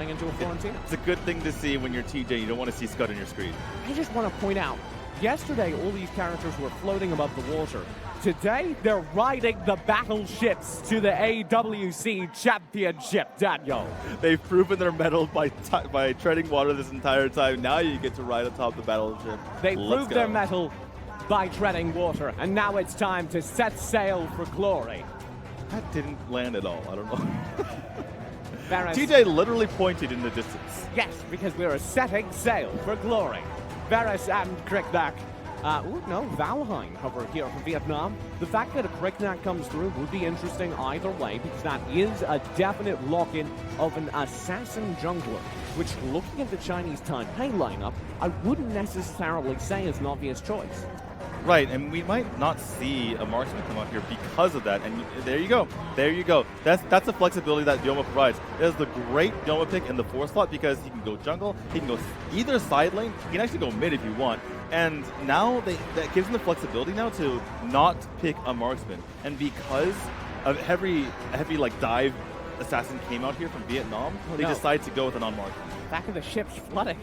playing into a Florentino. It's a good thing to see when you're TJ. You don't want to see Scud on your screen. I just want to point out, yesterday all these characters were floating above the water. Today, they're riding the battleships to the AWC Championship, Daniel. They've proven their mettle by treading water this entire time. Now you get to ride atop the battleship. They proved their mettle by treading water, and now it's time to set sail for glory. That didn't land at all. I don't know. Varus, TJ literally pointed in the distance. yes, because we are setting sail for glory. Varus and Kriknak. Valheim over here from Vietnam. The fact that a Kriknak comes through would be interesting either way, because that is a definite lock-in of an assassin jungler, which, looking at the Chinese Taipei lineup, I wouldn't necessarily say is an obvious choice. Right, and we might not see a marksman come up here because of that. And there you go. There you go. That's the flexibility that Yoma provides. It is the great Yoma pick in the 4th slot because he can go jungle, he can go either side lane, he can actually go mid if you want. And now that gives him the flexibility now to not pick a marksman. And because a heavy like dive assassin came out here from Vietnam, they decided to go with a non-marksman. Back of the ship's flooding.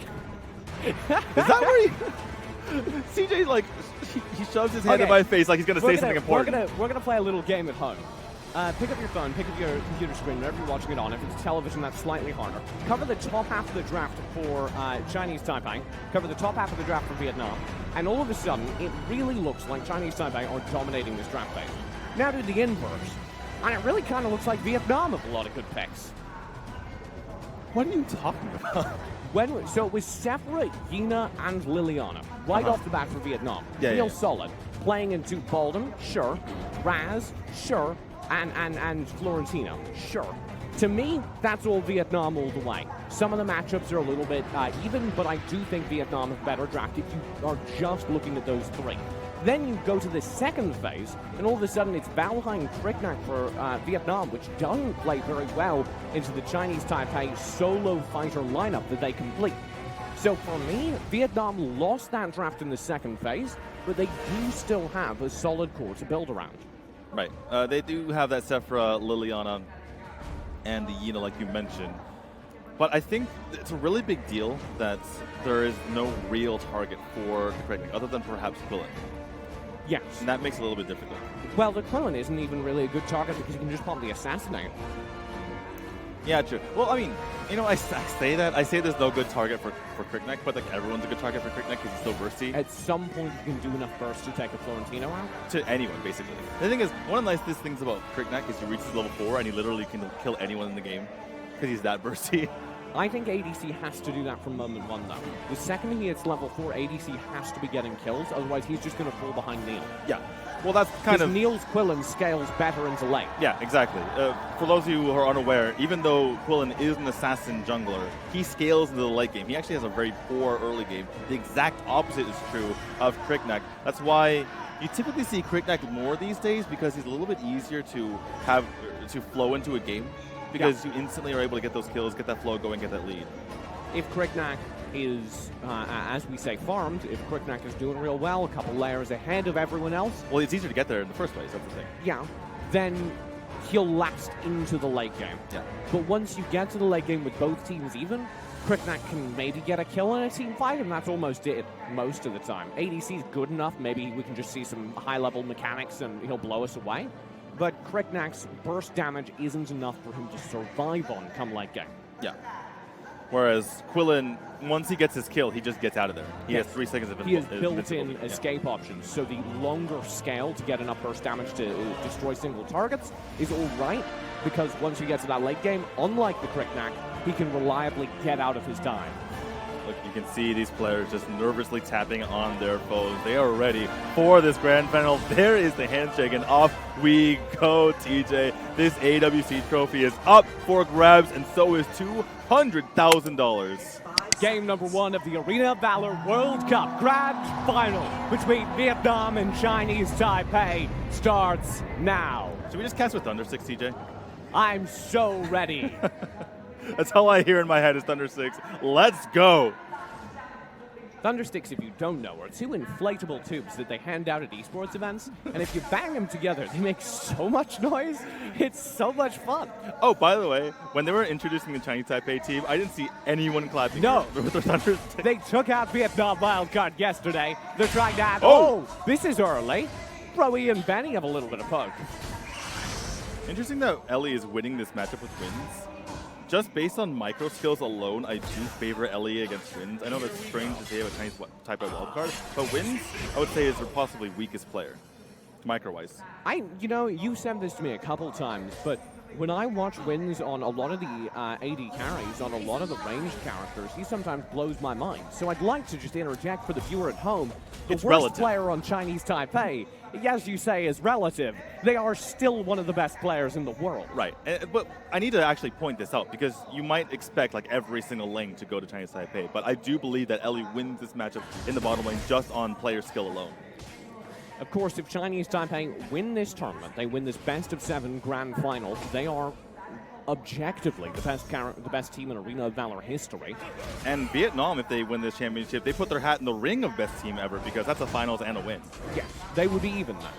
Is that where he... CJ, like, he shoves his hand in my face like he's going to say something important. We're gonna play a little game at home. Pick up your phone, pick up your computer screen, wherever you're watching it on. If it's television, that's slightly harder. Cover the top half of the draft for Chinese Taipei. Cover the top half of the draft for Vietnam. And all of a sudden, it really looks like Chinese Taipei are dominating this draft phase. Now do the inverse. And it really kind of looks like Vietnam have a lot of good picks. What are you talking about? So it was Sephora, Yina, and Liliana. Right off the bat for Vietnam. Real solid. Playing into Bolden, sure. Raz, sure. And Florentino, sure. To me, that's all Vietnam all the way. Some of the matchups are a little bit even, but I do think Vietnam is better draft if you are just looking at those 3. Then you go to the second phase, and all of a sudden it's Valheim Kriknak for Vietnam, which doesn't play very well into the Chinese Taipei solo fighter lineup that they complete. So for me, Vietnam lost that draft in the second phase, but they do still have a solid core to build around. Right. They do have that Sephora, Liliana, and the Yina, like you mentioned. But I think it's a really big deal that there is no real target for Kriknak, other than perhaps Quillen. Yes. And that makes it a little bit difficult. Well, the Quillen isn't even really a good target because you can just pop the Assassinate. Yeah, true. Well, I mean, you know, I say that. I say there's no good target for Kriknak, but like everyone's a good target for Kriknak because he's so bursty. At some point, you can do enough burst to take a Florentino out? To anyone, basically. The thing is, one of the nicest things about Kriknak is you reach level 4 and he literally can kill anyone in the game because he's that bursty. I think ADC has to do that from moment 1, though. The second he hits level 4, ADC has to be getting kills, otherwise he's just going to fall behind Neil. Yeah. Well, that's kind of... Neil's Quillen scales better into lane. Yeah, exactly. For those of you who are unaware, even though Quillen is an assassin jungler, he scales into the late game. He actually has a very poor early game. The exact opposite is true of Kriknak. That's why you typically see Kriknak more these days, because he's a little bit easier to have to flow into a game, because you instantly are able to get those kills, get that flow going, get that lead. If Kriknak is, as we say, farmed, if Kriknak is doing real well, a couple layers ahead of everyone else... Well, it's easier to get there in the first place, that's the thing. Yeah, then he'll last into the late game. Yeah. But once you get to the late game with both teams even, Kriknak can maybe get a kill in a team fight, and that's almost it most of the time. ADC is good enough, maybe we can just see some high-level mechanics and he'll blow us away. But Kriknak's burst damage isn't enough for him to survive on come late game. Yeah. Whereas Quillen, once he gets his kill, he just gets out of there. He has 3 seconds of invincibility. He has built-in escape options, so the longer scale to get enough burst damage to destroy single targets is all right, because once you get to that late game, unlike the Kriknak, he can reliably get out of his dive. Look, you can see these players just nervously tapping on their phones. They are ready for this grand final. There is the handshake, and off we go, TJ. This AWC trophy is up for grabs, and so is $200,000. Game number 1 of the Arena of Valor World Cup Grand Final between Vietnam and Chinese Taipei starts now. Should we just cast with Thunder 6, TJ? I'm so ready. That's all I hear in my head is Thunder 6. Let's go. Thundersticks, if you don't know, are two inflatable tubes that they hand out at esports events, and if you bang them together, they make so much noise. It's so much fun. Oh, by the way, when they were introducing the Chinese Taipei team, I didn't see anyone clapping with their Thundersticks. They took out Vietnam wildcard yesterday. They're trying to add, oh, this is early. Broe and Benny have a little bit of poke. Interesting that Ellie is winning this matchup with wins. Just based on micro skills alone, I do favor Ellie against wins. I know that's strange to say about Chinese Taipei wildcard, but wins, I would say, is their possibly weakest player, micro-wise. You said this to me a couple times, but when I watch wins on a lot of the AD carries, on a lot of the ranged characters, he sometimes blows my mind. So I'd like to just interject for the viewer at home. The worst player on Chinese Taipei, as you say, is relative. They are still one of the best players in the world. Right. But I need to actually point this out because you might expect like every single lane to go to Chinese Taipei. But I do believe that Ellie wins this matchup in the bottom lane just on player skill alone. Of course, if Chinese Taipei win this tournament, they win this best-of-7 grand final, they are objectively the best team in Arena of Valor history. And Vietnam, if they win this championship, they put their hat in the ring of best team ever because that's a finals and a win. Yes, they would be even then.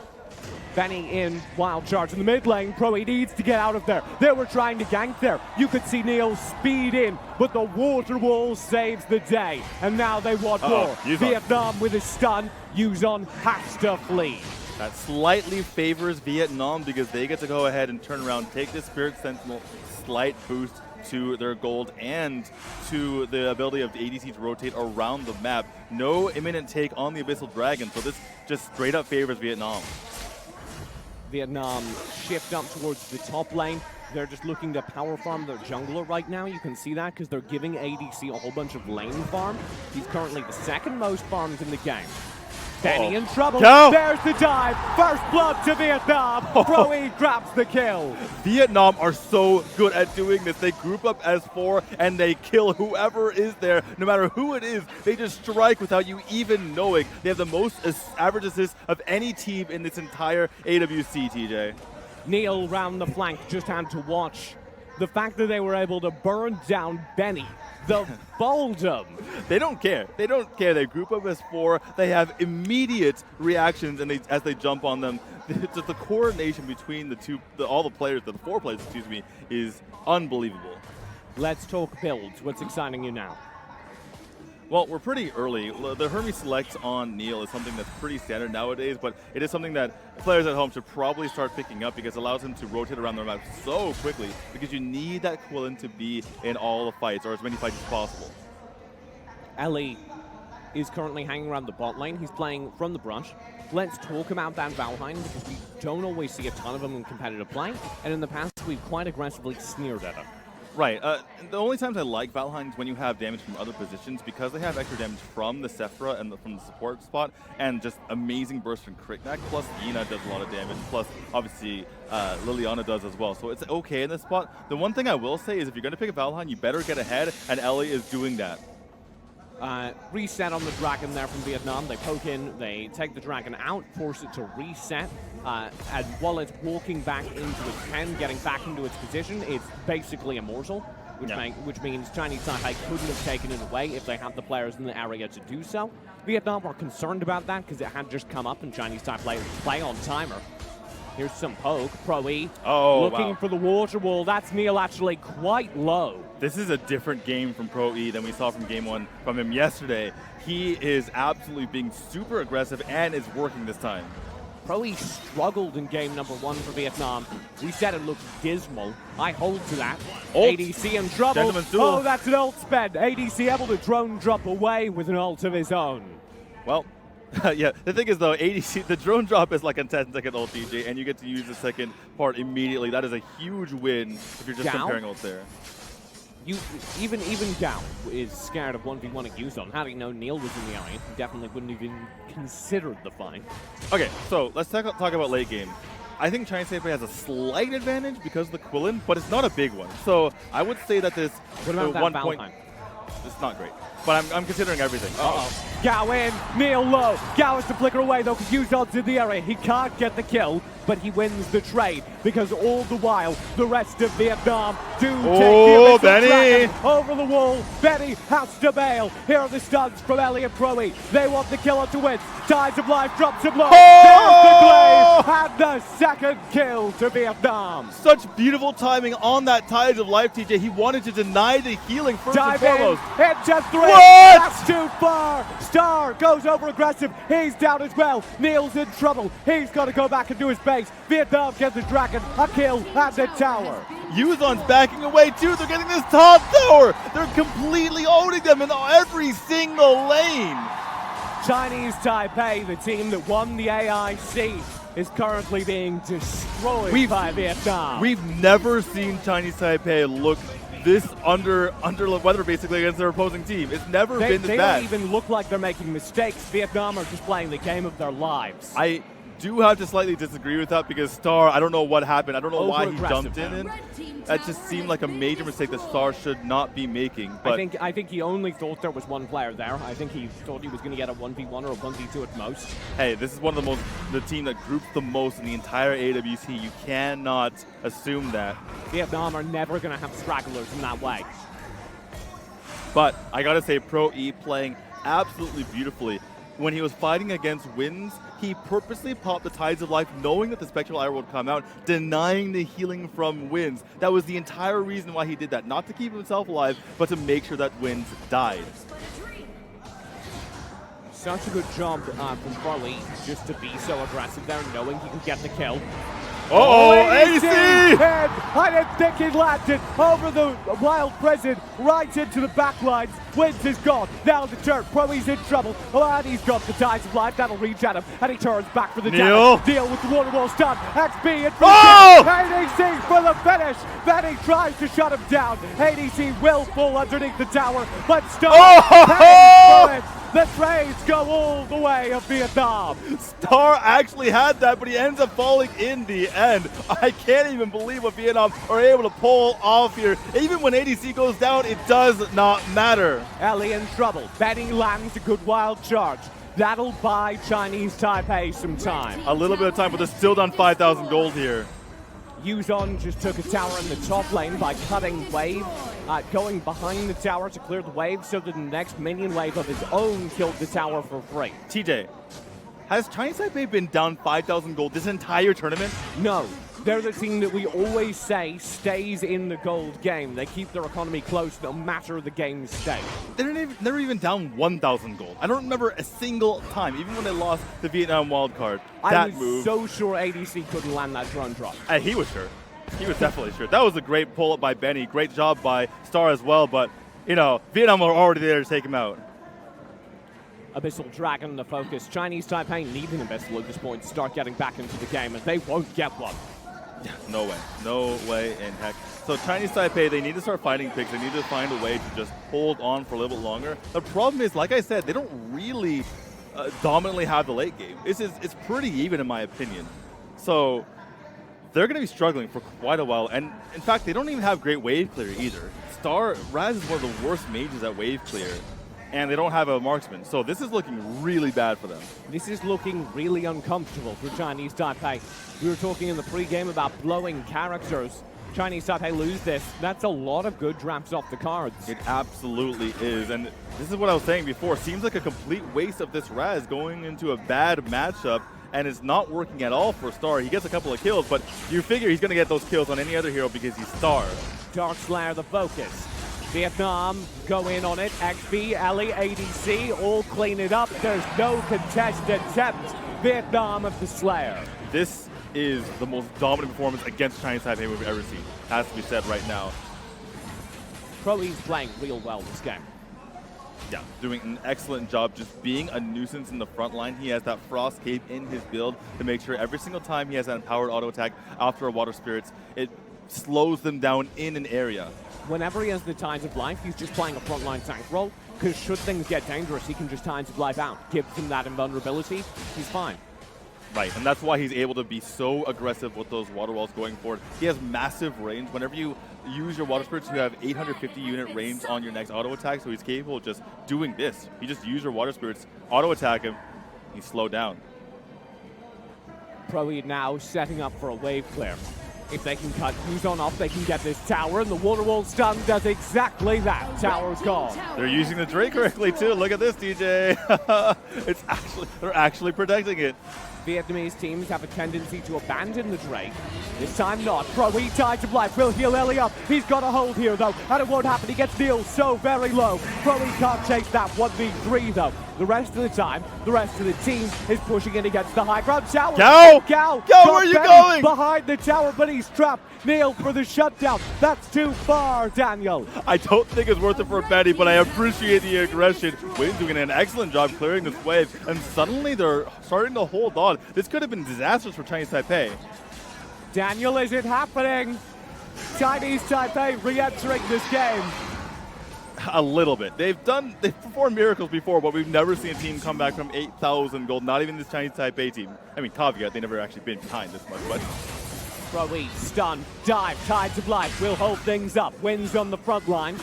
Benny in, wild charge in the mid lane. Broe needs to get out of there. They were trying to gank there. You could see Neil speed in, but the water wall saves the day. And now they want more. Vietnam with a stun. Yuzon has to flee. That slightly favors Vietnam because they get to go ahead and turn around, take the Spirit Sentinel, slight boost to their gold and to the ability of the ADC to rotate around the map. No imminent take on the Abyssal Dragon, so this just straight up favors Vietnam. Vietnam shift up towards the top lane. They're just looking to power farm their jungler right now. You can see that because they're giving ADC a whole bunch of lane farm. He's currently the second most farmed in the game. Benny in trouble. Go. There's the dive. First blood to Vietnam. Broe grabs the kill. Vietnam are so good at doing this. They group up as 4 and they kill whoever is there. No matter who it is, they just strike without you even knowing. They have the most average assists of any team in this entire AWC, TJ. Neil round the flank just had to watch the fact that they were able to burn down Benny. The Boldum. They don't care. They don't care. They group up as 4. They have immediate reactions and as they jump on them. Just the coordination between all the players, the 4 players, excuse me, is unbelievable. Let's talk builds. What's exciting you now? Well, we're pretty early. The Hermes Select on Neil is something that's pretty standard nowadays, but it is something that players at home should probably start picking up because it allows him to rotate around the map so quickly because you need that Quillen to be in all the fights or as many fights as possible. Ellie is currently hanging around the bot lane. He's playing from the brush. Let's talk about that Valheim because we don't always see a ton of them in competitive play, and in the past we've quite aggressively sneered at him. Right. The only times I like Valheim is when you have damage from other positions because they have extra damage from the Sephira and from the support spot and just amazing burst from Kriknak. Plus, Yina does a lot of damage. Plus, obviously, Liliana does as well. So it's okay in this spot. The one thing I will say is if you're going to pick a Valheim, you better get ahead, and Ellie is doing that. Reset on the dragon there from Vietnam. They poke in, they take the dragon out, force it to reset. And while it's walking back into its pen, getting back into its position, it's basically immortal, which means Chinese Taipei couldn't have taken it away if they had the players in the area to do so. Vietnam are concerned about that because it had just come up and Chinese Taipei play on timer. Here's some poke. Broe looking for the water wall. That's Neil actually quite low. This is a different game from Broe than we saw from Game 1 from him yesterday. He is absolutely being super aggressive and is working this time. Broe struggled in game number 1 for Vietnam. We said it looked dismal. I hold to that. Ult. ADC in trouble. Oh, that's an ult spend. ADC able to drone drop away with an ult of his own. Well, yeah, the thing is though, ADC, the drone drop is like a 10-second ult, DJ, and you get to use the second part immediately. That is a huge win if you're just comparing ults there. Even Gao is scared of 1v1 at Yuzon. Had he known Neil was in the area, he definitely wouldn't even considered the fight. Okay, so let's talk about late game. I think Chinese Taipei has a slight advantage because of the Quillen, but it's not a big one. So I would say that this what about that 1 point. It's not great. but I'm considering everything. Uh-oh. Gao in, Neil low. Gao has to flicker away though because Yuzon's in the area. He can't get the kill, but he wins the trade because all the while the rest of Vietnam do take the Benny over the wall. Benny has to bail. Here are the stuns from Ellie and Proe. They want the killer to win. Tides of Life drops him low. There's the glaive and the second kill to Vietnam. Such beautiful timing on that Tides of Life, TJ. He wanted to deny the healing first and foremost. Into 3. What? That's too far. Star goes over aggressive. He's down as well. Neil's in trouble. He's got to go back into his base. Vietnam gets the dragon, a kill at the tower. Yuzon's backing away too. They're getting this top tower. They're completely owning them in every single lane. Chinese Taipei, the team that won the AIC, is currently being destroyed by Vietnam. We've never seen Chinese Taipei look this under the weather basically against their opposing team. It's never been this bad. They don't even look like they're making mistakes. Vietnam are just playing the game of their lives. I do have to slightly disagree with that because Star, I don't know what happened. I don't know why he jumped in. That just seemed like a major mistake that Star should not be making. But I think he only thought there was one player there. I think he thought he was going to get a 1v1 or a 1v2 at most. Hey, this is one of the team that groups the most in the entire AWC. You cannot assume that. Vietnam are never going to have stragglers in that way. But I gotta say, Pro E playing absolutely beautifully. When he was fighting against Winds, he purposely popped the Tides of Life knowing that the Spectral Arrow would come out, denying the healing from Winds. That was the entire reason why he did that. Not to keep himself alive, but to make sure that Winds died. Such a good job from Farley just to be so aggressive there, knowing he can get the kill. Uh-oh, AC! I didn't think he landed over the Wild President, right into the back lines. Winds is gone. Now the turn. Proe's in trouble. Oh, and he's got the Tides of Life. That'll reach at him. And he turns back for the damage. Deal with the water wall stun. XP in front. ADC for the finish. Benny tries to shut him down. ADC will fall underneath the tower, but still. The trades go all the way of Vietnam. Star actually had that, but he ends up falling in the end. I can't even believe what Vietnam are able to pull off here. Even when ADC goes down, it does not matter. Ellie in trouble. Benny lands a good wild charge. That'll buy Chinese Taipei some time. A little bit of time, but they're still down 5,000 gold here. Yuzon just took a tower in the top lane by cutting wave, going behind the tower to clear the wave so that the next minion wave of his own killed the tower for free. TJ, has Chinese Taipei been down 5,000 gold this entire tournament? No. They're the team that we always say stays in the gold game. They keep their economy close no matter the game's state. They're never even down 1,000 gold. I don't remember a single time, even when they lost the Vietnam wildcard. I was so sure ADC couldn't land that drone drop. He was sure. He was definitely sure. That was a great pull-up by Benny. Great job by Star as well, but, you know, Vietnam were already there to take him out. Abyssal Dragon the focus. Chinese Taipei need an Abyssal at this point to start getting back into the game, and they won't get one. No way. No way in heck. So Chinese Taipei, they need to start fighting picks. They need to find a way to just hold on for a little bit longer. The problem is, like I said, they don't really dominantly have the late game. It's pretty even in my opinion. So they're going to be struggling for quite a while. And in fact, they don't even have great wave clear either. Raz is one of the worst mages at wave clear. And they don't have a marksman. So this is looking really bad for them. This is looking really uncomfortable for Chinese Taipei. We were talking in the pre-game about blowing characters. Chinese Taipei lose this. That's a lot of good drafts off the cards. It absolutely is. And this is what I was saying before. Seems like a complete waste of this Raz going into a bad matchup. And it's not working at all for Star. He gets a couple of kills, but you figure he's going to get those kills on any other hero because he's Star. Darkslayer the focus. Vietnam go in on it. XP, Ellie, ADC, all clean it up. There's no contested attempt. Vietnam of the Slayer. This is the most dominant performance against Chinese Taipei we've ever seen. Has to be said right now. Proe's playing real well this game. Yeah, doing an excellent job just being a nuisance in the front line. He has that Frost Cape in his build to make sure every single time he has that empowered auto attack after a Water Spirits, it slows them down in an area. Whenever he has the Tides of Life, he's just playing a frontline tank role, because should things get dangerous, he can just Tides of Life out. Gives him that invulnerability, he's fine. Right, and that's why he's able to be so aggressive with those water walls going forward. He has massive range. Whenever you use your water spirits, you have 850 unit range on your next auto attack, so he's capable of just doing this. You just use your water spirits, auto attack him, he's slowed down. Pro E now setting up for a wave clear. If they can cut Yuzon off, they can get this tower, and the water wall stun does exactly that. Tower's gone. They're using the Drake correctly too. Look at this, DJ. They're actually protecting it. Vietnamese teams have a tendency to abandon the Drake. This time not. Pro E Tides of Life will heal Ellie up. He's got a hold here though, and it won't happen. He gets Neil so very low. Pro E can't chase that 1v3 though. The rest of the time, the rest of the team is pushing in against the high ground tower. Go! Gal! Go, where are you going? Behind the tower, but he's trapped. Neil for the shutdown. That's too far, Daniel. I don't think it's worth it for Betty, but I appreciate the aggression. Wayne's doing an excellent job clearing this wave, and suddenly they're starting to hold on. This could have been disastrous for Chinese Taipei. Daniel, is it happening? Chinese Taipei re-entering this game. A little bit. They've performed miracles before, but we've never seen a team come back from 8,000 gold, not even this Chinese Taipei team. I mean, caveat, they never actually been behind this much, but... Pro E, stun, dive, Tides of Life will hold things up. Wins on the front line.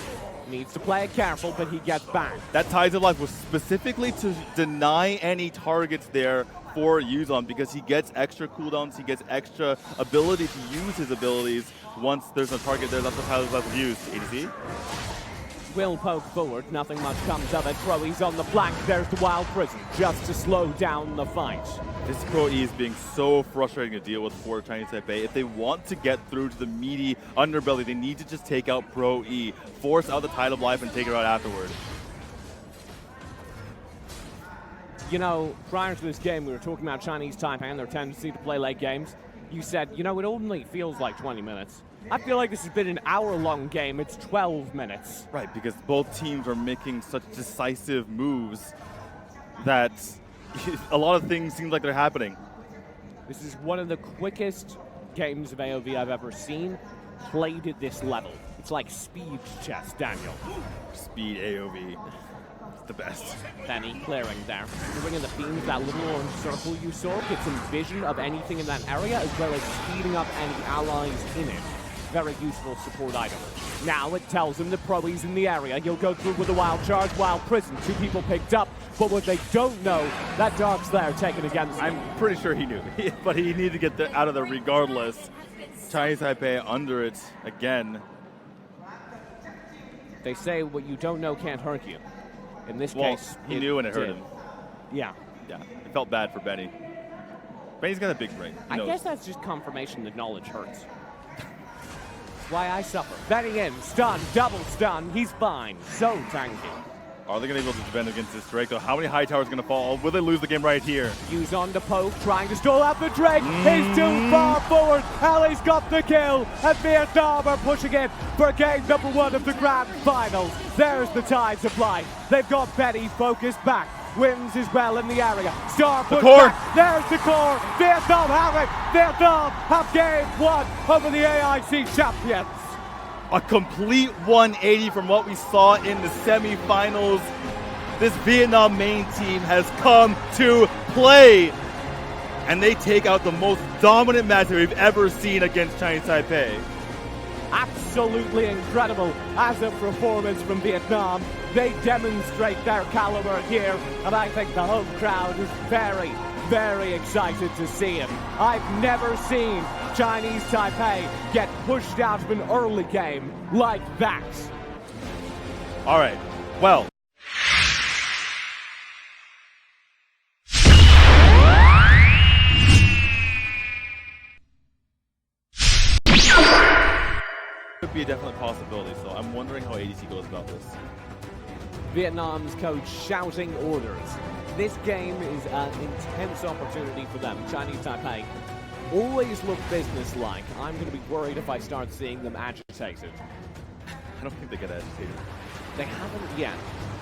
Needs to play it careful, but he gets back. That Tides of Life was specifically to deny any targets there for Yuzon because he gets extra cooldowns, he gets extra ability to use his abilities once there's a target there that the Tides of Life will use. ADC? Will poke forward, nothing much comes of it. Pro E's on the flank, there's the Wild Prison, just to slow down the fight. This Pro E is being so frustrating to deal with for Chinese Taipei. If they want to get through to the meaty underbelly, they need to just take out Pro E, force out the Tide of Life, and take her out afterward. You know, prior to this game, we were talking about Chinese Taipei and their tendency to play late games. You said, you know, it only feels like 20 minutes. I feel like this has been an hour-long game. It's 12 minutes. Right, because both teams are making such decisive moves that a lot of things seem like they're happening. This is one of the quickest games of AOV I've ever seen played at this level. It's like speed chess, Daniel. Speed AOV. It's the best. Benny clearing there. Bringing the Fiends, that little orange circle you saw, gets some vision of anything in that area, as well as speeding up any allies in it. Very useful support item. Now it tells him the Pro E's in the area. He'll go through with a Wild Charge, Wild Prison. 2 people picked up, but what they don't know, that Dark Slayer taken against him. I'm pretty sure he knew, but he needed to get out of there regardless. Chinese Taipei under it again. They say what you don't know can't hurt you. In this case, he knew and it hurt him. Yeah. Yeah, it felt bad for Benny. Benny's got a big brain. I guess that's just confirmation that knowledge hurts. Why I suffer. Benny in, stun, double stun, he's fine. So tanky. Are they going to be able to defend against this Drake, though? How many high towers are going to fall? Will they lose the game right here? Use on to poke, trying to stall out the Drake. He's too far forward. Ellie's got the kill, and Vietnam are pushing in for game #1 of the Grand Finals. There's the Tides of Life. They've got Benny focused back. Wins as well in the area. Star push back. There's the core. Vietnam have it. Vietnam have game 1 over the AIC champions. A complete 180 from what we saw in the semifinals. This Vietnam main team has come to play. And they take out the most dominant match that we've ever seen against Chinese Taipei. Absolutely incredible as a performance from Vietnam. They demonstrate their caliber here, and I think the home crowd is very, very excited to see him. I've never seen Chinese Taipei get pushed out of an early game like that. All right, well. Could be a definite possibility, so I'm wondering how ADC goes about this. Vietnam's coach shouting orders. This game is an intense opportunity for them. Chinese Taipei always look businesslike. I'm going to be worried if I start seeing them agitated. I don't think they get agitated. They haven't yet,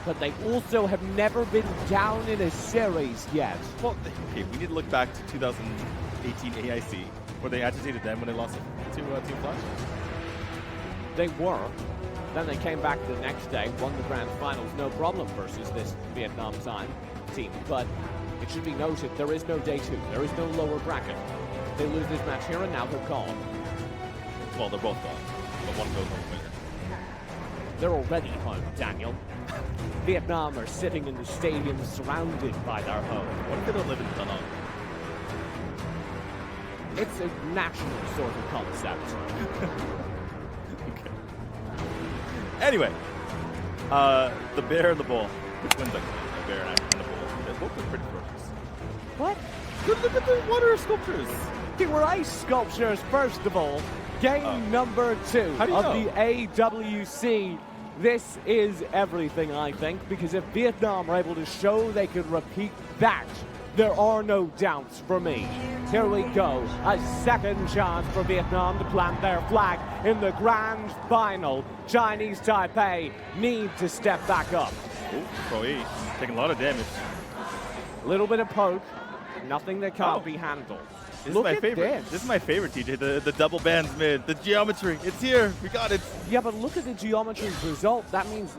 but they also have never been down in a series yet. Well, okay, we need to look back to 2018 AIC, where they agitated them when they lost to Team Flash. They were. Then they came back the next day, won the Grand Finals, no problem versus this Vietnam team. But it should be noted, there is no day 2. There is no lower bracket. They lose this match here, and now they're gone. Well, they're both gone. but one goes home winner. They're already home, Daniel. Vietnam are sitting in the stadium surrounded by their home. What if they don't live in Da Nang? It's a national sort of concept. Okay. Anyway, the bear and the bull. Which wins actually? The bear and the bull. They both look pretty ferocious. What? Look at the water sculptures. They were ice sculptures, first of all. Game number 2 How do you of know? the AWC. This is everything, I think, because if Vietnam are able to show they can repeat that, there are no doubts for me. Here we go. A second chance for Vietnam to plant their flag in the grand final. Chinese Taipei need to step back up. Oh, Pro E taking a lot of damage. A little bit of poke, nothing that can't be handled. This Look is my at favorite. This is my favorite, TJ. The double bands mid, the geometry. It's here. We got it. Yeah, but look at the geometry result. That means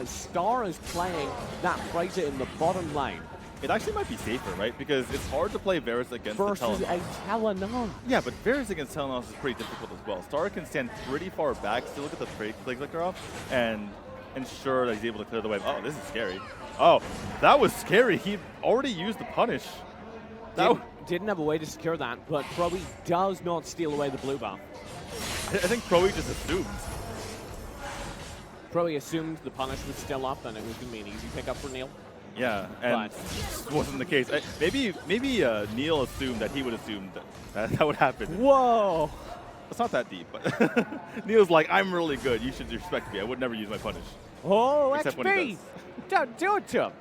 Star is playing that fighter in the bottom lane. It actually might be safer, right? Because it's hard to play Varus against Versus the a Telenos. Telenon. Yeah, but Varus against Telenos is pretty difficult as well. Star can stand pretty far back, still get the play clicker off, and ensure that he's able to clear the wave. Oh, this is scary. Oh, that was scary. He already used the punish. Didn't have a way to secure that, but Proe does not steal away the blue buff. I think Pro E just assumed. Proe assumed the punish was still up and it was going to be an easy pickup for Neil. Yeah, and it wasn't the case. Maybe Neil assumed that he would assume that would happen. Whoa! It's not that deep, but Neil's like, I'm really good. You should respect me. I would never use my punish. Oh, Except when he XP! Don't do it to him.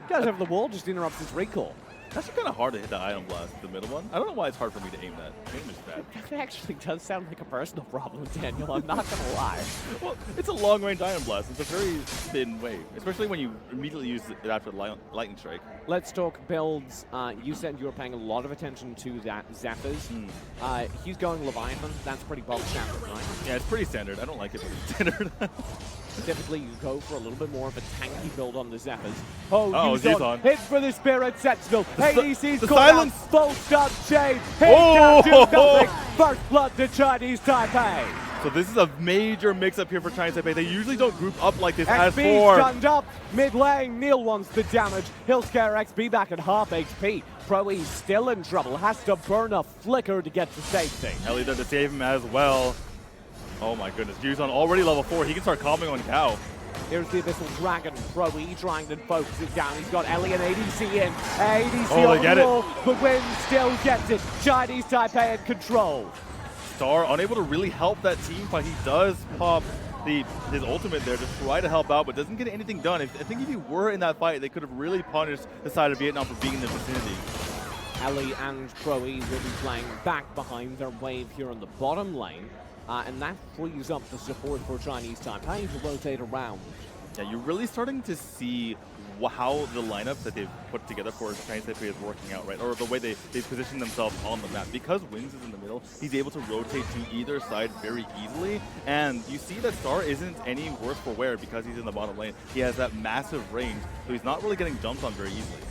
Guys over the wall just interrupts his recall. It's actually kind of hard to hit the item blast, the middle one. I don't know why it's hard for me to aim that. Aim is bad. That actually does sound like a personal problem, Daniel. I'm not going to lie. Well, it's a long-range item blast. It's a very thin wave, especially when you immediately use it after the lightning strike. Let's talk builds. You said you were paying a lot of attention to that Zephyrs. He's going Leviathan. That's pretty bog standard, right? Yeah, it's pretty standard. I don't like it, but it's standard. Typically, you go for a little bit more of a tanky build on the Zephyrs. Zethon. Hit for the Spirit Sentinel. ADC's the caught silence. out. Full stop chain. He can't do nothing. First blood to Chinese Taipei. So this is a major mix-up here for Chinese Taipei. They usually don't group up like this as XB for. stunned up. Mid lane, Neil wants the damage. He'll scare XB back at half HP. Proe's still in trouble. Has to burn a flicker to get to safety. Ellie there to save him as well. Oh my goodness, Yuzon already level 4. He can start calming on Gao. Here's the Abyssal Dragon. Proe trying to focus it down. He's got Ellie and ADC in. ADC on the wall, but Win still gets it. Chinese Taipei in control. Star unable to really help that team fight. He does pop his ultimate there to try to help out, but doesn't get anything done. I think if he were in that fight, they could have really punished the side of Vietnam for being in the vicinity. Ellie and Proe will be playing back behind their wave here in the bottom lane. And that frees up the support for Chinese Taipei to rotate around. Yeah, you're really starting to see how the lineup that they've put together for Chinese Taipei is working out, right? Or the way they position themselves on the map. Because Wings is in the middle, he's able to rotate to either side very easily. And you see that Star isn't any worse for wear because he's in the bottom lane. He has that massive range, so he's not really getting jumped on very easily.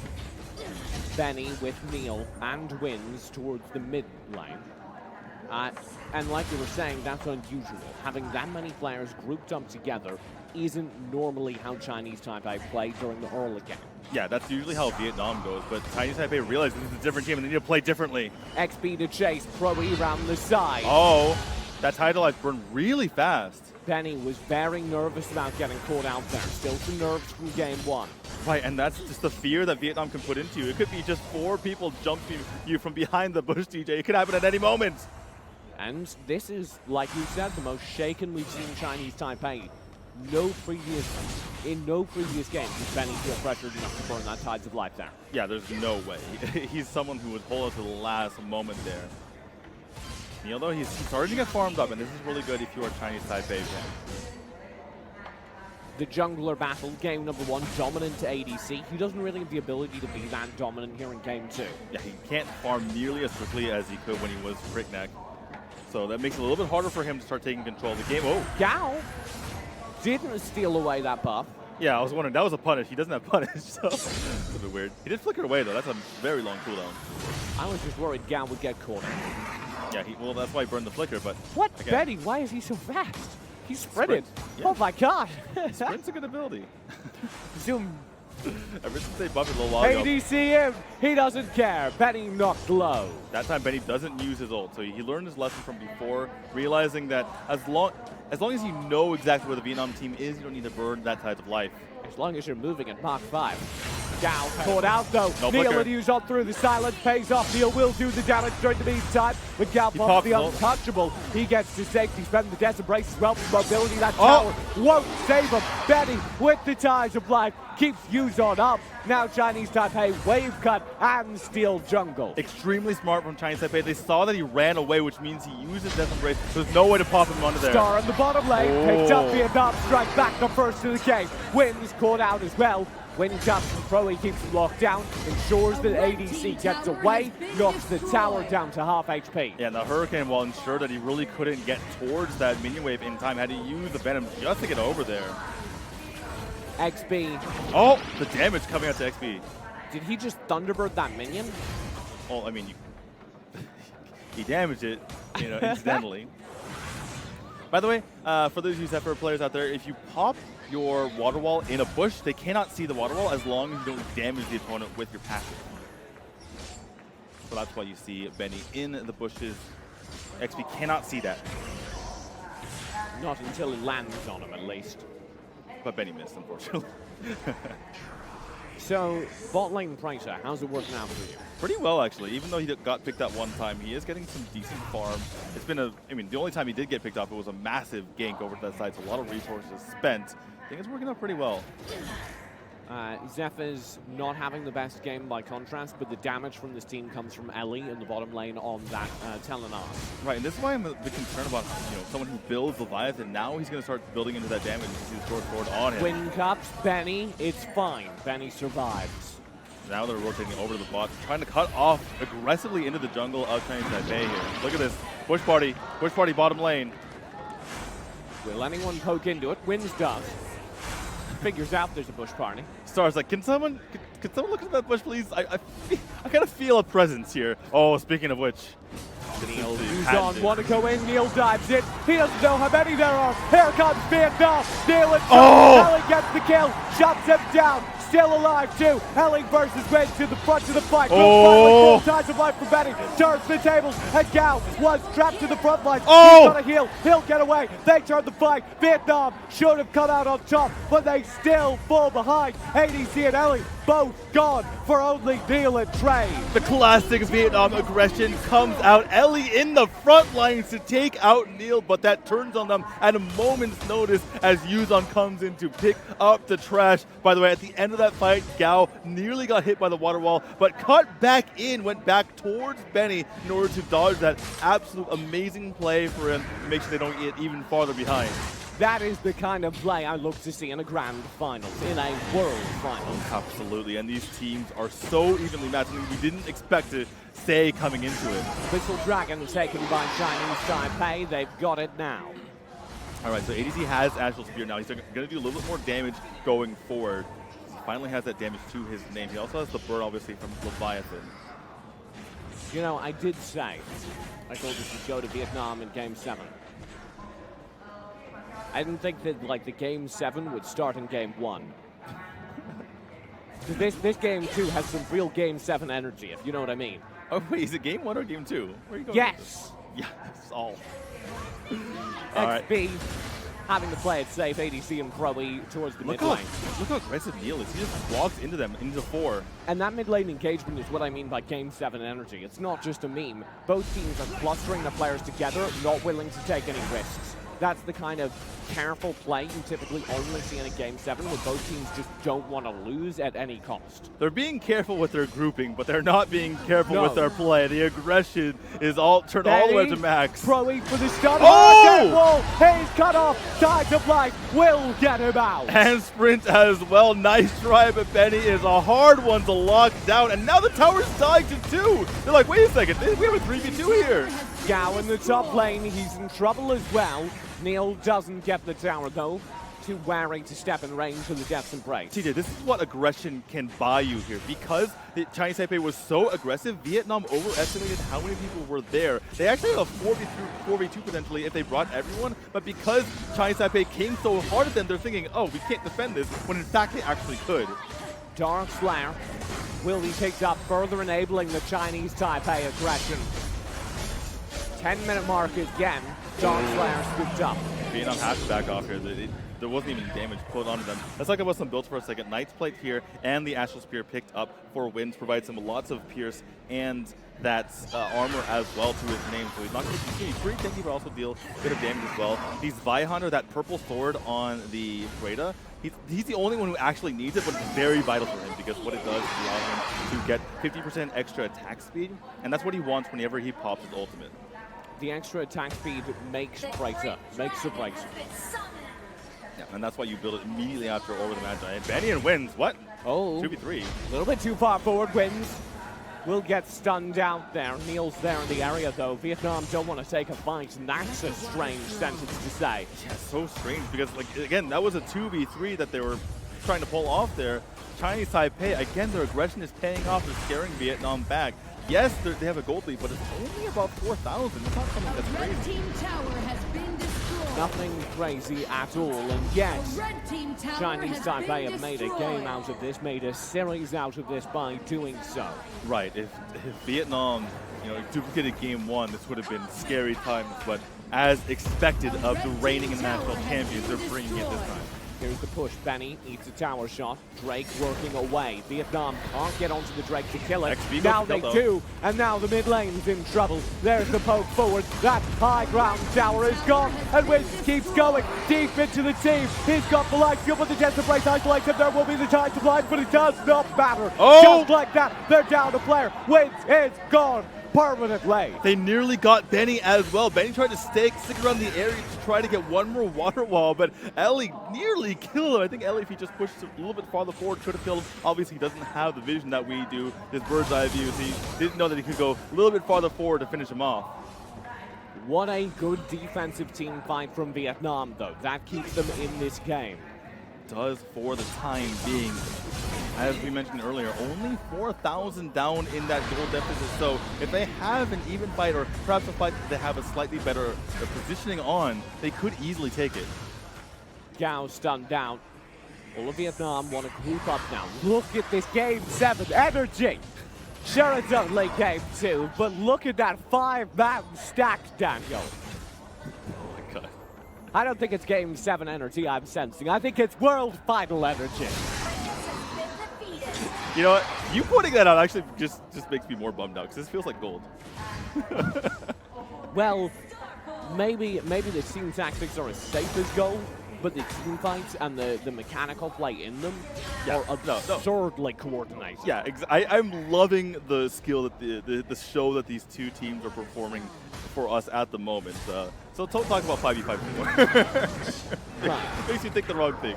Benny with Neil and Wins towards the mid lane. And like you were saying, that's unusual. Having that many players grouped up together isn't normally how Chinese Taipei play during the early game. Yeah, that's usually how Vietnam goes, but Chinese Taipei realizes this is a different team and they need to play differently. XB to chase, Proe around the side. Oh, that Tidal Ice burned really fast. Benny was very nervous about getting caught out there. Still some nerves from game 1. Right, and that's just the fear that Vietnam can put into you. It could be just 4 people jumping you from behind the bush, DJ. It could happen at any moment. And this is, like you said, the most shaken we've seen Chinese Taipei. In no previous game did Benny feel pressured enough to burn that Tides of Life down. Yeah, there's no way. He's someone who would hold us to the last moment there. Neil, though, he's starting to get farmed up, and this is really good if you are a Chinese Taipei fan. The jungler battle, game number 1, dominant to ADC. He doesn't really have the ability to be that dominant here in game 2. Yeah, he can't farm nearly as quickly as he could when he was Crickneck. So that makes it a little bit harder for him to start taking control of the game. Oh! Gao didn't steal away that buff. Yeah, I was wondering, that was a punish. He doesn't have punish, so it's a bit weird. He did flicker away, though. That's a very long cooldown. I was just worried Gao would get caught in. Yeah, well, that's why he burned the flicker, but... What? Again, Benny, why is he so fast? He sprinted. Yeah. Oh my god. Sprint's a good ability. Zoom. Ever since they buffed it a little while ago. ADC him. He doesn't care. Benny knocked low. That time Benny doesn't use his ult, so he learned his lesson from before, realizing that as long as you know exactly where the Vietnam team is, you don't need to burn that type of life. As long as you're moving at Mach 5. Down, caught out though. No Neil flicker. would use on through the silence, pays off. Neil will do the damage during the meantime. But Gal pops the untouchable. He gets to safety, spend the death embrace as well for mobility. That tower won't save him. Benny with the ties of life keeps Yuzon up. Now Chinese Taipei wave cut and steal jungle. Extremely smart from Chinese Taipei. They saw that he ran away, which means he used his death embrace. There's no way to pop him under there. Star on the bottom lane, picks up Vietnam, strike back the first of the game. Wins caught out as well. When Justin Proe keeps him locked down, ensures that ADC gets away, knocks the tower down to half HP. Yeah, and the Hurricane will ensure that he really couldn't get towards that minion wave in time. Had to use the Venom just to get over there. XB. Oh, the damage coming out to XB. Did he just Thunderbird that minion? Oh, I mean, he damaged it, you know, incidentally. By the way, for those of you Zephyr players out there, if you pop your water wall in a bush, they cannot see the water wall as long as you don't damage the opponent with your passive. So that's why you see Benny in the bushes. XP cannot see that. Not until it lands on him, at least. But Benny missed, unfortunately. So, bot lane Praetor, how's it working out for you? Pretty well, actually. Even though he got picked up one time, he is getting some decent farm. It's been I mean, the only time he did get picked up, it was a massive gank over to that side, so a lot of resources spent. I think it's working out pretty well. Zephyr's not having the best game by contrast, but the damage from this team comes from Ellie in the bottom lane on that Telenar. Right, and this is why I'm a bit concerned about someone who builds Leviathan. Now he's going to start building into that damage. You see the short sword on him. Win cups, Benny, it's fine. Benny survives. Now they're rotating over to the bot, trying to cut off aggressively into the jungle of Chinese Taipei here. Look at this. Bush party bottom lane. Will anyone poke into it? Wins does. Figures out there's a bush party. Star's like, can someone look at that bush, please? I kind of feel a presence here. Oh, speaking of which. Neil Yuzon want to go in. Neil dives in. He doesn't know how many there are. Here comes Vietnam. Neil and Ellie gets the kill. Shuts him down. Still alive too. Helling versus Wade to the front of the fight. Finally, ties of life for Benny. Turns the tables. And Gao was trapped to the front line. He's got a heal. He'll get away. They turn the fight. Vietnam should have come out on top, but they still fall behind. ADC and Ellie both gone for only Neil and Trey. The classic Vietnam aggression comes out. Ellie in the front lines to take out Neil, but that turns on them at a moment's notice as Yuzon comes in to pick up the trash. By the way, at the end of that fight, Gao nearly got hit by the water wall, but cut back in, went back towards Benny in order to dodge that absolute amazing play for him to make sure they don't get even farther behind. That is the kind of play I look to see in a grand finals, in a world finals. Absolutely, and these teams are so evenly matched. I mean, we didn't expect to say coming into it. Whistle Dragon taken by Chinese Taipei. They've got it now. All right, so ADC has Astral Spear now. He's going to do a little bit more damage going forward. He finally has that damage to his name. He also has the burn, obviously, from Leviathan. You know, I did say I thought this would go to Vietnam in Game 7. I didn't think that, like, the Game 7 would start in Game 1. This Game 2 has some real Game 7 energy, if you know what I mean. Oh, wait, is it Game 1 or Game 2? Where are you going? Yes! Yes, all. XP having to play it safe, ADC and Proe towards the mid lane. Look how aggressive Neil is. He just walks into them, into 4. And that mid lane engagement is what I mean by Game 7 energy. It's not just a meme. Both teams are clustering their players together, not willing to take any risks. That's the kind of careful play you typically only see in a Game 7 where both teams just don't want to lose at any cost. They're being careful with their grouping, but they're not being careful with their play. The aggression is all turned all the way to max. Proe for the stun. Oh! He's cut off. Tides of Life will get him out. And sprint as well. Nice try, but Benny is a hard one to lock down. And now the tower's dying to 2. They're like, wait a second, we have a 3v2 here. Gao in the top lane, he's in trouble as well. Neil doesn't get the tower though. too wary to step in range of the deaths embrace. TJ, this is what aggression can buy you here. Because the Chinese Taipei was so aggressive, Vietnam overestimated how many people were there. They actually had a 4v2 potentially if they brought everyone, but because Chinese Taipei came so hard at them, they're thinking, oh, we can't defend this, when in fact they actually could. Dark Slayer will be picked up, further enabling the Chinese Taipei aggression. 10-minute mark again. Dark Slayer scooped up. Vietnam has to back off here. There wasn't even damage put onto them. Let's talk about some builds for a second. Knight's Plate here and the Astral Spear picked up for wins, provides him lots of pierce and that armor as well to his name. So he's not going to be pretty tanky, but also deal a bit of damage as well. He's Vihunter, that purple sword on the Freda. He's the only one who actually needs it, but it's very vital for him because what it does is allow him to get 50% extra attack speed, and that's what he wants whenever he pops his ultimate. The extra attack speed makes brighter, makes the brighter. Yeah, and that's why you build it immediately after Over the Magi. Banyan wins. What? Oh. 2v3. A little bit too far forward. Wins. Will get stunned out there. Neil's there in the area, though. Vietnam don't want to take a fight, and that's a strange sentence to say. Yeah, so strange because, like, again, that was a 2v3 that they were trying to pull off there. Chinese Taipei, again, their aggression is paying off. They're scaring Vietnam back. Yes, they have a gold lead, but it's only about 4,000. It's not something that's crazy. Red team tower has been destroyed. Nothing crazy at all, and yes, Red team tower Chinese has Taipei been have made a destroyed. game out of this, made a series out of this by doing so. Right. If Vietnam, duplicated game one, this would have been scary times. But as expected of the reigning national champions, they're bringing it this time. Here's the push. Benny eats a tower shot. Drake working away. Vietnam can't get onto the Drake to kill it. XP Now they do, and now the mid lane's in trouble. There's the poke forward. That high ground tower is gone, and Wiz keeps going deep into the team. He's got the light fuel, but the chance to break isolates him. There will be the time to blind, but it does not matter. Oh! Just like that, they're down a player. Wiz is gone permanently. They nearly got Benny as well. Benny tried to stick around the area to try to get one more water wall, but Ellie nearly killed him. I think Ellie, if he just pushed a little bit farther forward, could have killed him. Obviously, he doesn't have the vision that we do, this bird's eye view, so he didn't know that he could go a little bit farther forward to finish him off. What a good defensive team fight from Vietnam, though. That keeps them in this game. Does for the time being. As we mentioned earlier, only 4,000 down in that goal deficit. So if they have an even fight, or perhaps a fight that they have a slightly better positioning on, they could easily take it. Gao stunned down. All of Vietnam want to group up now. Look at this Game 7 energy. Sure, it's only Game 2, but look at that 5-man stack, Daniel. Oh my God. I don't think it's Game 7 energy I'm sensing. I think it's World Final energy. You know what? You pointing that out actually just makes me more bummed out, because this feels like gold. Well, maybe the team tactics are as safe as gold, but the team fights and the mechanical play in them are absurdly coordinated. Yeah, I'm loving the skill that the show that these two teams are performing for us at the moment. So don't talk about 5v5 anymore. Right. Makes you think the wrong thing.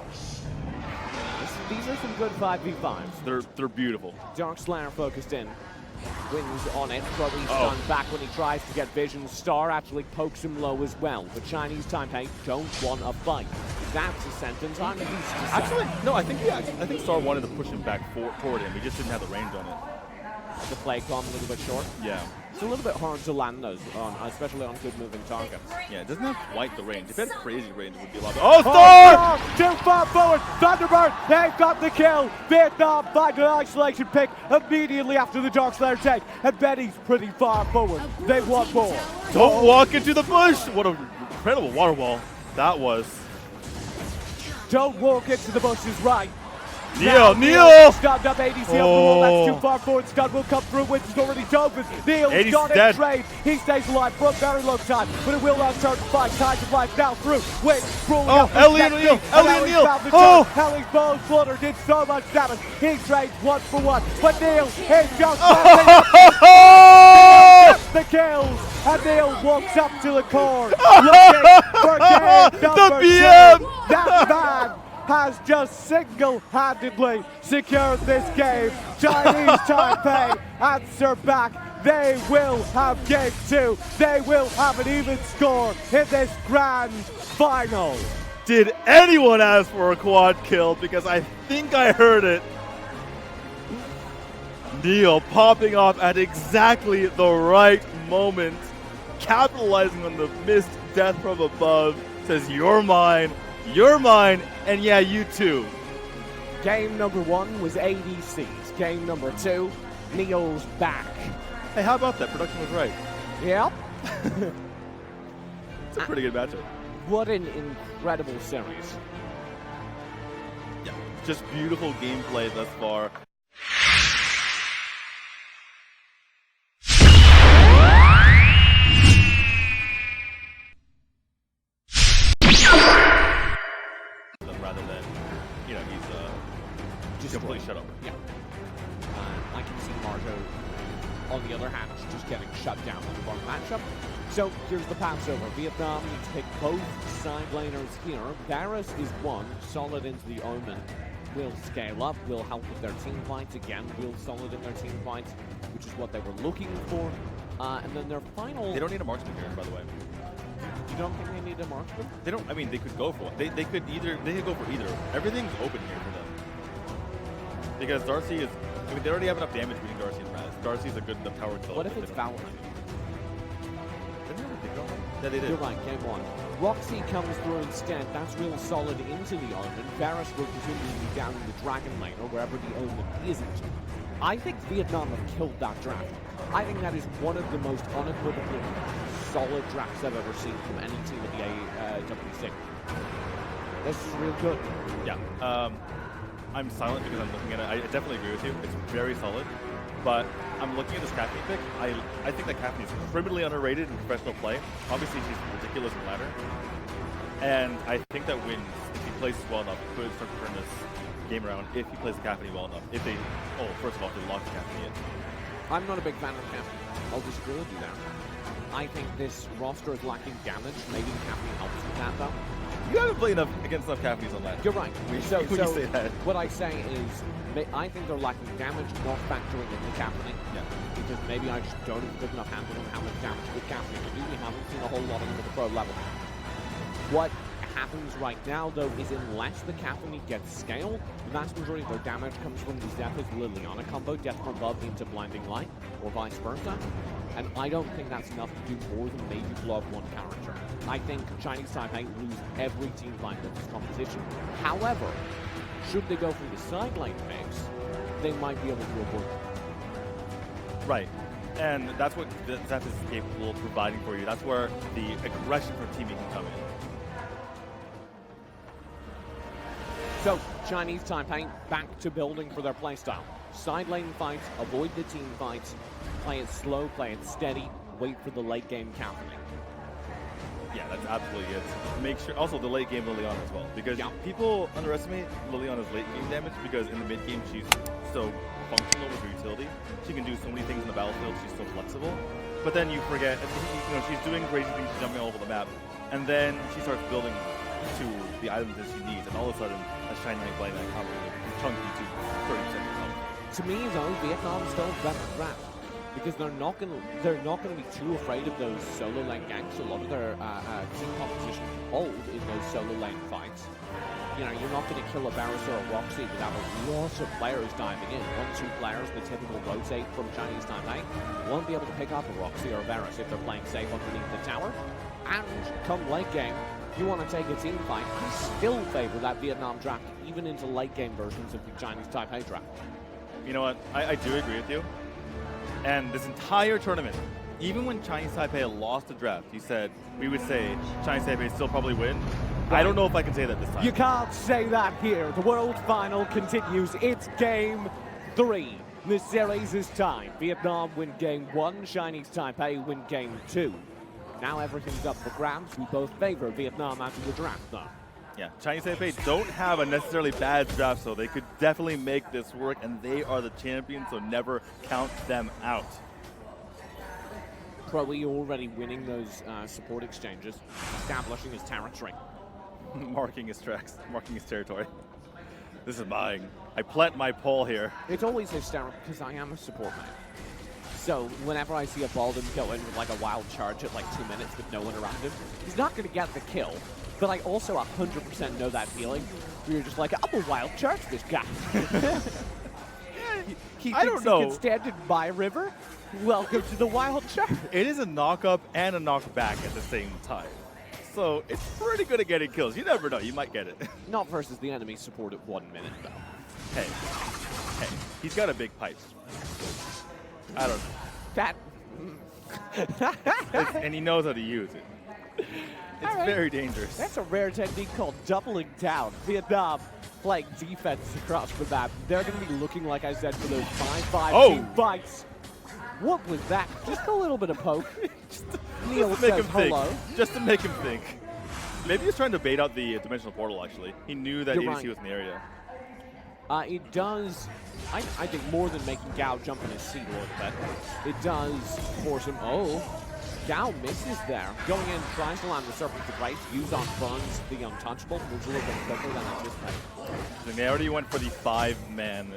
These are some good 5v5s. They're beautiful. Dark Slayer focused in. Wins on it, but he's done back when he tries to get vision. Star actually pokes him low as well. The Chinese Taipei don't want a fight. That's a sentence I'm used to saying. Actually, no, I think Star wanted to push him back toward him. He just didn't have the range on it. The play com a little bit short. Yeah. It's a little bit hard to land those, especially on good moving targets. Yeah, it doesn't have quite the range. If it had crazy range, it would be a lot better. Oh, Star! Too far forward. Thunderbird, they've got the kill. Vietnam find an isolation pick immediately after the Dark Slayer take. And Benny's pretty far forward. They want more. Don't walk into the bush! What an incredible water wall that was. Don't walk into the bushes, right? Neil! Stunned up ADC up the wall, that's too far forward. Scud will come through, which is already open. Neil's got it trade. He stays alive for a very long time, but it will not turn to fight. Time to life now through. Wait, rolling up. Ellie and Neil! Ellie's bow flutter did so much damage. He trades 1 for 1, but Neil is just the kills, and Neil walks up to the core. Looking for game number 2. That man has just single-handedly secured this game. Chinese Taipei answer back. They will have game 2. They will have an even score in this grand final. Did anyone ask for a quad kill? Because I think I heard it. Neil popping off at exactly the right moment, capitalizing on the missed death from above, says, you're mine, and yeah, you too. Game number 1 was AWC's. Game number 2, Neil's back. Hey, how about that? Production was right. Yep. It's a pretty good matchup. What an incredible series. Yeah, just beautiful gameplay thus far. Rather than, you know, he's just completely shut up. Yeah. I can see Marjo, on the other hand, just getting shut down in the one matchup. So here's the pass over. Vietnam need to pick both side laners here. Varus is one, solid into the Omen. Will scale up, will help with their team fights again, will solid in their team fights, which is what they were looking for. And then their final... They don't need a marksman here, by the way. You don't think they need a marksman? They don't. I mean, they could go for one. They could go for either. Everything's open here for them. Because Darcy is. I mean, they already have enough damage beating Darcy and Raz. Darcy's a good enough tower killer. What if it's Valor? Didn't they ever pick Valor? Yeah, they did. You're right. Game 1. Roxy comes through instead. That's real solid into the Omen. Varus will continue to be down in the Dragon Lane or wherever the Omen isn't. I think Vietnam have killed that draft. I think that is one of the most unequivocally solid drafts I've ever seen from any team at the AWC. This is real good. Yeah. I'm silent because I'm looking at it. I definitely agree with you. It's very solid. But I'm looking at this Caffney pick. I think that Caffney is criminally underrated in professional play. Obviously, she's ridiculous in ladder. And I think that wins, if he plays well enough, could start to turn this game around if he plays the Caffney well enough. If they, first of all, if they lock the Caffney in. I'm not a big fan of Caffney. I'll disagree with you there. I think this roster is lacking damage. Maybe Caffney helps with that, though. You haven't played against enough Caffneys on that. You're right. So say that. What I say is, I think they're lacking damage, not factoring in the Caffney. Yeah. Because maybe I just don't have a good enough handle on how much damage with Caffney can do. We haven't seen a whole lot of them at the pro level. What happens right now, though, is unless the Caffney gets scale, the vast majority of their damage comes from the Zephyrs Liliana combo, Death from Above into Blinding Light, or vice versa. And I don't think that's enough to do more than maybe blow up one character. I think Chinese Taipei lose every team fight with this composition. However, should they go for the side lane mix, they might be able to avoid it. Right. And that's what Zephyrs is capable of providing for you. That's where the aggression from teaming can come in. So, Chinese Taipei back to building for their playstyle. Side lane fights, avoid the team fights, play it slow, play it steady, wait for the late game Caffney. Yeah, that's absolutely it. Make sure, also the late game Liliana as well, because people underestimate Liliana's late game damage because in the mid game she's so functional with her utility. She can do so many things in the battlefield, she's so flexible. But then you forget, you know, she's doing crazy things, she's jumping all over the map, and then she starts building to the items that she needs, and all of a sudden, a Shiny Knight Blade Knight combo will chunk you to 30% health. To me, though, Vietnam is still a better draft because they're not going to be too afraid of those solo lane ganks. A lot of their team composition hold in those solo lane fights. You know, you're not going to kill a Varus or a Roxy without a lot of players diving in. 1-2 players, the typical rotate from Chinese Taipei, won't be able to pick up a Roxy or a Varus if they're playing safe underneath the tower. And come late game, you want to take a team fight, I still favor that Vietnam draft, even into late game versions of the Chinese Taipei draft. You know what? I do agree with you. And this entire tournament, even when Chinese Taipei lost the draft, we would say Chinese Taipei still probably win. Right. I don't know if I can say that this time. You can't say that here. The World Final continues. It's Game 3. The series is tied. Vietnam win Game 1. Chinese Taipei win Game 2. Now everything's up for grabs. We both favor Vietnam after the draft, though. Yeah, Chinese Taipei don't have a necessarily bad draft, so they could definitely make this work, and they are the champions, so never count them out. Pro E already winning those support exchanges, establishing his territory. Marking his tracks, marking his territory. This is mine. I plant my pole here. It's always hysterical because I am a support man. So whenever I see a Balden go in with like a wild charge at like 2 minutes with no one around him, he's not going to get the kill. But I also 100% know that feeling where you're just like, I'm a wild charge this guy. He I thinks don't know. he can stand in my river? Welcome to the wild charge. It is a knock-up and a knock-back at the same time. So it's pretty good at getting kills. You never know. You might get it. Not versus the enemy support at 1 minute, though. Hey, he's got a big pipe. I don't know. That... And he knows how to use it. It's very dangerous. That's a rare technique called doubling down. Vietnam playing defense across the map. They're going to be looking, like I said, for those 5-5 team fights. What was that? Just a little bit of poke. Neil just to make says him think. hello. Just to make him think. Maybe he's trying to bait out the dimensional portal, actually. He knew that You're ADC right. was in the area. It does, I think, more than making Gao jump in his seat a little bit. It does force him. Oh, Gao misses there. Going in, tries to land the Serpent to right. Yuzon burns the untouchable. Moves a little bit quicker than anticipated. And they already went for the 5-man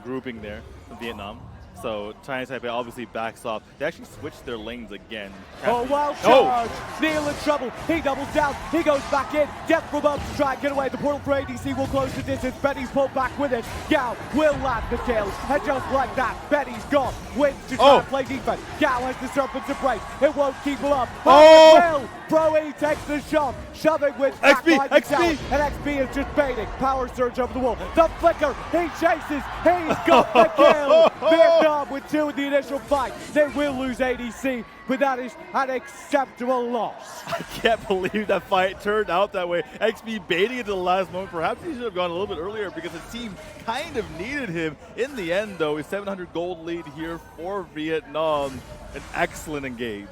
grouping there in Vietnam. So Chinese Taipei obviously backs off. They actually switched their lanes again. Oh, wild charge! Neil in trouble. He doubles down. He goes back in. Death from up to try and get away. The portal for ADC will close the distance. Betty's pulled back with it. Gao will land the kill. And just like that, Betty's gone. Wins to try and play defense. Gao has the Serpent to break. It won't keep him up. Oh! Will. Pro-E takes the shot. Shoving with XP! And XP is just baiting. Power surge over the wall. The flicker. He chases. He's got the kill. Vietnam with 2 in the initial fight. They will lose ADC, but that is an acceptable loss. I can't believe that fight turned out that way. XP baiting it to the last moment. Perhaps he should have gone a little bit earlier because the team kind of needed him. In the end, though, a 700 gold lead here for Vietnam. An excellent engage.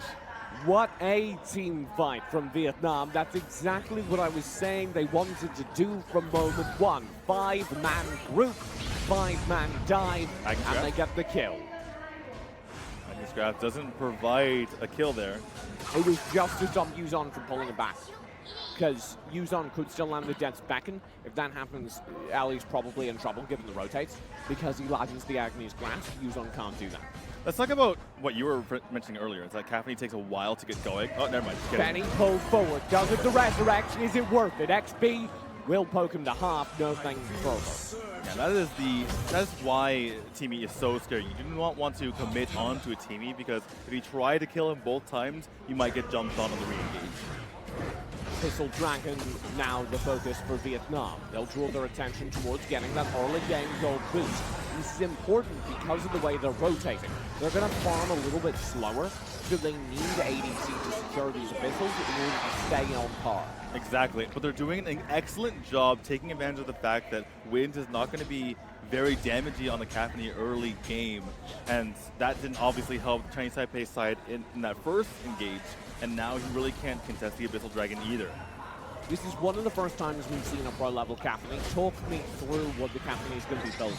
What a team fight from Vietnam. That's exactly what I was saying they wanted to do from moment 1. 5-man group, 5-man dive, and they get the kill. Scrap doesn't provide a kill there. It was just to stop Yuzon from pulling it back. Because Yuzon could still land the Death's Beacon. If that happens, Ali's probably in trouble given the rotates. Because he lightens the Agni's grasp, Yuzon can't do that. Let's talk about what you were mentioning earlier. It's that Caffeine takes a while to get going. Oh, never mind. Benny pulled forward. Does it the resurrection? Is it worth it? XP will poke him to half. No thanks further. Yeah, that's why Teamy is so scary. You do not want to commit onto a Teamy because if you try to kill him both times, you might get jumped on the re-engage. Pistol Dragon now the focus for Vietnam. They'll draw their attention towards getting that early game gold boost. This is important because of the way they're rotating. They're going to farm a little bit slower, so they need ADC to secure these abyssals in order to stay on par. Exactly, but they're doing an excellent job taking advantage of the fact that Wind is not going to be very damaging on the Caffeine early game, and that didn't obviously help the Chinese Taipei side in that first engage, and now he really can't contest the Abyssal Dragon either. This is one of the first times we've seen a pro-level Caffeine. Talk me through what the Caffeine is going to be building.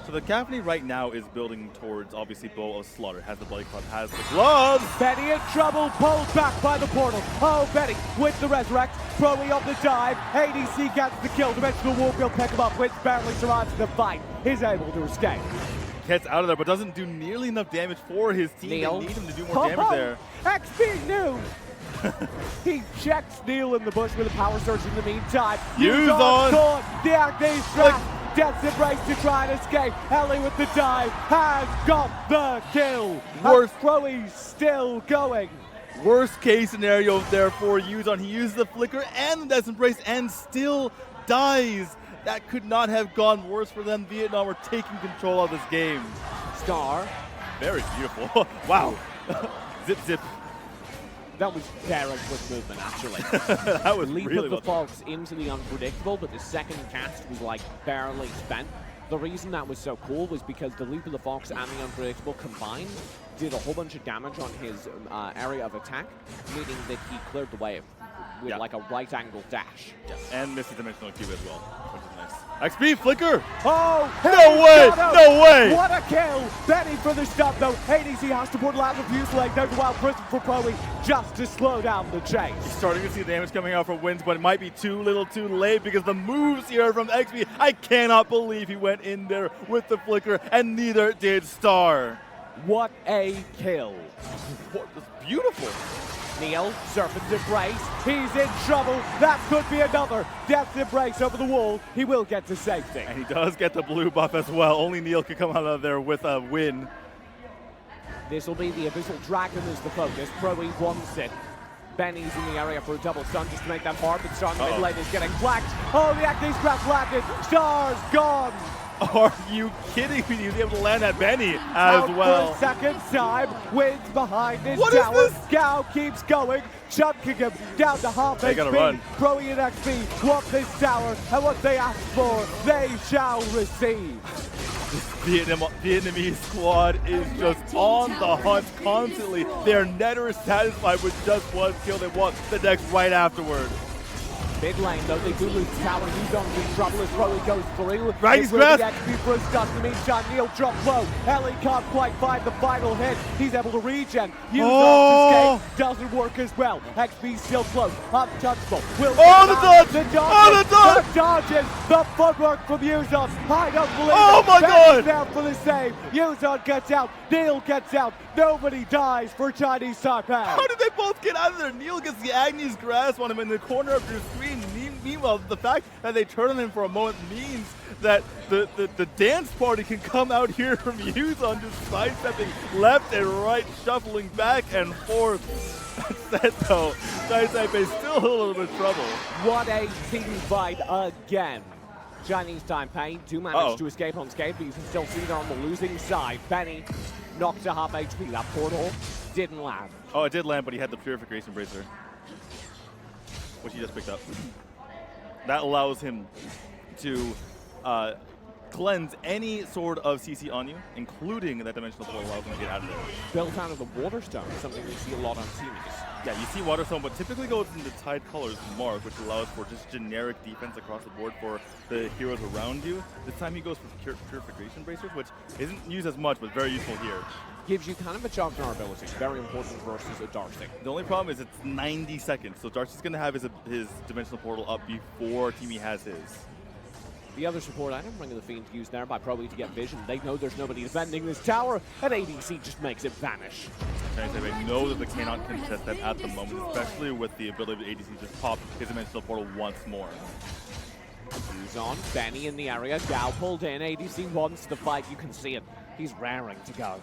So the Caffeine right now is building towards, obviously, Bow of Slaughter. Has the Bloody Club, has the gloves! Betty in trouble, pulled back by the portal. Oh, Betty with the resurrect, Pro-E on the dive. ADC gets the kill. Dimensional Warp will pick him up. Wins barely survives the fight. He's able to escape. Gets out of there, but doesn't do nearly enough damage for his team. Neil. They need him to do more damage there. XP new. He checks Neil in the bush with a power surge in the meantime. Yuzon caught the Agni's trap. Death's embrace to try and escape. Ellie with the dive has got the kill. Pro-E still going. Worst case scenario there for Yuzon. He uses the flicker and the Death's Embrace and still dies. That could not have gone worse for them. Vietnam are taking control of this game. Star. Very beautiful. Wow. Zip, zip. That was very quick movement, actually. That was Leap really of the well Fox into the unpredictable, but the second cast was like barely spent. The reason that was so cool was because the Leap of the Fox and the unpredictable combined did a whole bunch of damage on his area of attack, meaning that he cleared the wave with like a right angle dash. Yes. And missed the dimensional cube as well, which is nice. XP flicker! Oh! No way! No way! What a kill! Betty for the stop though. ADC has to put out the Fuselator. There's a wild prison for Pro-E just to slow down the chase. Starting to see the damage coming out from Wins, but it might be too little too late because the moves here from XP, I cannot believe he went in there with the flicker, and neither did Star. What a kill. What, that's beautiful. Neil, Serpent's Embrace. He's in trouble. That could be another Death's Embrace over the wall. He will get to safety. And he does get the blue buff as well. Only Neil could come out of there with a win. This will be the Abyssal Dragon as the focus. Pro-E wants it. Benny's in the area for a double stun just to make that hard, but Star in the mid lane is getting flanked. Oh, the Acne's Grab landed. Star's gone. Are you kidding me? He was able to land that Benny as Out well. for a second time. Wins behind his What is tower. this? Gao keeps going, chunking him down to half They HP. gotta run. Pro-E and XP want this tower, and what they ask for, they shall receive. Vietnamese squad is just on the hunt constantly. They're never satisfied with just one kill. They want the next right afterward. Mid lane, though, they do lose tower. Yuzon's in trouble as Pro-E goes through. Right, It he's will be grabbed. XP for a stun. In the meantime, Neil dropped low. Ellie can't quite find the final hit. He's able to regen. Yuzon's escape doesn't work as well. XP still close. Untouchable. Will The dodge! The The dodges! The footwork from Yuzon. I don't believe Oh it. my God! Down for the save. Yuzon gets out. Neil gets out. Nobody dies for Chinese Taipei. How did they both get out of there? Neil gets the Agnes grasp on him in the corner of your screen. Meanwhile, the fact that they turn on him for a moment means that the dance party can come out here from Yuzon, just sidestepping left and right, shuffling back and forth. That said, though, Chinese Taipei still in a little bit of trouble. What a team fight again. Chinese Taipei do manage to escape unscathed, but you can still see they're on the losing side. Benny knocked to half HP. That portal didn't land. Oh, it did land, but he had the Purification Bracer, which he just picked up. That allows him to cleanse any sort of CC on you, including that dimensional portal allows him to get out of there. Built out of the Waterstone, something we see a lot on teams. Yeah, you see Waterstone, but typically goes into Tide Colors Mark, which allows for just generic defense across the board for the heroes around you. This time he goes for Purification Bracers, which isn't used as much, but very useful here. Gives you kind of a Jognar ability, very important versus a Darcy. The only problem is it's 90 seconds, so Darcy's going to have his Dimensional Portal up before Teamy has his. The other support item, Ring of the Fiend, used there by Pro-E to get vision. They know there's nobody defending this tower, and ADC just makes it vanish. They know that they cannot contest that at the moment, especially with the ability of ADC to just pop his Dimensional Portal once more. Yuzon, Benny in the area, Gao pulled in, ADC wants the fight, you can see it. He's raring to go.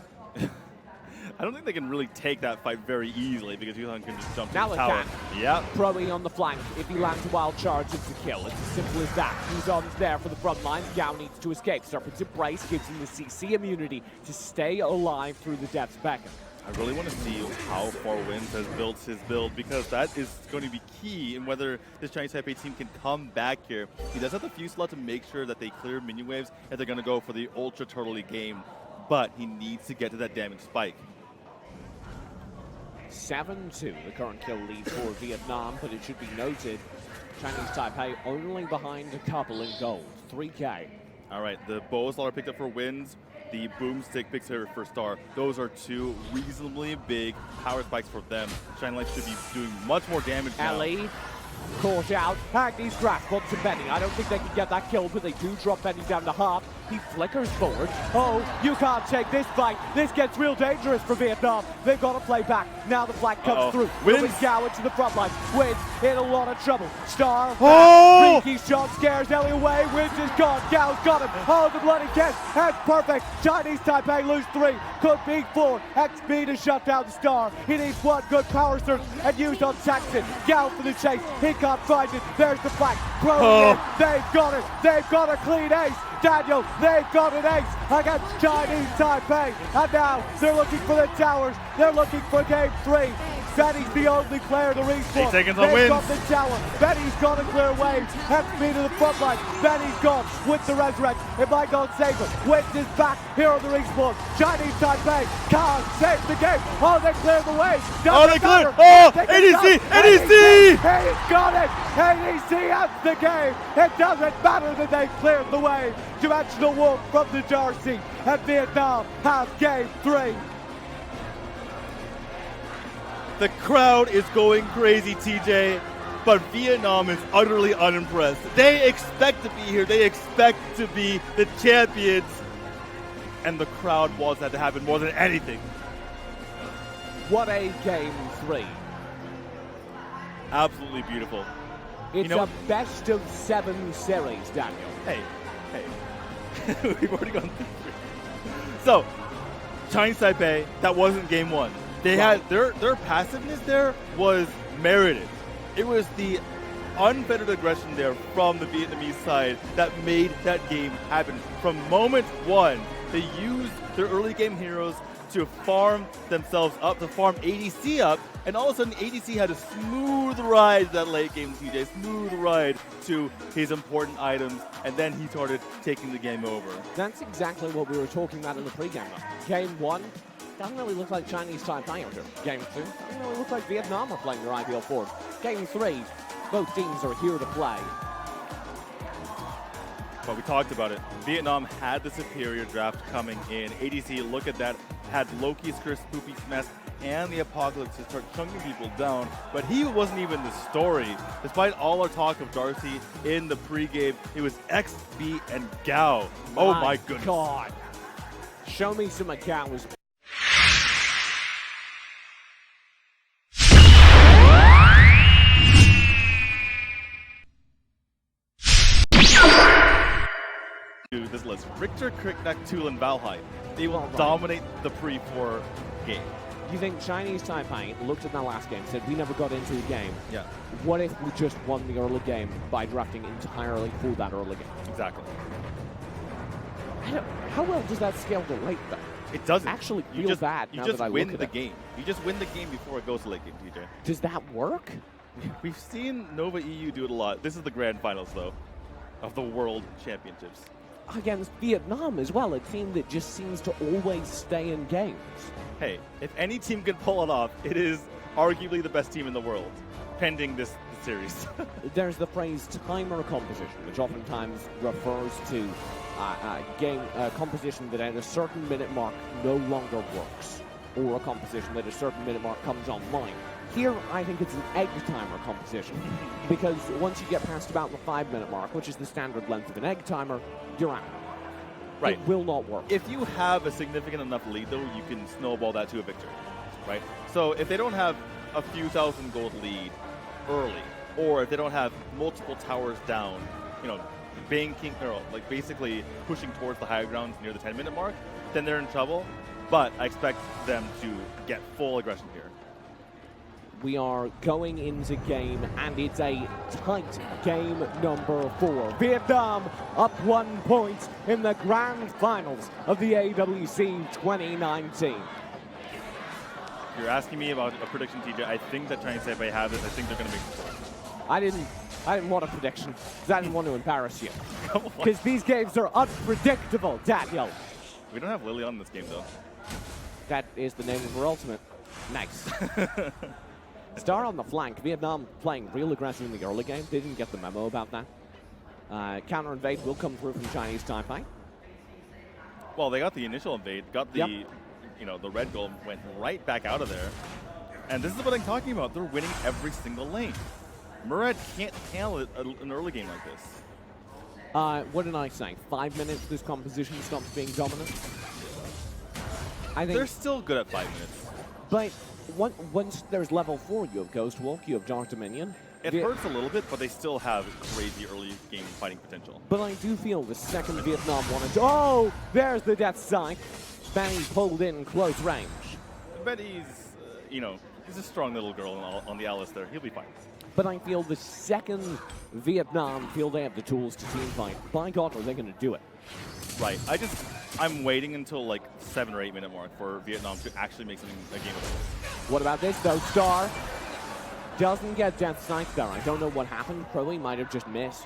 I don't think they can really take that fight very easily because Yuzon can just jump to Now the they tower. can. Yeah. Pro-E on the flank. If he lands a wild charge, it's a kill. It's as simple as that. Yuzon's there for the front line. Gao needs to escape. Serpent's Embrace gives him the CC immunity to stay alive through the depths beckon. I really want to see how far Wins has built his build because that is going to be key in whether this Chinese Taipei team can come back here. He does have the few slot to make sure that they clear minion waves if they're going to go for the ultra turtley game, but he needs to get to that damage spike. 7-2, the current kill lead for Vietnam, but it should be noted, Chinese Taipei only behind a couple in gold, 3K. All right, the bow slaughter picked up for Wins, the boomstick picks up for Star. Those are two reasonably big power spikes for them. Shine Light should be doing much more damage now. Ellie caught out. Agnes grasp onto Benny. I don't think they can get that kill, but they do drop Benny down to half. He flickers forward. Oh, you can't take this fight. This gets real dangerous for Vietnam. They've got to play back. Now the flag comes through. Wins Gao into the front line. Wins in a lot of trouble. Star. Freaky shot scares Ellie away. Wins is gone. Gao's got him. Oh, the bloody catch. That's perfect. Chinese Taipei lose 3. Could be 4. XP to shut down the Star. He needs one good power surge and used on Saxon. Gao for the chase. He can't find it. There's the flag. Pro in. They've got it. They've got a clean ace. Daniel, they've got an ace against Chinese Taipei. And now they're looking for the towers. They're looking for game 3. Benny's the only player to respawn. 8 seconds on They've Wins. got the tower. Benny's got to clear waves. XP to the front line. Benny's gone with the resurrect. It might not save him. Wins is back here on the respawn. Chinese Taipei can't save the game. Oh, they cleared the way. They cleared. Oh, ADC, ADC! He's got it. ADC has the game. It doesn't matter that they cleared the way. Dimensional Wolf from the Darcy. And Vietnam has game 3. The crowd is going crazy, TJ, but Vietnam is utterly unimpressed. They expect to be here. They expect to be the champions. and the crowd wants that to happen more than anything. What a game 3. Absolutely beautiful. It's You know, a best of 7 series, Daniel. hey. We've already gone through 3. So, Chinese Taipei, that wasn't game 1. They had their passiveness there was merited. It was the unfettered aggression there from the Vietnamese side that made that game happen. From moment 1, they used their early game heroes to farm themselves up, to farm ADC up, and all of a sudden ADC had a smooth ride to that late game TJ, smooth ride to his important items, and then he started taking the game over. That's exactly what we were talking about in the pregame. Game 1 doesn't really look like Chinese Taipei are doing. Game 2 doesn't really look like Vietnam are playing their ideal form. Game 3, both teams are here to play. But we talked about it. Vietnam had the superior draft coming in. ADC, look at that, had Loki's Curse, Poopy's Mess, and the Apocalypse to start chunking people down. But he wasn't even the story. Despite all our talk of Darcy in the pregame, it was X, B, and Gao. Oh my goodness. God. Show me some Gao's. This list. Richter, Crickneck, Tool, and Valheim. They will dominate the pre-4 game. You think Chinese Taipei looked at that last game, said we never got into the game. Yeah. What if we just won the early game by drafting entirely for that early game? Exactly. How well does that scale to late though? It doesn't. Actually feel bad now that I look at it. You just win the game. You just win the game before it goes to late game, TJ. Does that work? We've seen Nova EU do it a lot. This is the grand finals, though, of the World Championships. Against Vietnam as well, a team that just seems to always stay in games. Hey, if any team can pull it off, it is arguably the best team in the world, pending this series. There's the phrase timer composition, which oftentimes refers to game composition that at a certain minute mark no longer works, or a composition that at a certain minute mark comes online. Here, I think it's an egg timer composition, because once you get past about the 5-minute mark, which is the standard length of an egg timer, you're out. Right. It will not work. If you have a significant enough lead, though, you can snowball that to a victory, right? So if they don't have a few thousand gold lead early, or if they don't have multiple towers down, you know, banking, or like basically pushing towards the higher grounds near the 10-minute mark, then they're in trouble. But I expect them to get full aggression here. We are going into game, and it's a tight game number 4. Vietnam up 1 point in the grand finals of the AWC 2019. If you're asking me about a prediction, TJ, I think that Chinese Taipei have this. I think they're going to make it. I didn't want a prediction, because I didn't want to embarrass you. Because these games are unpredictable, Daniel. We don't have Lily on this game, though. That is the name of her ultimate. Nice. Star on the flank. Vietnam playing real aggressive in the early game. They didn't get the memo about that. Counter invade will come through from Chinese Taipei. Well, they got the initial invade, got the, you know, the red goal went right back out of there. And this is what I'm talking about. They're winning every single lane. Murad can't handle an early game like this. What did I say? 5 minutes, this composition stops being dominant? I think they're still good at 5 minutes. But once there's level 4, you have Ghost Walk, you have Dark Dominion. It hurts a little bit, but they still have crazy early game fighting potential. But I do feel the second Vietnam wanted to... Oh! There's the death sign. Benny pulled in close range. But he's, you know, he's a strong little girl on the Alice there. He'll be fine. But I feel the second Vietnam feel they have the tools to team fight, by God, are they going to do it? Right. I'm waiting until like 7 or 8 minute mark for Vietnam to actually make something a game of this. What about this though? Star doesn't get Death Sight there. I don't know what happened. Probably might have just missed.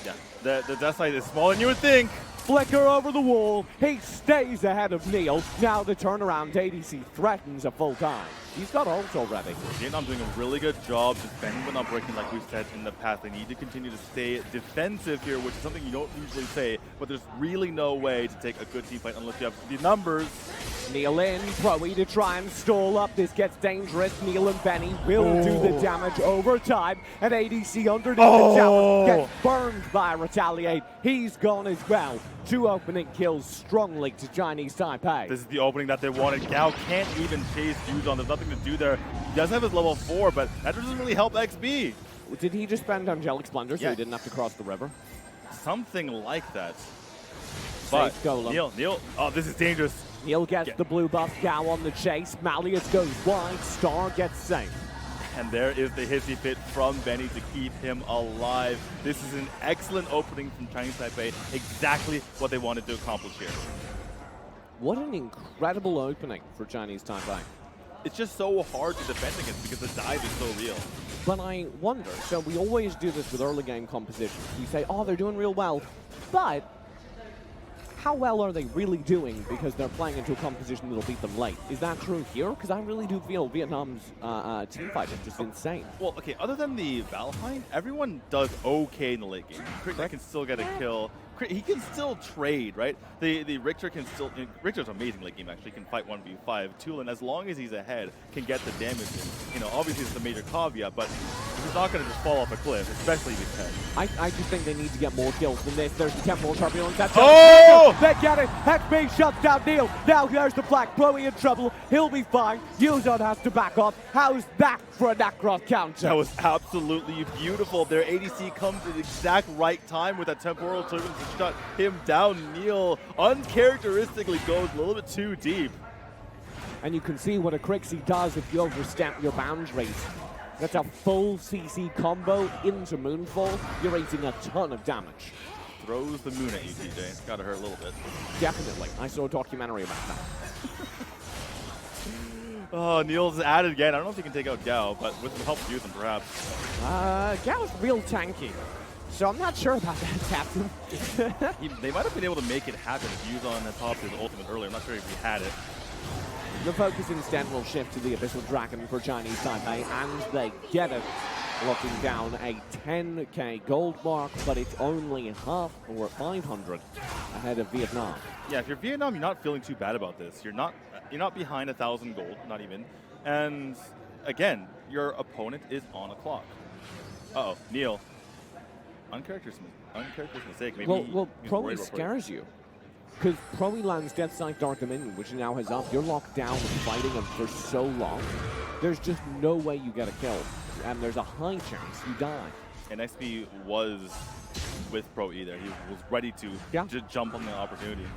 Yeah. The Death Sight is smaller than you would think. Flicker over the wall. He stays ahead of Neil. Now the turnaround ADC threatens a full time. He's got ult already. Vietnam doing a really good job defending but not breaking, like we've said in the past. They need to continue to stay defensive here, which is something you don't usually say, but there's really no way to take a good team fight unless you have the numbers. Neil in, Proe to try and stall up. This gets dangerous. Neil and Benny will do the damage over time. And ADC underneath the tower gets burned by Retaliate. He's gone as well. 2 opening kills strongly to Chinese Taipei. This is the opening that they wanted. Gao can't even chase Yuzon. There's nothing to do there. He does have his level 4, but that doesn't really help XB. Did he just spend Angelic Splendor so he didn't have to cross the river? Something like that. But Neil, oh, this is dangerous. Neil gets the blue buff, Gao on the chase, Malleus goes wide, Star gets saved. And there is the hissy fit from Benny to keep him alive. This is an excellent opening from Chinese Taipei, exactly what they wanted to accomplish here. What an incredible opening for Chinese Taipei. It's just so hard to defend against because the dive is so real. But I wonder, so we always do this with early game compositions. We say, oh, they're doing real well, but how well are they really doing because they're playing into a composition that'll beat them late? Is that true here? Because I really do feel Vietnam's team fight is just insane. Well, okay, other than the Valheim, everyone does okay in the late game. Crick can still get a kill. He can still trade, right? The Richter can still... Richter's amazing late game, actually. He can fight 1v5. Tulin, as long as he's ahead, can get the damage in. You know, obviously it's a major caveat, but he's not going to just fall off a cliff, especially if he's ahead. I just think they need to get more kills than this. There's the Temporal Turbulence. That's they get it. XB shuts down Neil. Now there's the Black. Proe in trouble. He'll be fine. Yuzon has to back off. How's that for a Nacross counter? That was absolutely beautiful. Their ADC comes at the exact right time with that Temporal Turbulence to shut him down. Neil uncharacteristically goes a little bit too deep. And you can see what a Crixie does if you overstep your boundaries. That's a full CC combo into Moonfall. You're eating a ton of damage. Throws the moon at you, TJ. It's got to hurt a little bit. Definitely. I saw a documentary about that. Oh, Neil's at it again. I don't know if he can take out Gao, but with some help from Yuzon, perhaps. Gao's real tanky. So I'm not sure about that, Captain. They might have been able to make it happen if Yuzon had popped his ultimate earlier. I'm not sure if he had it. The focus instead will shift to the Abyssal Dragon for Chinese Taipei, and they get it, locking down a 10k gold mark, but it's only half or 500 ahead of Vietnam. Yeah, if you're Vietnam, you're not feeling too bad about this. You're not behind 1,000 gold, not even. And again, your opponent is on a clock. Uh-oh, Neil. Uncharacteristic mistake. Maybe well, Proe scares you. Because Proe lands Death Sight Dark Dominion, which he now has up. You're locked down and fighting him for so long. There's just no way you get a kill. And there's a high chance you die. And XP was with Proe there. He was ready to just jump on the opportunity.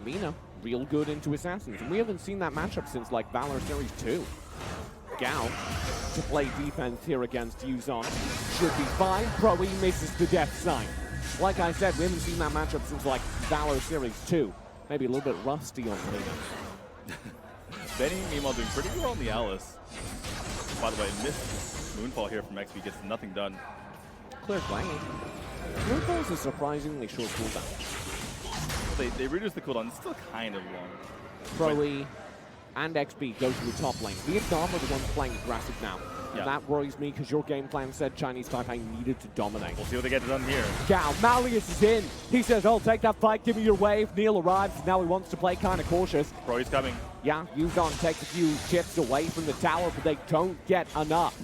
Mina, real good into Assassins. And we haven't seen that matchup since, like, Valor Series 2. Gao to play defense here against Yuzon. Should be fine. Proe misses the Death Sight. Like I said, we haven't seen that matchup since, like, Valor Series 2. Maybe a little bit rusty on Mina. Benny, meanwhile, doing pretty well on the Alice. By the way, missed Moonfall here from XP, gets nothing done. Clear play. Moonfall is a surprisingly short cooldown. They reduced the cooldown. It's still kind of long. Proe and XB go to the top lane. Vietnam are the ones playing aggressive now. And that worries me because your game plan said Chinese Taipei needed to dominate. We'll see what they get done here. Gao, Malleus is in. He says, "I'll take that fight, give me your wave." Neil arrives, now he wants to play kind of cautious. Proe's coming. Yeah, Yuzon takes a few chips away from the tower, but they don't get enough.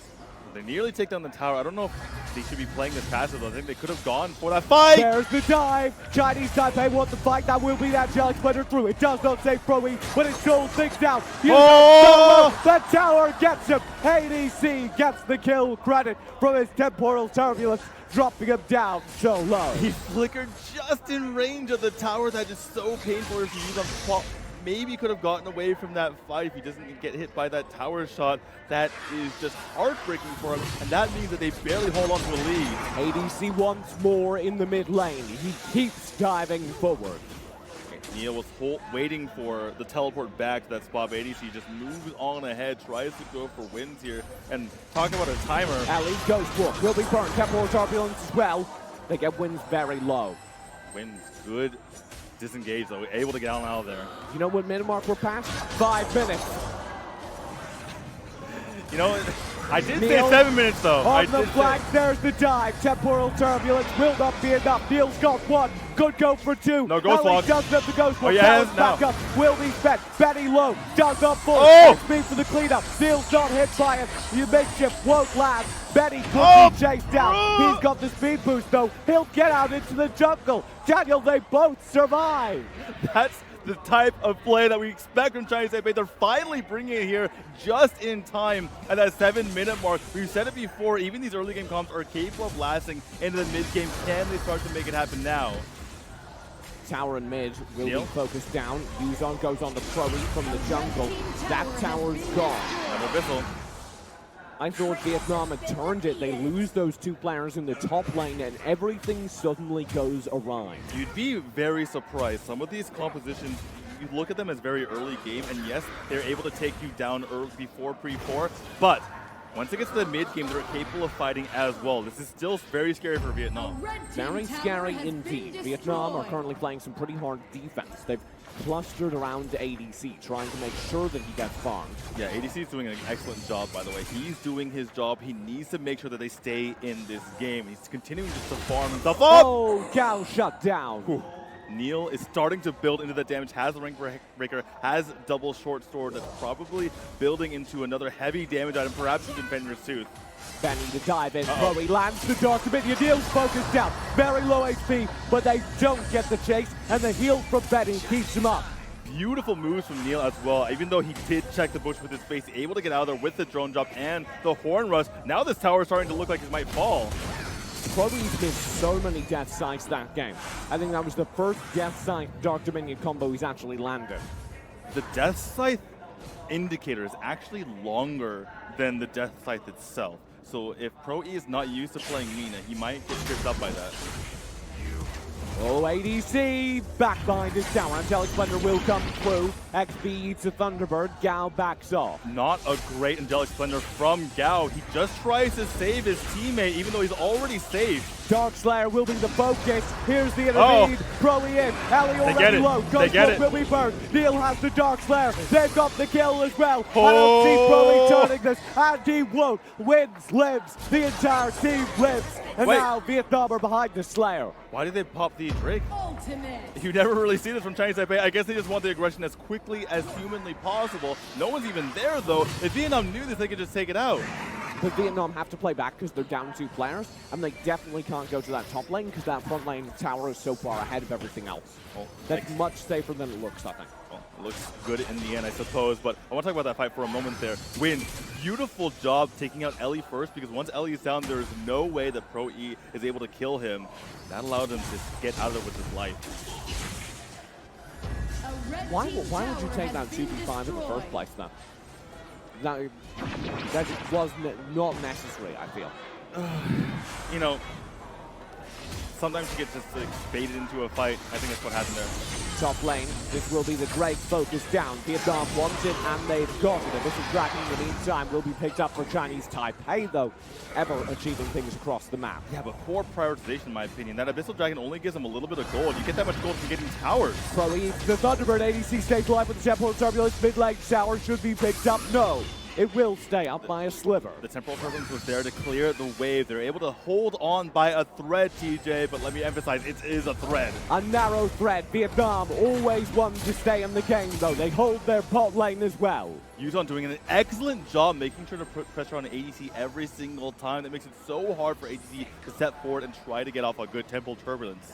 They nearly take down the tower. I don't know if they should be playing this passive, though. I think they could have gone for that fight. There's the dive. Chinese Taipei want the fight. That will be that Angelic Splendor through. It does not save Proe, but it slows things down. The tower gets him. ADC gets the kill credit from his Temporal Turbulence, dropping him down so low. He flickered just in range of the tower. That is so painful to use on Pop. Maybe could have gotten away from that fight if he doesn't get hit by that tower shot. That is just heartbreaking for him, and that means that they barely hold on to a lead. ADC once more in the mid lane. He keeps diving forward. Neil was waiting for the teleport back to that spot. ADC just moves on ahead, tries to go for wins here, and talking about a timer. Ali goes for it. Will be burned. Temporal Turbulence as well. They get wins very low. Wins good. Disengaged though, able to get out of there. You know what minute mark we're past? 5 minutes. You know, I did say Neil 7 minutes though. On the flank, there's the dive. Temporal turbulence will not be enough. Neil's got one. Could go for two. No ghost walk. Does have the ghost walk. yes, Back up. Will be spent. Benny low. Does up full. Oh! XP for the cleanup. Neil's not hit by it. The makeshift won't last. Benny could be chased down. He's got the speed boost though. He'll get out into the jungle. Daniel, they both survive. That's the type of play that we expect from Chinese Taipei. They're finally bringing it here just in time at that 7-minute mark. We've said it before, even these early game comps are capable of lasting into the mid game. Can they start to make it happen now? Tower and mid will Neil. be focused down. Yuzon goes on to Pro from the jungle. That tower's gone. Another Bissell. I thought Vietnam had turned it. They lose those two players in the top lane and everything suddenly goes awry. You'd be very surprised. Some of these compositions, you look at them as very early game, and yes, they're able to take you down early before pre-4, but once it gets to the mid game, they're capable of fighting as well. This is still very scary for Vietnam. Very scary indeed. Vietnam are currently playing some pretty hard defense. They've clustered around ADC, trying to make sure that he gets farmed. Yeah, ADC is doing an excellent job, by the way. He's doing his job. He needs to make sure that they stay in this game. He's continuing just to farm himself up. Oh, Gao shut down. Whew. Neil is starting to build into the damage, has the Ring Breaker, has double short sword that's probably building into another heavy damage item, perhaps even Fenrir's Tooth. Benny to dive in. Chloe lands the Dark Dominion. Neil's focused down. Very low HP, but they don't get the chase, and the heal from Benny keeps him up. Beautiful moves from Neil as well. Even though he did check the bush with his face, able to get out of there with the drone drop and the horn rush. Now this tower is starting to look like it might fall. Chloe's missed so many death sights that game. I think that was the first death sight Dark Dominion combo he's actually landed. The death scythe indicator is actually longer than the death scythe itself. So if Pro E is not used to playing Nina, he might get tripped up by that. Oh, ADC back behind his tower. Angelic Splendor will come through. XP eats a Thunderbird. Gao backs off. Not a great Angelic Splendor from Gao. He just tries to save his teammate, even though he's already saved. Dark Slayer will be the focus. Here's the intervene. Pro E in. Ellie already low. Ghost will be burned. Neil has the Dark Slayer. They've got the kill as well. I don't see Pro E turning this. And he won't. Wins, lives. The entire team lives. And now Vietnam are behind the Slayer. Why did they pop the Drake? Ultimate. You never really see this from Chinese Taipei. I guess they just want the aggression as quickly as humanly possible. No one's even there, though. If Vietnam knew this, they could just take it out. But Vietnam have to play back because they're down 2 players, and they definitely can't go to that top lane because that front lane tower is so far ahead of everything else. Oh, That's much safer than it looks, I think. Well, it looks good in the end, I suppose, but I want to talk about that fight for a moment there. Win, beautiful job taking out Ellie first, because once Ellie is down, there is no way that Pro E is able to kill him. That allowed him to get out of there with his life. Why would you take that 2v5 in the first place, then? That was not necessary, I feel. You know, sometimes you get just baited into a fight. I think that's what happened there. Top lane, this will be the Drake focus down. Vietnam wants it, and they've got it. Abyssal Dragon, in the meantime, will be picked up for Chinese Taipei, though, ever achieving things across the map. Yeah, but poor prioritization, in my opinion. That Abyssal Dragon only gives them a little bit of gold. You get that much gold from getting towers. Pro E, the Thunderbird ADC stays alive with the Temporal Turbulence. Mid lane tower should be picked up. No. It will stay up by a sliver. The Temporal Turbulence was there to clear the wave. They're able to hold on by a thread, TJ, but let me emphasize, it is a thread. A narrow thread. Vietnam always want to stay in the game, though. They hold their pot lane as well. Yuzon doing an excellent job making sure to put pressure on ADC every single time. That makes it so hard for ADC to step forward and try to get off a good Temporal Turbulence.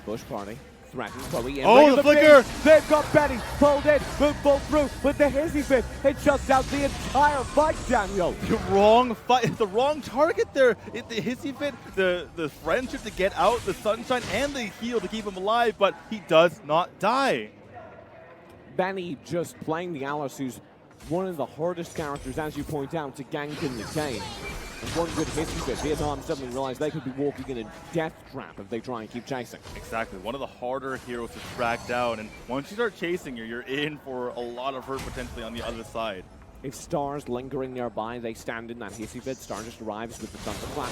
Bush party. Threatened Chloe in. Oh, the flicker! They've got Benny pulled in, pulled through with the hissy fit. It shuts out the entire fight, Daniel. The wrong fight, the wrong target there. The hissy fit, the friendship to get out, the sunshine, and the heal to keep him alive, but he does not die. Benny just playing the Alice, who's one of the hardest characters, as you point out, to gank in the game. And one good hissy fit, Vietnam suddenly realized they could be walking in a death trap if they try and keep chasing. Exactly, one of the harder heroes to track down, and once you start chasing her, you're in for a lot of hurt potentially on the other side. If Star's lingering nearby, they stand in that hissy fit. Star just arrives with the thunderclap.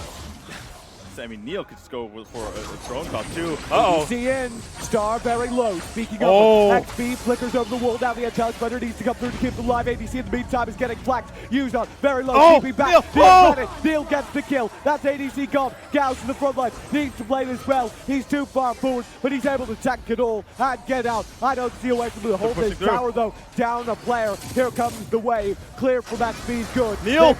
I mean, Neil could just go for a drone top too. Uh-oh. ADC in. Star very low. Speaking of XP, flickers over the wall down the edge. Spider needs to come through to keep them alive. ADC in the meantime is getting flanked. Used on very low. TP back. Neil gets the kill. That's ADC gone. Gauss to the front line. Needs to play this well. He's too far forward, but he's able to tank it all and get out. I don't see a way from the hold this tower though. Down a player. Here comes the wave. Clear from XP's good. Neil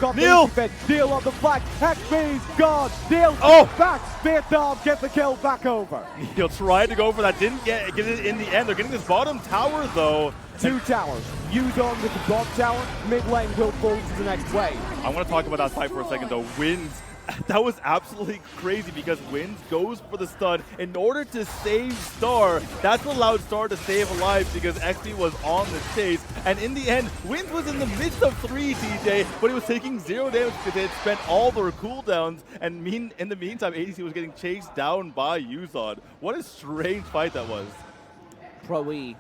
on the flank. XP's gone. Neil back. Vietnam get the kill back over. Neil tried to go for that. Didn't get it in the end. They're getting this bottom tower though. 2 towers. Use on with the bottom tower. Mid lane will fall to the next wave. I want to talk about that fight for a second though. Wins. That was absolutely crazy because Wins goes for the stun in order to save Star. That's what allowed Star to stay alive because XP was on the chase. And in the end, Wins was in the midst of 3, TJ, but he was taking 0 damage because they had spent all their cooldowns. And in the meantime, ADC was getting chased down by Yuzon. What a strange fight that was. Pro E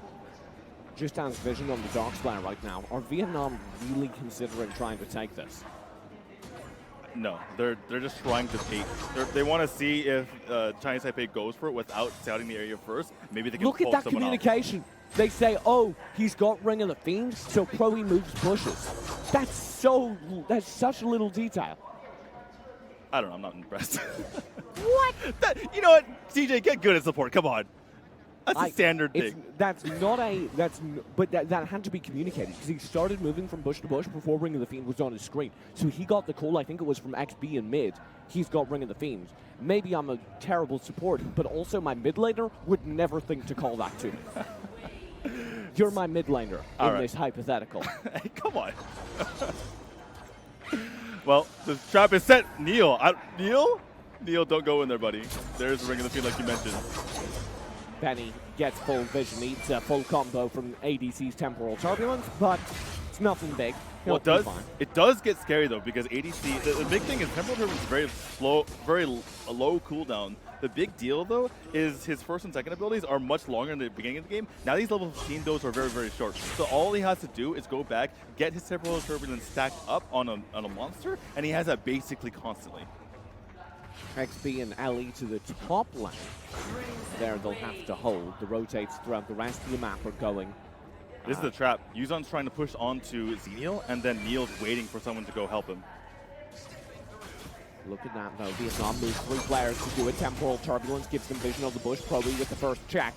just has vision on the Darksplayer right now. Are Vietnam really considering trying to take this? No, they're just trying to bait. They want to see if Chinese Taipei goes for it without scouting the area first. Maybe they can look at that communication. Off. They say, "Oh, he's got Ring of the Fiend, so Pro E moves bushes." That's such a little detail. I don't know. I'm not impressed. What? You know what, CJ, get good at support. Come on. That's a standard thing. But that had to be communicated because he started moving from bush to bush before Ring of the Fiend was on his screen. So he got the call, I think it was from XB in mid. He's got Ring of the Fiend. Maybe I'm a terrible support, but also my mid laner would never think to call that to me. You're my mid laner in this hypothetical. Hey, come on. Well, the trap is set. Neil, don't go in there, buddy. There's Ring of the Fiend like you mentioned. Penny gets full vision, eats a full combo from ADC's Temporal Turbulence, but it's nothing big. Well, it does get scary though because ADC, the big thing is Temporal Turbulence is very slow, very low cooldown. The big deal though is his first and second abilities are much longer in the beginning of the game. Now these level 15 those are very, very short. So all he has to do is go back, get his Temporal Turbulence stacked up on a monster, and he has that basically constantly. XB and LE to the top lane. There they'll have to hold. The rotates throughout the rest of the map are going. This is the trap. Yuzon's trying to push onto Xenial, and then Neil's waiting for someone to go help him. Look at that though. Vietnam moves 3 players to do it. Temporal Turbulence gives them vision of the bush. Probably with the first check.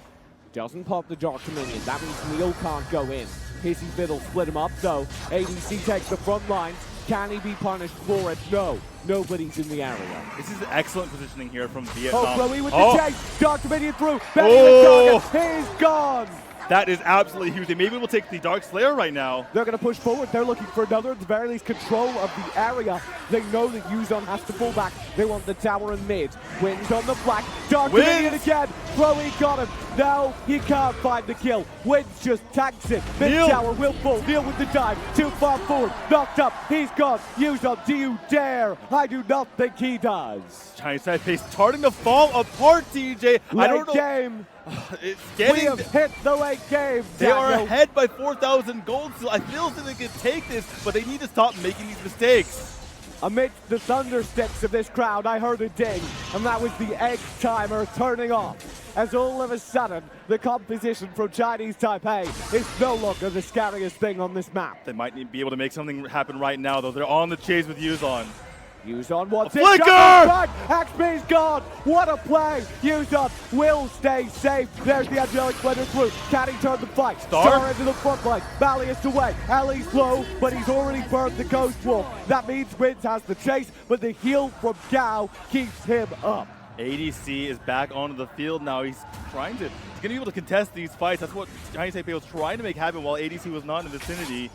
Doesn't pop the Dark Dominion. That means Neil can't go in. Hissy Fiddle split him up though. ADC takes the front lines. Can he be punished for it? No. Nobody's in the area. This is excellent positioning here from Vietnam. Oh, Chloe with the chase. Dark Dominion through. The target. He's gone. That is absolutely huge. They maybe will take the Dark Slayer right now. They're going to push forward. They're looking for another, at the very least, control of the area. They know that Yuzon has to pull back. They want the tower in mid. Wins on the flank. Dark Dominion again. Chloe got him. Now he can't find the kill. Wins just tanks it. Mid tower will fall. Neil with the dive. Too far forward. Knocked up. He's gone. Yuzon, do you dare? I do not think he does. Chinese Taipei starting to fall apart, TJ. I don't know. Game. It's getting. We have hit the late game. They are ahead by 4,000 gold, so I feel as if they can take this, but they need to stop making these mistakes. Amidst the thundersticks of this crowd, I heard a ding, and that was the egg timer turning off. As all of a sudden, the composition from Chinese Taipei is no longer the scariest thing on this map. They might be able to make something happen right now, though. They're on the chase with Yuzon. Yuzon wants it. Flicker! XP's gone. What a play. Yuzon will stay safe. There's the Angelic Splendor through. Can he turn the fight? Star into the front line. Ballius away. Ali's low, but he's already burned the Ghost Wolf. That means Wins has the chase, but the heal from Gao keeps him up. ADC is back onto the field now. He's going to be able to contest these fights. That's what Chinese Taipei was trying to make happen while ADC was not in the vicinity.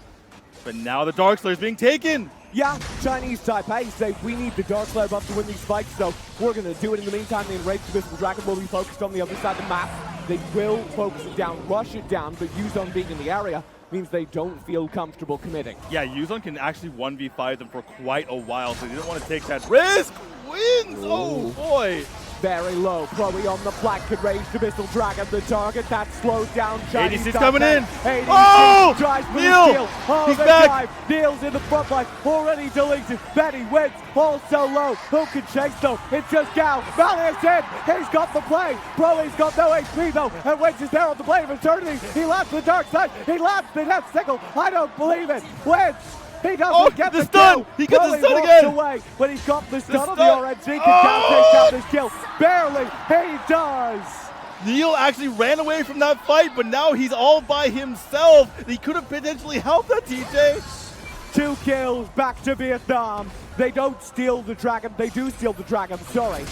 But now the Dark Slayer is being taken. Yeah, Chinese Taipei say we need the Dark Slayer buff to win these fights, so we're going to do it. In the meantime, the Enraged Abyssal Dragon will be focused on the other side of the map. They will focus it down, rush it down, but Yuzon being in the area means they don't feel comfortable committing. Yeah, Yuzon can actually 1v5 them for quite a while, so they didn't want to take that risk. Wins! Ooh. Oh boy! very low. Chloe on the flank could raise the missile dragon. The target that slows down Chinese. ADC's coming in. ADC Oh! tries for Neil! the steal. Oh, He's the back. drive. Neil's in the front line. Already deleted. Benny wins. Also low. Who can chase though? It's just Gal. Valor's in. He's got the play. Broly's got no HP though. And Wins is there on the blade of eternity. He laps the dark side. He laps the death sickle. I don't believe it. Wins. He doesn't get the stun! kill. He gets the Broly stun walks again! away, but he's got the stun on the stun. RNG. Can take down this kill. Barely. He does. Neil actually ran away from that fight, but now he's all by himself. He could have potentially helped that, TJ. 2 kills back to Vietnam. They don't steal the dragon. They do steal the dragon, sorry.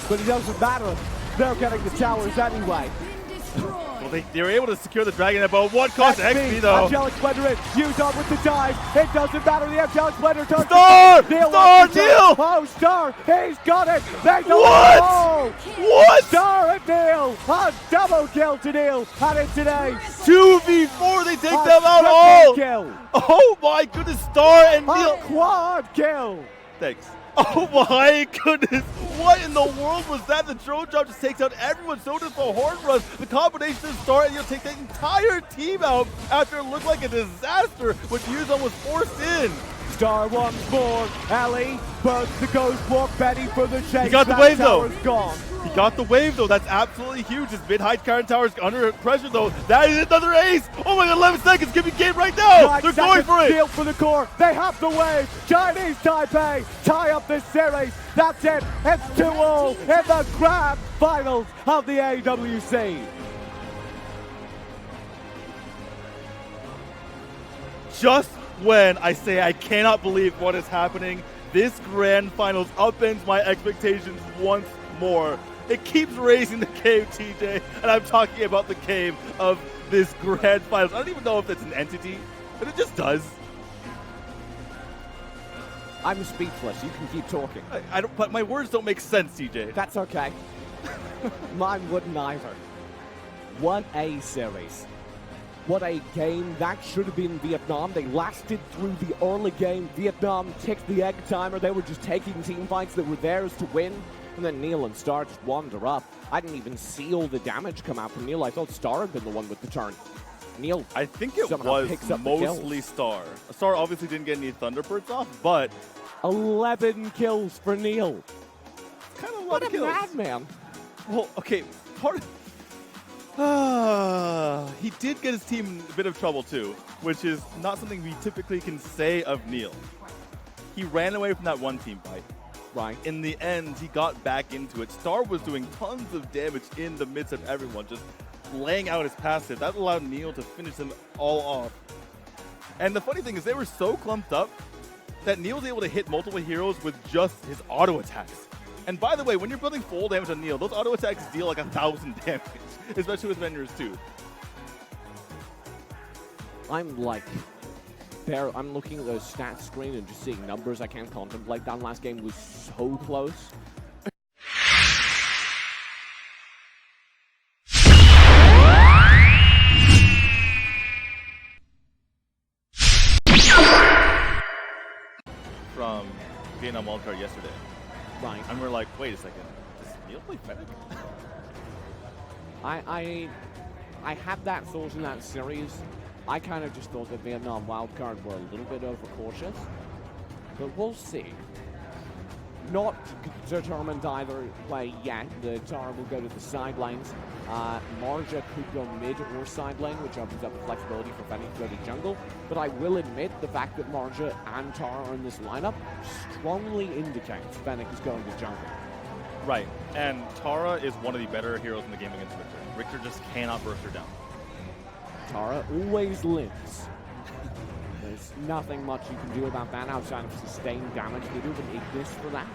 But it doesn't matter. They're getting the towers anyway. Been destroyed. Well, they were able to secure the dragon at about what cost XP though? Angelic Splendor in. Use on with the dive. It doesn't matter. The Angelic Splendor turns. Star! Neil Star! wants the Neil! turn. Oh, Star! He's got it! They don't What? know. What? Star and Neil! A double kill to Neil! And it's today! 2v4, they take A them out triple all! kill! Oh my goodness, Star and A Neil. quad kill! Thanks. Oh my goodness, what in the world was that? The drone drop just takes out everyone, so does the Horn Rush. The combination of Star and Neil take the entire team out after it looked like a disaster when Yuzon was forced in. Star once more. Ellie burns the ghost walk. Benny for the chase. He got the That wave, though. tower's gone. He got the wave though, that's absolutely huge. His mid-height current tower is under pressure though. That is another ace. Oh my god, 11 seconds, give me game right now. 9 They're going seconds, for it. Steal for the core. They have the wave. Chinese Taipei tie up this series. That's it. It's 2-all in the grand finals of the AWC. Just when I say I cannot believe what is happening, this grand finals upends my expectations once more. It keeps raising the game, TJ, and I'm talking about the game of this grand finals. I don't even know if it's an entity, but it just does. I'm speechless. You can keep talking. I don't, but my words don't make sense, TJ. That's okay. Mine wouldn't either. What a series. What a game. That should have been Vietnam. They lasted through the early game. Vietnam ticked the egg timer. They were just taking team fights that were theirs to win. And then Neil and Star just wander up. I didn't even see all the damage come out from Neil. I thought Star had been the one with the turn. Neil, I think it somehow was picks up the mostly kills. Star. Star obviously didn't get any Thunderbirds off, but 11 kills for Neil. kind of a lot What of a kills. madman. Well, okay, part of, he did get his team in a bit of trouble too, which is not something we typically can say of Neil. He ran away from that one team fight. Right. In the end, he got back into it. Star was doing tons of damage in the midst of everyone, just laying out his passive. That allowed Neil to finish them all off. And the funny thing is they were so clumped up that Neil was able to hit multiple heroes with just his auto attacks. And by the way, when you're building full damage on Neil, those auto attacks deal like 1,000 damage, especially with vendors too. I'm like, I'm looking at the stats screen and just seeing numbers. I can't contemplate. That last game was so close. From Vietnam wildcard yesterday. Right. And we're like, wait a second, does Neil play Fennec? I had that thought in that series. I kind of just thought that Vietnam wildcard were a little bit overcautious, but we'll see. Not determined either way yet. The Tara will go to the side lanes. Marja could go mid or side lane, which opens up the flexibility for Fennec to go to jungle. But I will admit the fact that Marja and Tara are in this lineup strongly indicates Fennec is going to jungle. Right, and Tara is one of the better heroes in the game against Richter. Richter just cannot burst her down. Tara always lives. There's nothing much you can do about that outside of sustained damage. They do have an Ignis for that.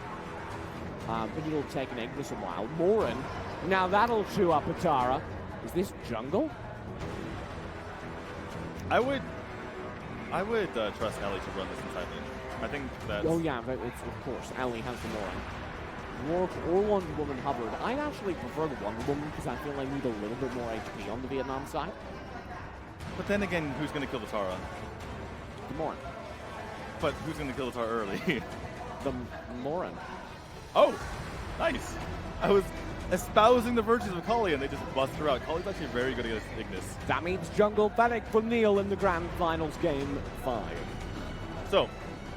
But it'll take an Ignis a while. Morin, now that'll chew up a Tara. Is this jungle? I would trust Ellie to run this inside lane. I think that's... Oh yeah, but it's, of course, Ellie has the Morin. Rourke or Wonder Woman Hubbard. I'd actually prefer the Wonder Woman because I feel I need a little bit more HP on the Vietnam side. But then again, who's going to kill the Tara? The Morin. But who's going to kill the Tara early? The Morin. Oh, nice. I was espousing the virtues of Kali, and they just bust her out. Kali's actually very good against Ignis. That means jungle Fennec for Neil in the Grand Finals Game 5. So,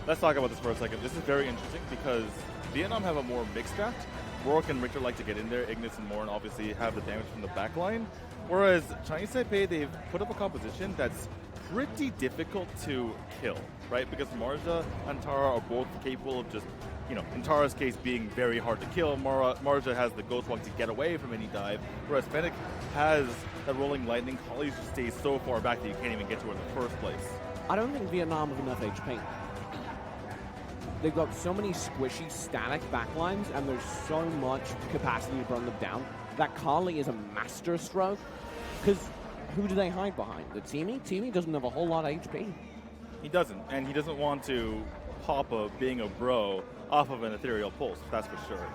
let's talk about this for a second. This is very interesting because Vietnam have a more mixed draft. Rourke and Richter like to get in there. Ignis and Morin obviously have the damage from the back line. Whereas Chinese Taipei, they've put up a composition that's pretty difficult to kill, right? Because Marja and Tara are both capable of just, you know, in Tara's case being very hard to kill. Marja has the Ghost Walk to get away from any dive, whereas Fennec has that rolling lightning. Kali just stays so far back that you can't even get to her in the first place. I don't think Vietnam have enough HP. They've got so many squishy, static backlines, and there's so much capacity to run them down. That Kali is a master stroke, because who do they hide behind? The Teamy? Teamy doesn't have a whole lot of HP. He doesn't, and he doesn't want to pop a being a bro off of an ethereal pulse, that's for sure.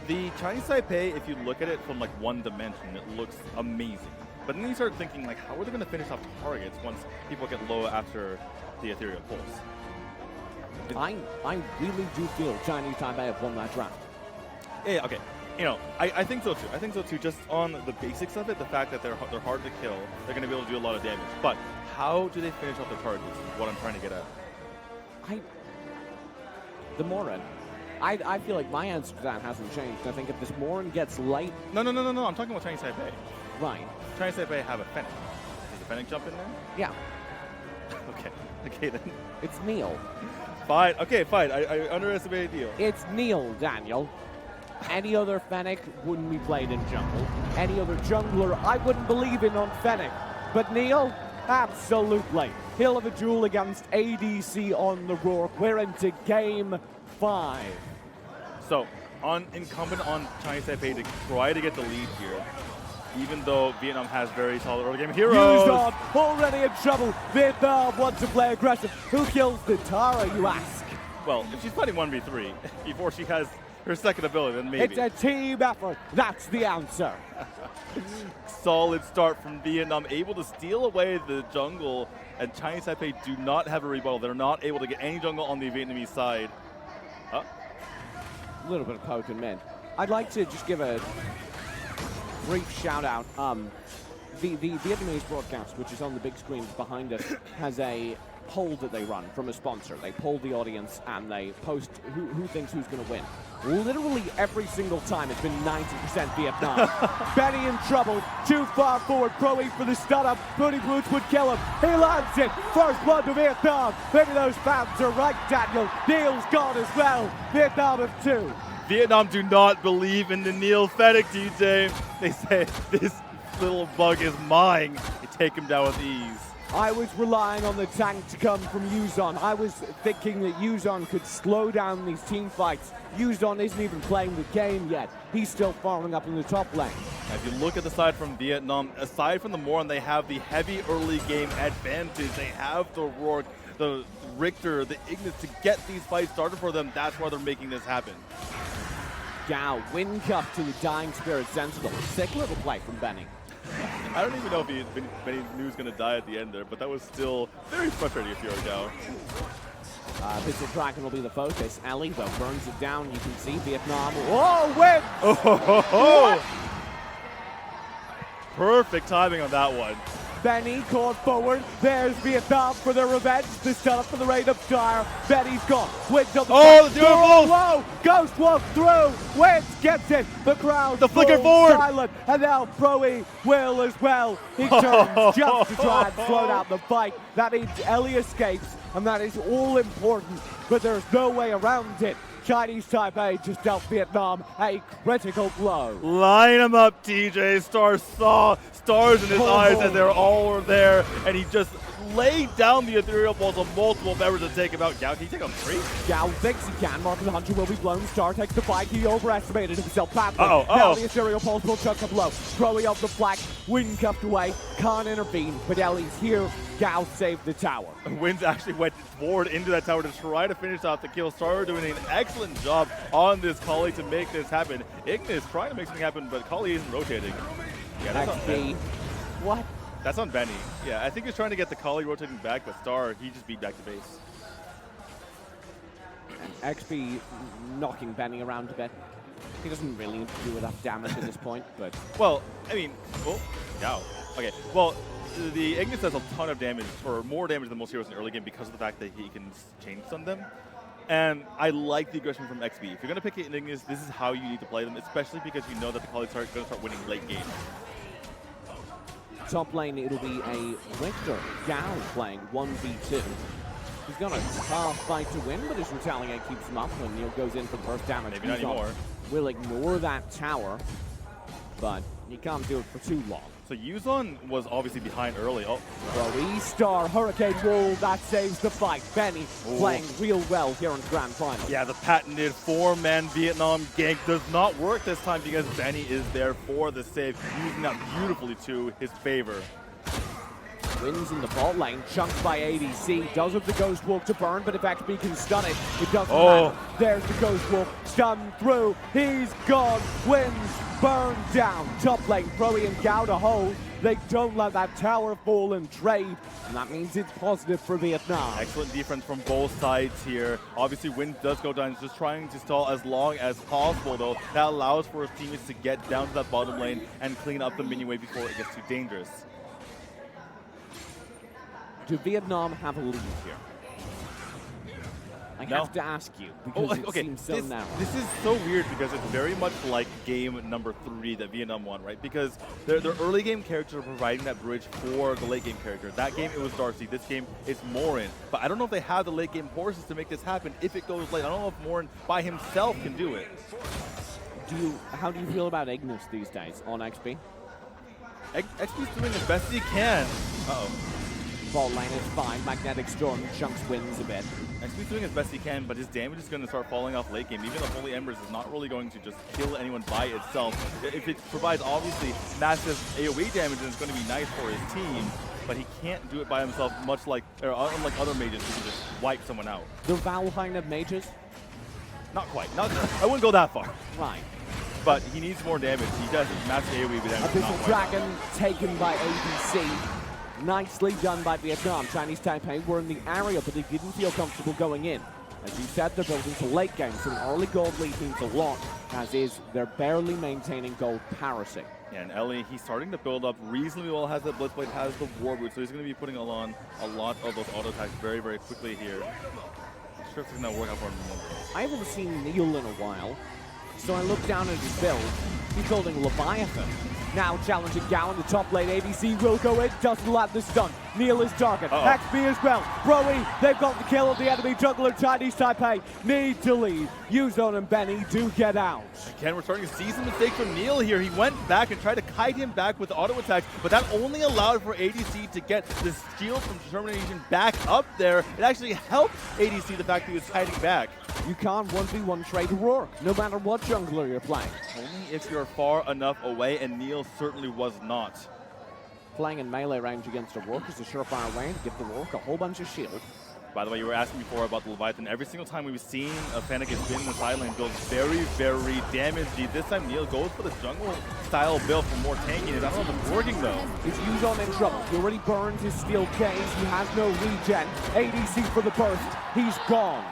The Chinese Taipei, if you look at it from like one dimension, it looks amazing. But then you start thinking, like, how are they going to finish off targets once people get low after the ethereal pulse? I really do feel Chinese Taipei have won that draft. Yeah, okay. You know, I think so too. I think so too. Just on the basics of it, the fact that they're hard to kill, they're going to be able to do a lot of damage. But how do they finish off their targets is what I'm trying to get at. The Morin. I feel like my answer to that hasn't changed. I think if this Morin gets light... No. I'm talking about Chinese Taipei. Right. Chinese Taipei have a Fennec. Does the Fennec jump in there? Yeah. Okay then. It's Neil. Fine. Okay, fine. I underestimated Neil. It's Neil, Daniel. Any other Fennec wouldn't be played in jungle. Any other jungler I wouldn't believe in on Fennec. But Neil, absolutely. He'll have a duel against ADC on the Rourke. We're into Game 5. So, incumbent on Chinese Taipei to try to get the lead here, even though Vietnam has very solid early game heroes. Yuzon already in trouble. Vietnam wants to play aggressive. Who kills the Tara, you ask? Well, if she's fighting 1v3 before she has her second ability, then maybe. It's a team effort. That's the answer. Solid start from Vietnam, able to steal away the jungle, and Chinese Taipei do not have a rebuttal. They're not able to get any jungle on the Vietnamese side. A little bit of poking men. I'd like to just give a brief shout out. The Vietnamese broadcast, which is on the big screens behind us, has a poll that they run from a sponsor. They poll the audience and they post who thinks who's going to win. Literally every single time it's been 90% Vietnam. Benny in trouble, too far forward, Crowe for the stun-up, Booty Boots would kill him, he lands it, first blood to Vietnam. Maybe those fans are right, Daniel. Neil's gone as well, Vietnam have 2. Vietnam do not believe in the Neil Fennec, DJ. They say, this little bug is mine. They take him down with ease. I was relying on the tank to come from Yuzon. I was thinking that Yuzon could slow down these team fights. Yuzon isn't even playing the game yet. He's still farming up in the top lane. If you look at the side from Vietnam, aside from the Morin, they have the heavy early game advantage. They have the Rourke, the Richter, the Ignis to get these fights started for them. That's why they're making this happen. Gao, win cup to the Dying Spirit Sensible. Sick little play from Benny. I don't even know if Benny knew he was going to die at the end there, but that was still very frustrating if you're a Gao. Pistol Kraken will be the focus. Ellie, though, burns it down. You can see Vietnam. Oh, win! Oh, perfect timing on that one. Benny caught forward. There's Vietnam for their revenge. The setup for the raid of Dire. Benny's gone. Wins on the the duel! Whoa! Ghost walk through. Wins gets it. The crowd. The flicker forward. Silent. And now Proe will as well. He turns just to try and slow down the fight. That means Ellie escapes, and that is all important. But there's no way around it. Chinese Taipei just dealt Vietnam a critical blow. Line him up, TJ. Star saw stars in his eyes as they're all there, and he just laid down the ethereal balls of multiple members to take him out. Gao, can he take him 3? Gao thinks he can. Mark of the Hunter will be blown. Star takes the fight. He overestimated himself. Now the ethereal pulse will chuck a blow. Crowe of the flag. Wind cuffed away. Can't intervene, but Ellie's here. Gao saved the tower. Winds actually went forward into that tower to try to finish off the kill. Star doing an excellent job on this Kali to make this happen. Ignis trying to make something happen, but Kali isn't rotating. Yeah, that's on Benny. What? That's on Benny. Yeah, I think he's trying to get the Kali rotating back, but Star, he just beat back to base. And XP knocking Benny around a bit. He doesn't really do enough damage at this point, but... Well, I mean, oh, yeah. Okay, well, the Ignis does a ton of damage, or more damage than most heroes in the early game because of the fact that he can chain stun them. And I like the aggression from XP. If you're going to pick an Ignis, this is how you need to play them, especially because you know that the colleagues are going to start winning late game. Top lane, it'll be a Richter Gao playing 1v2. He's got a tough fight to win, but his retaliate keeps him up when Neil goes in for the first damage. Maybe not anymore. Will ignore that tower, but he can't do it for too long. So Yuzon was obviously behind early. Oh, E-Star Hurricane Wall, that saves the fight. Benny playing real well here in Grand Final. yeah, the patented 4-man Vietnam gank does not work this time because Benny is there for the save, using that beautifully to his favor. Wins in the bot lane, chunked by ADC, does have the Ghost Walk to burn, but if XP can stun it, it doesn't matter. There's the Ghost Walk, stun through, he's gone, wins, burn down. Top lane, Proe and Gao to hold. They don't let that tower fall and trade, and that means it's positive for Vietnam. Excellent defense from both sides here. Obviously, Wind does go down. He's just trying to stall as long as possible, though. That allows for his teammates to get down to that bottom lane and clean up the minion wave before it gets too dangerous. Do Vietnam have a lead here? I have to ask you, because it seems so narrow. This is so weird because it's very much like game number 3 that Vietnam won, right? Because their early game characters are providing that bridge for the late game character. That game, it was Darcy. This game, it's Morin. But I don't know if they have the late game horses to make this happen if it goes late. I don't know if Morin by himself can do it. How do you feel about Ignis these days on XP? XP's doing the best he can. Uh-oh. Ball lane is fine. Magnetic Storm chunks wins a bit. XP's doing as best he can, but his damage is going to start falling off late game. Even the Holy Embers is not really going to just kill anyone by itself. If it provides obviously massive AoE damage, then it's going to be nice for his team, but he can't do it by himself, much like, or unlike other mages who can just wipe someone out. The Valheim of mages? Not quite. I wouldn't go that far. Right. But he needs more damage. He does massive AoE damage. Abyssal Dragon taken by ADC. Nicely done by Vietnam. Chinese Taipei were in the area, but they didn't feel comfortable going in. As you said, they're building for late game, so an early gold lead means a lot, as is they're barely maintaining gold parity. Yeah, and Ellie, he's starting to build up reasonably well, has that Blitzblade, has the War Boot, so he's going to be putting on a lot of those auto attacks very, very quickly here. Not sure if it's going to work out for him. I haven't seen Neil in a while, so I look down at his build. He's building Leviathan. Now challenging Gao in the top lane. ADC will go in, doesn't land the stun. Neil is target. XP as well. Broe, they've got the kill of the enemy juggler. Chinese Taipei need to leave. Yuzon and Benny do get out. Again, we're starting to see some mistakes from Neil here. He went back and tried to kite him back with auto attacks, but that only allowed for ADC to get the shield from Determination back up there. It actually helped ADC the fact that he was kiting back. You can't 1v1 trade Rourke, no matter what jungler you're playing. Only if you're far enough away, and Neil certainly was not. Playing in melee range against a Rourke is a surefire way to give the Rourke a whole bunch of shield. By the way, you were asking before about the Leviathan. Every single time we've seen a Fennec has been in the side lane build very, very damagey. This time Neil goes for the jungle style build for more tankiness. I don't know if it's working though. It's Yuzon in trouble. He already burned his steel case. He has no regen. ADC for the burst. He's gone.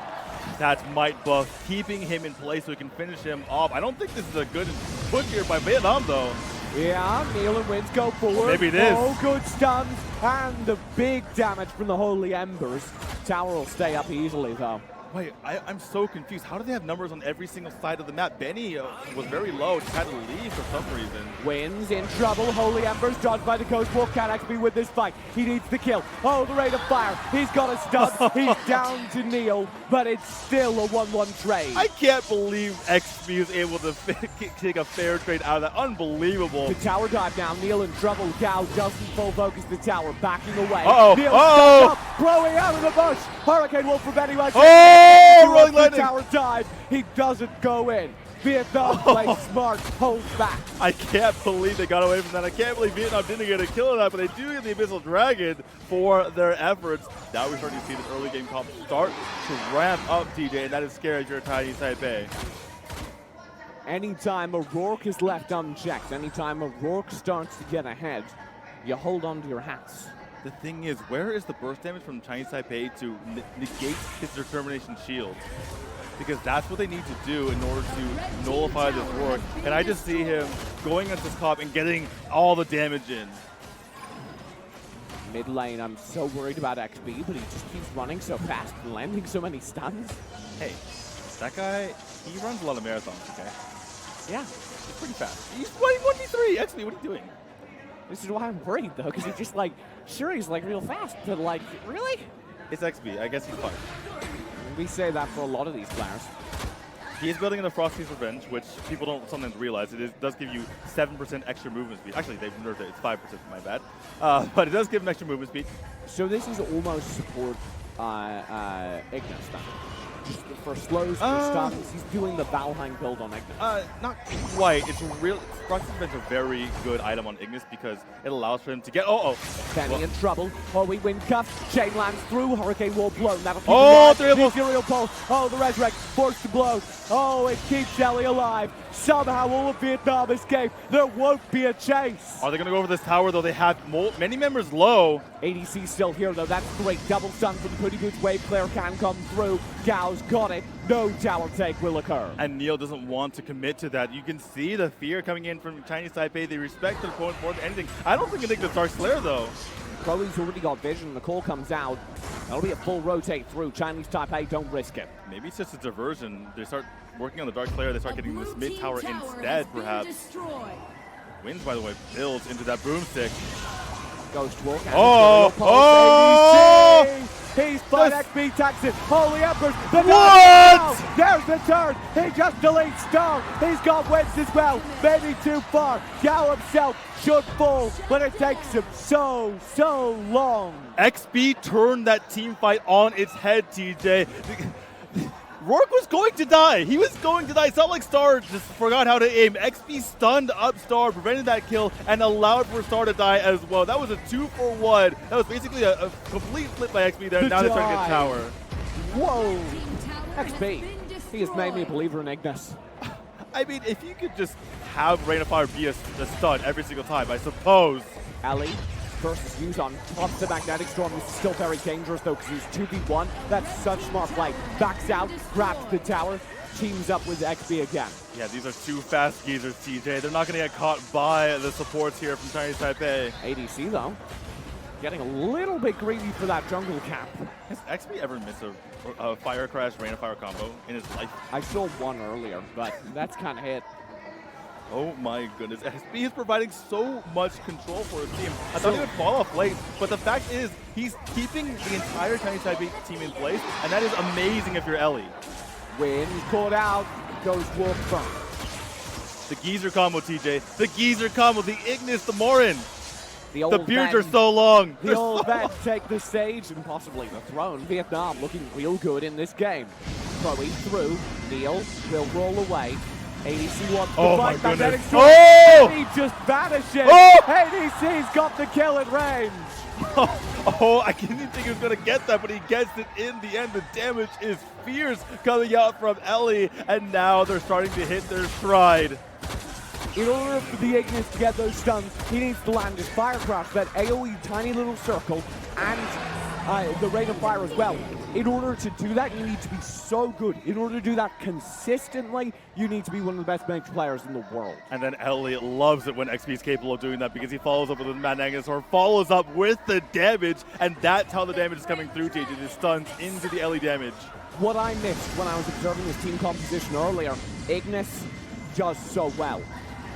That's Might buff, keeping him in place so he can finish him off. I don't think this is a good push here by Vietnam though. Yeah, Neil and Wins go forward. Maybe it is. Oh, good stuns. And the big damage from the Holy Embers. Tower will stay up easily though. Wait, I'm so confused. How do they have numbers on every single side of the map? Benny was very low, just had to leave for some reason. Wins in trouble. Holy Embers dodged by the Ghost Walk. Can XP with this fight. He needs the kill. Oh, the rate of fire. He's got a stun. He's down to Neil, but it's still a 1-1 trade. I can't believe XP is able to take a fair trade out of that. Unbelievable. The tower dive now. Neil in trouble. Gao doesn't full focus the tower. Backing away. Neil up. Throwing out of the bush. Hurricane Wolf for Benny. Rolling the tower dive. He doesn't go in. Vietnam plays smart, holds back. I can't believe they got away from that. I can't believe Vietnam didn't get a kill on that, but they do get the Abyssal Dragon for their efforts. Now we're starting to see this early game comp start to ramp up, TJ, and that is scary if you're a Chinese Taipei. Anytime a Rourke is left unchecked, anytime a Rourke starts to get ahead, you hold on to your hats. The thing is, where is the burst damage from Chinese Taipei to negate his determination shield? Because that's what they need to do in order to nullify this work. And I just see him going against this cop and getting all the damage in. Mid lane, I'm so worried about XB, but he just keeps running so fast and landing so many stuns. Hey, that guy, he runs a lot of marathons, okay? Yeah. He's pretty fast. He's running 1v3. XB, what are you doing? This is why I'm worried, though, because he's just like, sure, he's like real fast, but like, really? It's XB. I guess he's fine. We say that for a lot of these players. He is building in the Frosty's Revenge, which people don't sometimes realize. It does give you 7% extra movement speed. Actually, they've nerfed it. It's 5%, my bad. But it does give him extra movement speed. So this is almost support Ignis then. Just for slows, for stuns, he's doing the Valheim build on Ignis. Not quite. It's a real. Frosty's Revenge is a very good item on Ignis because it allows for him to get. Benny in trouble. Oh, we win cuff. Chain lands through. Hurricane Wall blown. That'll keep three of them. Imperial Pulse. Oh, the Resurrect forced to blow. Oh, it keeps Ellie alive. Somehow all of Vietnam escape. There won't be a chase. Are they going to go over this tower, though? They have many members low. ADC still here, though. That's great. Double stun from the Putty Boots wave. Player can come through. Gao's got it. No tower take will occur. And Neil doesn't want to commit to that. You can see the fear coming in from Chinese Taipei. They respect their opponent more than anything. I don't think they take the Dark Slayer, though. Crowley's already got vision. The call comes out. That'll be a full rotate through. Chinese Taipei don't risk it. Maybe it's just a diversion. They start working on the Dark Slayer. They start getting this mid tower instead, perhaps. Wins, by the way, builds into that broomstick. Ghost Walk. Oh! He's fine. XB tags it. Holy Embers. What? There's the turn. He just deletes Star. He's got wins as well. Maybe too far. Gao himself should fall, but it takes him so long. XB turned that team fight on its head, TJ. Rourke was going to die. He was going to die. It's not like Star just forgot how to aim. XB stunned up Star, prevented that kill, and allowed for Star to die as well. That was a 2-for-1. That was basically a complete flip by XB there. Now they're trying to get tower. Whoa. XB. He has made me a believer in Ignis. I mean, if you could just have Rain of Fire be a stun every single time, I suppose. Ellie versus Yuzon. Pops the Magnetic Storm. This is still very dangerous, though, because he's 2v1. That's such smart play. Backs out, grabs the tower, teams up with XB again. Yeah, these are two fast geezers, TJ. They're not going to get caught by the supports here from Chinese Taipei. ADC, though, getting a little bit greedy for that jungle cap. Has XB ever missed a Fire Crash, Rain of Fire combo in his life? I saw one earlier, but that's kind of hit. Oh my goodness, SB is providing so much control for his team. I thought he would fall off late, but the fact is, he's keeping the entire Chinese Taipei team in place, and that is amazing if you're Ellie. When caught out, goes Wolf front. The Geezer combo, TJ. The Geezer combo, the Ignis, the Morin. The beards are so long. The old men take the stage and possibly the throne. Vietnam looking real good in this game. Chloe through. Neil will roll away. ADC wants to fight Magnetic Storm. Oh! He just vanishes. Oh! ADC's got the kill at range. I didn't even think he was going to get that, but he gets it in the end. The damage is fierce coming out from Ellie, and now they're starting to hit their stride. In order for the Ignis to get those stuns, he needs to land his Firecraft, that AoE tiny little circle, and the Rain of Fire as well. In order to do that, you need to be so good. In order to do that consistently, you need to be one of the best bench players in the world. And then Elliot loves it when XP is capable of doing that because he follows up with the Mad Agnes or follows up with the damage, and that's how the damage is coming through, JJ. The stuns into the Ellie damage. What I missed when I was observing his team composition earlier, Ignis does so well.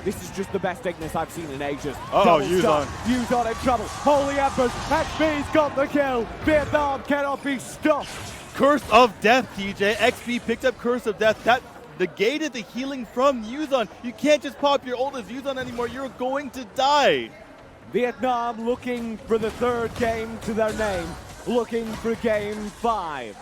This is just the best Ignis I've seen in ages. Yuzon in trouble. Holy Embers. XP's got the kill. Vietnam cannot be stopped. Curse of Death, TJ. XP picked up Curse of Death. That negated the healing from Yuzon. You can't just pop your ult as Yuzon anymore. You're going to die. Vietnam looking for the third game to their name. Looking for game 5.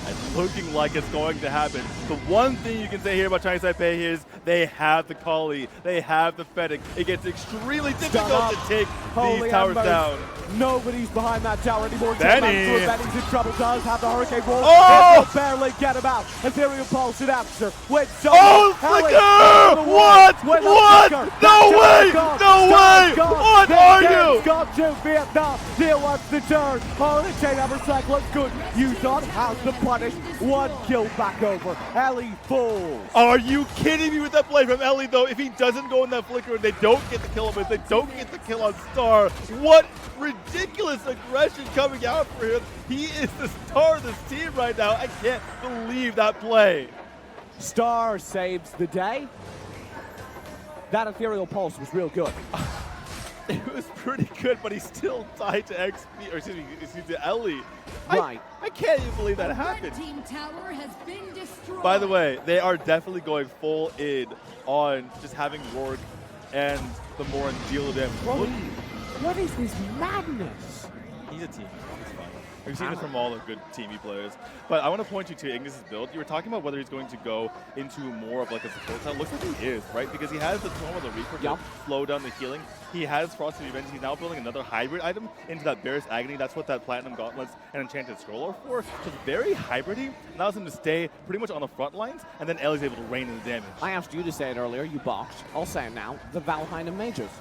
It's looking like it's going to happen. The one thing you can say here about Chinese Taipei is They have the Kali. They have the Fennec. It gets extremely difficult to take these towers down. Nobody's behind that tower anymore. Benny. Benny's in trouble. Does have the Hurricane Roll. Oh! It will barely get him out. Ethereal Pulse in answer. Oh, Flicker! What? What? No way! No way! What are you? Gone to Vietnam. Neil wants the turn. Hurricane Eversack looks good. Yuzon has the punish. 1 kill back over. Ellie falls. Are you kidding me with that play from Ellie, though? If he doesn't go in that Flicker and they don't get the kill on him, if they don't get the kill on Star, what ridiculous aggression coming out for him. He is the star of this team right now. I can't believe that play. Star saves the day. That Ethereal Pulse was real good. It was pretty good, but he still died to XP, or excuse me, to Ellie. Right. I can't even believe that happened. Red team tower has been destroyed. By the way, they are definitely going full in on just having Rourke and the Morin deal with him. What is this madness? He's a team. He's fun. We've seen this from all the good teamy players. But I want to point you to Ignis's build. You were talking about whether he's going to go into more of like a support style. Looks like he is, right? Because he has the Tome of the Reaper to slow down the healing. He has Frosted Revenge. He's now building another hybrid item into that Bear's Agony. That's what that Platinum Gauntlets and Enchanted Scroll are for. So it's very hybrid-y. Allows him to stay pretty much on the front lines, and then Ellie's able to rain in the damage. I asked you to say it earlier. You balked. I'll say it now. The Valheim Mages.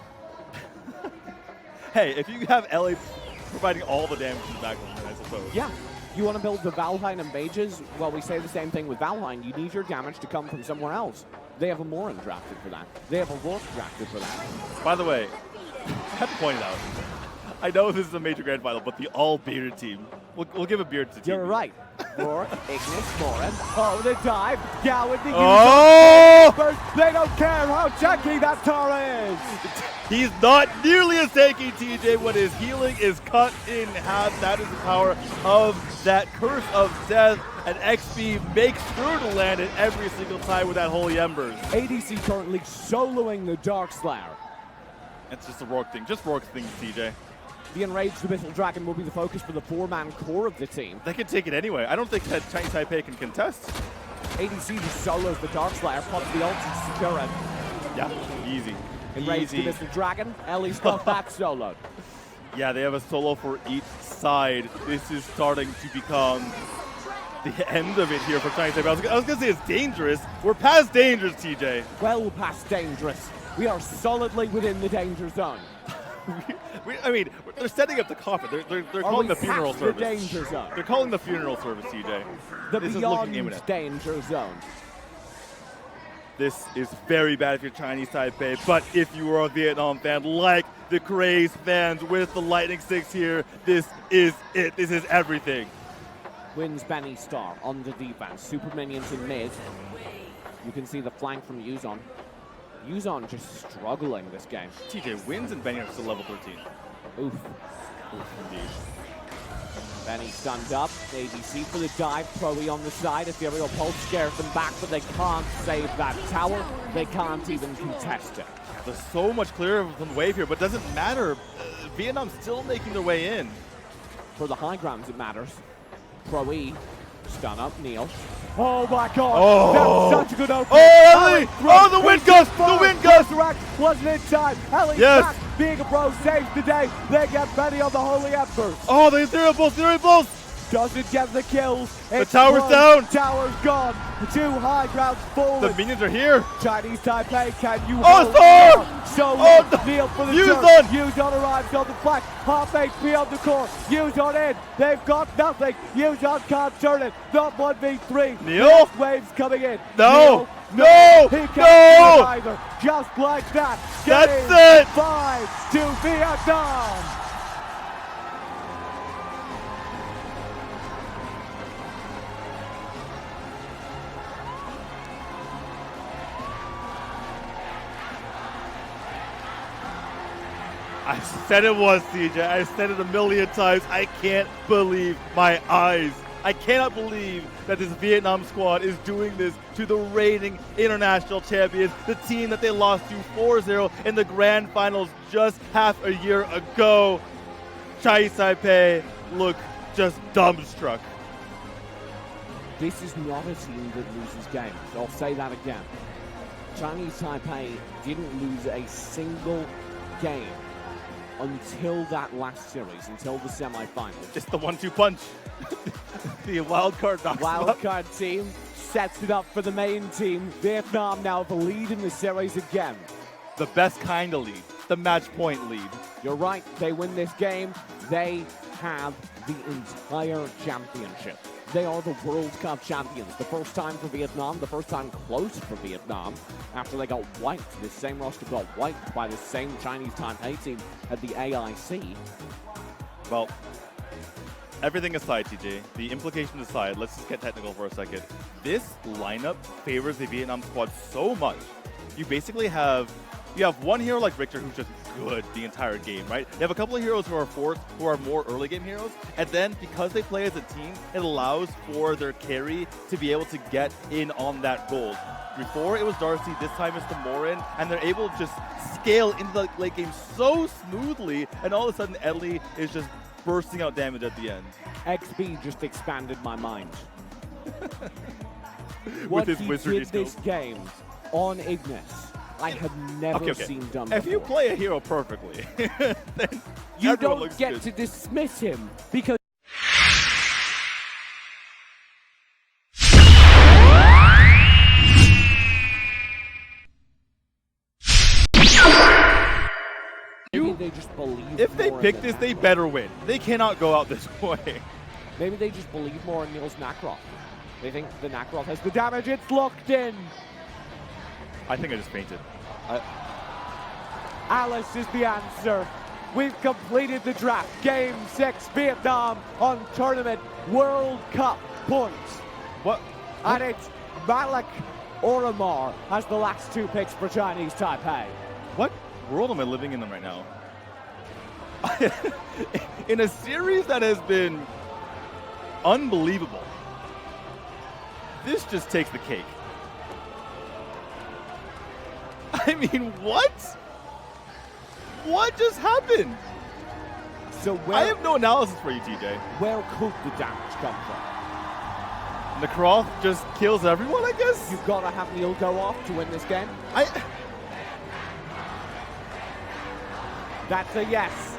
Hey, if you have Ellie providing all the damage in the background, I suppose. Yeah. You want to build the Valheim and Mages? Well, we say the same thing with Valheim. You need your damage to come from somewhere else. They have a Morin drafted for that. They have a Rourke drafted for that. By the way, I have to point it out. I know this is a major grand final, but the all-bearded team. We'll give a beard to the team. You're right. Rourke, Ignis, Morin. Oh, the dive. Gowan, the Oh! They don't care how janky that tower is. He's not nearly as tanky, TJ, when his healing is cut in half. That is the power of that Curse of Death, and XP makes through to land it every single time with that Holy Embers. ADC currently soloing the Darkslayer. It's just a Rourke thing. Just Rourke's thing, TJ. The Enraged Abyssal Dragon will be the focus for the 4-man core of the team. They can take it anyway. I don't think that Chinese Taipei can contest. ADC just solos the Darkslayer, pops the ult to secure it. Yeah, easy. Enraged Abyssal Dragon, Ellie's got that soloed. Yeah, they have a solo for each side. This is starting to become the end of it here for Chinese Taipei. I was going to say it's dangerous. We're past dangerous, TJ. Well past dangerous. We are solidly within the danger zone. I mean, they're setting up the coffin. They're calling the funeral service. The danger zone. They're calling the funeral service, TJ. The this beyond is imminent. danger zone. This is very bad if you're Chinese Taipei, but if you are a Vietnam fan like the Craze fans with the Lightning Sticks here, this is it. This is everything. Wins Benny Star on the defense. Super minions in mid. You can see the flank from Yuzon. Yuzon just struggling this game. TJ wins and Benny are still level 13. Oof. Oof, indeed. Benny stunned up. ADC for the dive. Proe on the side. Ethereal Pulse scares them back, but they can't save that tower. They can't even contest it. There's so much clearer from the wave here, but it doesn't matter. Vietnam's still making their way in. For the high grounds, it matters. Proe, stun up Neil. Oh my god! Oh. That was such a good opening. Oh, Ellie! Oh, the wind gust! The wind gust! Resurrect wasn't in time. Ellie back, being a pro, saves the day. They get Benny on the Holy Embers. Oh, the Ethereal Pulse! Doesn't get the kills. The tower's down. Tower's gone. The 2 high grounds falling. The minions are here. Chinese Taipei, can you hold on? So no. Neil for the Yuzon. Yuzon arrives on the flank. Half HP on the core. Yuzon in. They've got nothing. Yuzon can't turn it. Not 1v3. Neil? Waves coming in. No. Neil, No. he can't either. Just like that. That's it. 5 to Vietnam. I said it was, CJ. I said it a million times. I can't believe my eyes. I cannot believe that this Vietnam squad is doing this to the reigning international champions, the team that they lost to 4-0 in the grand finals just half a year ago. Chinese Taipei look just dumbstruck. This is not a team that loses games. I'll say that again. Chinese Taipei didn't lose a single game until that last series, until the semifinals. Just the 1-2 punch. The wild card knocks them up. Wild card team sets it up for the main team. Vietnam now the lead in the series again. The best kind of lead. The match point lead. You're right, they win this game, they have the entire championship. They are the World Cup champions. The first time for Vietnam, the first time close for Vietnam, after they got wiped. This same roster got wiped by the same Chinese Taipei team at the AIC. Well, everything aside, TJ, the implication aside, let's just get technical for a second. This lineup favors the Vietnam squad so much. You basically have one hero like Richter who's just good the entire game, right? You have a couple of heroes who are more early game heroes, and then because they play as a team, it allows for their carry to be able to get in on that gold. Before it was Darcy, this time it's the Morin, and they're able to just scale into the late game so smoothly, and all of a sudden Edley is just bursting out damage at the end. XB just expanded my mind. With What his he wizardry did this skills. game on Ignis, I have never seen done before. If you play a hero perfectly, then you everyone don't looks get good. to dismiss him because maybe they just believe If they more pick in this, the they Nacroft. better win. They cannot go out this way. Maybe they just believe more in Niels Nacroft. They think the Nacroft has the damage. It's locked in. I think I just fainted. Alice is the answer. We've completed the draft. Game 6, Vietnam on Tournament World Cup points. What? And it's Malik Oramar has the last two picks for Chinese Taipei. What world am I living in right now? In a series that has been unbelievable, this just takes the cake. I mean, what? What just happened? So I have no analysis for you, TJ. where could the damage come from? Nacroft just kills everyone, I guess? You've got to have Neil go off to win this game. That's a yes.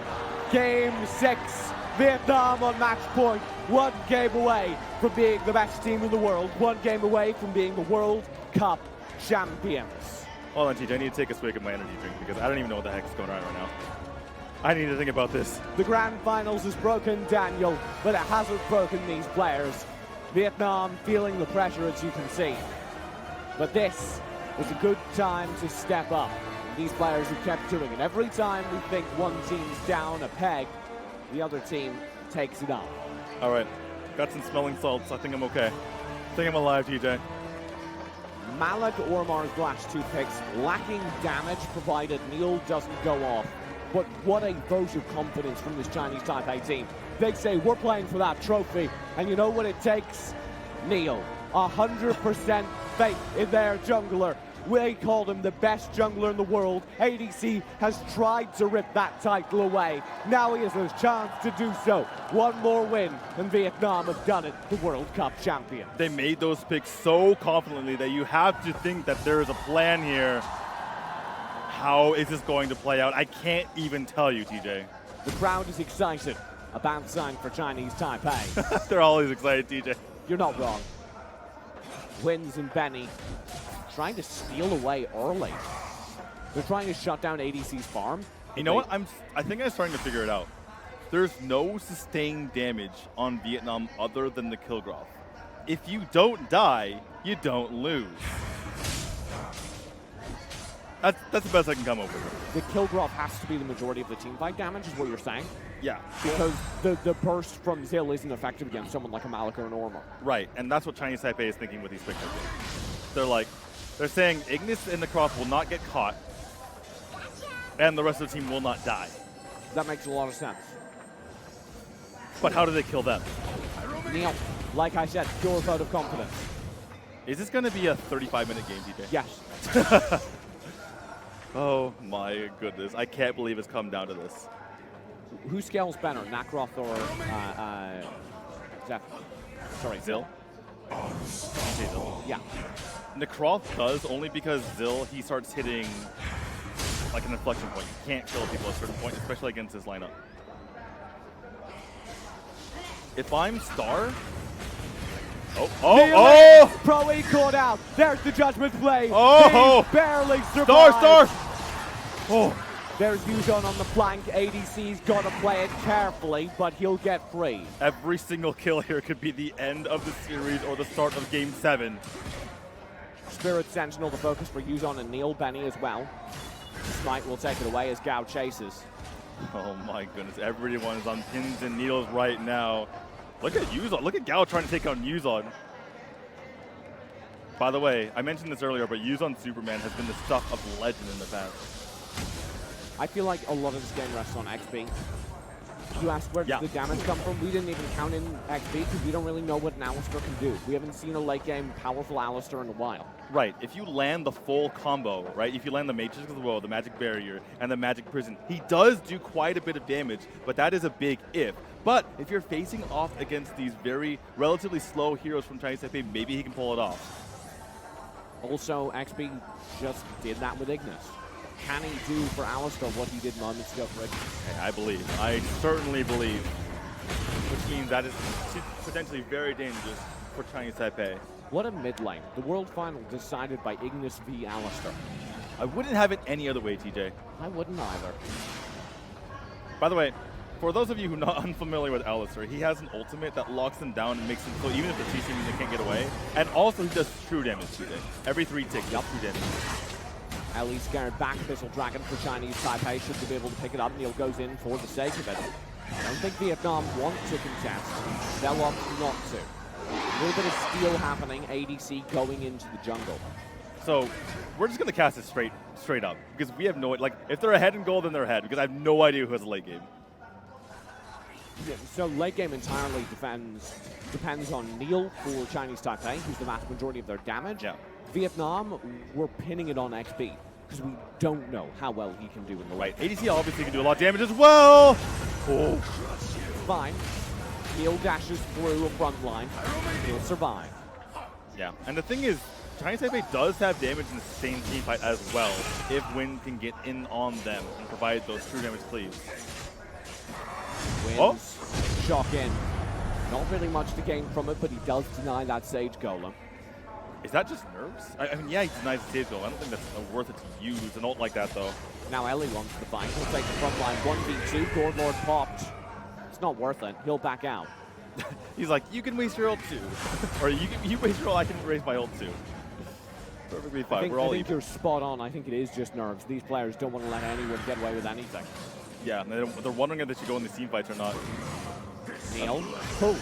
Game 6, Vietnam on match point. One game away from being the best team in the world. One game away from being the World Cup champions. Hold on, TJ. I need to take a swig of my energy drink because I don't even know what the heck is going on right now. I need to think about this. The grand finals has broken Daniel, but it hasn't broken these players. Vietnam feeling the pressure, as you can see. But this is a good time to step up. These players have kept doing it. Every time we think one team's down a peg, the other team takes it up. All right. Got some smelling salts. I think I'm okay. I think I'm alive, TJ. Malik Ormar's last two picks lacking damage provided Neil doesn't go off. But what a vote of confidence from this Chinese Taipei team. They say we're playing for that trophy, and you know what it takes? Neil, 100% faith in their jungler. We called him the best jungler in the world. ADC has tried to rip that title away. Now he has a chance to do so. One more win, and Vietnam have done it, the World Cup champion. They made those picks so confidently that you have to think that there is a plan here. How is this going to play out? I can't even tell you, TJ. The crowd is excited. A bounce sign for Chinese Taipei. They're always excited, TJ. You're not wrong. Wins and Benny trying to steal away early. They're trying to shut down ADC's farm. You know what? I think I'm starting to figure it out. There's no sustained damage on Vietnam other than the Kilgraf. If you don't die, you don't lose. That's the best I can come up with. The Kilgraf has to be the majority of the team fight damage, is what you're saying? Yeah. Because the burst from Zill isn't effective against someone like a Malik or an Ormar. Right, and that's what Chinese Taipei is thinking with these picks. They're saying Ignis and Nacroft will not get caught, and the rest of the team will not die. That makes a lot of sense. But how do they kill them? Neil, like I said, pure vote of confidence. Is this going to be a 35-minute game, DJ? Yes. Oh my goodness, I can't believe it's come down to this. Who scales better, Nacroft or Zeph? Sorry, Zill? Yeah. Necroth does only because Zill, he starts hitting like an inflection point. You can't kill people at a certain point, especially against this lineup. If I'm Star... Pro E caught out. There's the judgment play. Oh! He barely survived. Star! Oh! There's Yuzon on the flank. ADC's got to play it carefully, but he'll get free. Every single kill here could be the end of the series or the start of Game 7. Spirit Sentinel the focus for Yuzon and Neil. Benny as well. Smite will take it away as Gao chases. Oh my goodness, everyone is on pins and needles right now. Look at Yuzon. Look at Gao trying to take on Yuzon. By the way, I mentioned this earlier, but Yuzon Superman has been the stuff of legend in the past. I feel like a lot of this game rests on XP. You asked where did the damage come from? We didn't even count in XP because we don't really know what an Alistar can do. We haven't seen a late game powerful Alistar in a while. Right, if you land the full combo, right, if you land the Matrix of the World, the Magic Barrier, and the Magic Prison, he does do quite a bit of damage, but that is a big if. But if you're facing off against these very relatively slow heroes from Chinese Taipei, maybe he can pull it off. Also, XP just did that with Ignis. Can he do for Alistar what he did moments ago for Ignis? Hey, I believe. I certainly believe. Which means that is potentially very dangerous for Chinese Taipei. What a mid lane. The world final decided by Ignis v Alistar. I wouldn't have it any other way, TJ. I wouldn't either. By the way, for those of you who are not unfamiliar with Alistar, he has an ultimate that locks him down and makes him so even if the CC means they can't get away. And also he does true damage, TJ. Every 3 ticks, true damage. Ellie scared back Abyssal Dragon for Chinese Taipei. Should be able to pick it up. Neil goes in for the sake of it. I don't think Vietnam want to contest. They'll opt not to. A little bit of steal happening. ADC going into the jungle. So we're just going to cast it straight up because we have no, like, if they're ahead in goal, then they're ahead because I have no idea who has a late game. Yeah, so late game entirely depends on Neil for Chinese Taipei, who's the vast majority of their damage. Yeah. Vietnam, we're pinning it on XP because we don't know how well he can do in the late. Right, ADC obviously can do a lot of damage as well. Oh. Fine. Neil dashes through a front line. He'll survive. Yeah, and the thing is, Chinese Taipei does have damage in the same team fight as well if Win can get in on them and provide those true damage cleaves. Wins. Shock in. Not really much to gain from it, but he does deny that Sage Golem. Is that just nerves? I mean, yeah, he denies the Sage Golem. I don't think that's worth it to use an ult like that, though. Now Ellie wants the fight. He'll take the front line. 1v2. Gord Lord popped. It's not worth it. He'll back out. He's like, you can waste your ult too. Or you waste your ult, I can raise my ult too. Perfectly fine. I think you're spot on. I think it is just nerves. These players don't want to let anyone get away with anything. Yeah, they're wondering if they should go in these team fights or not. Neil,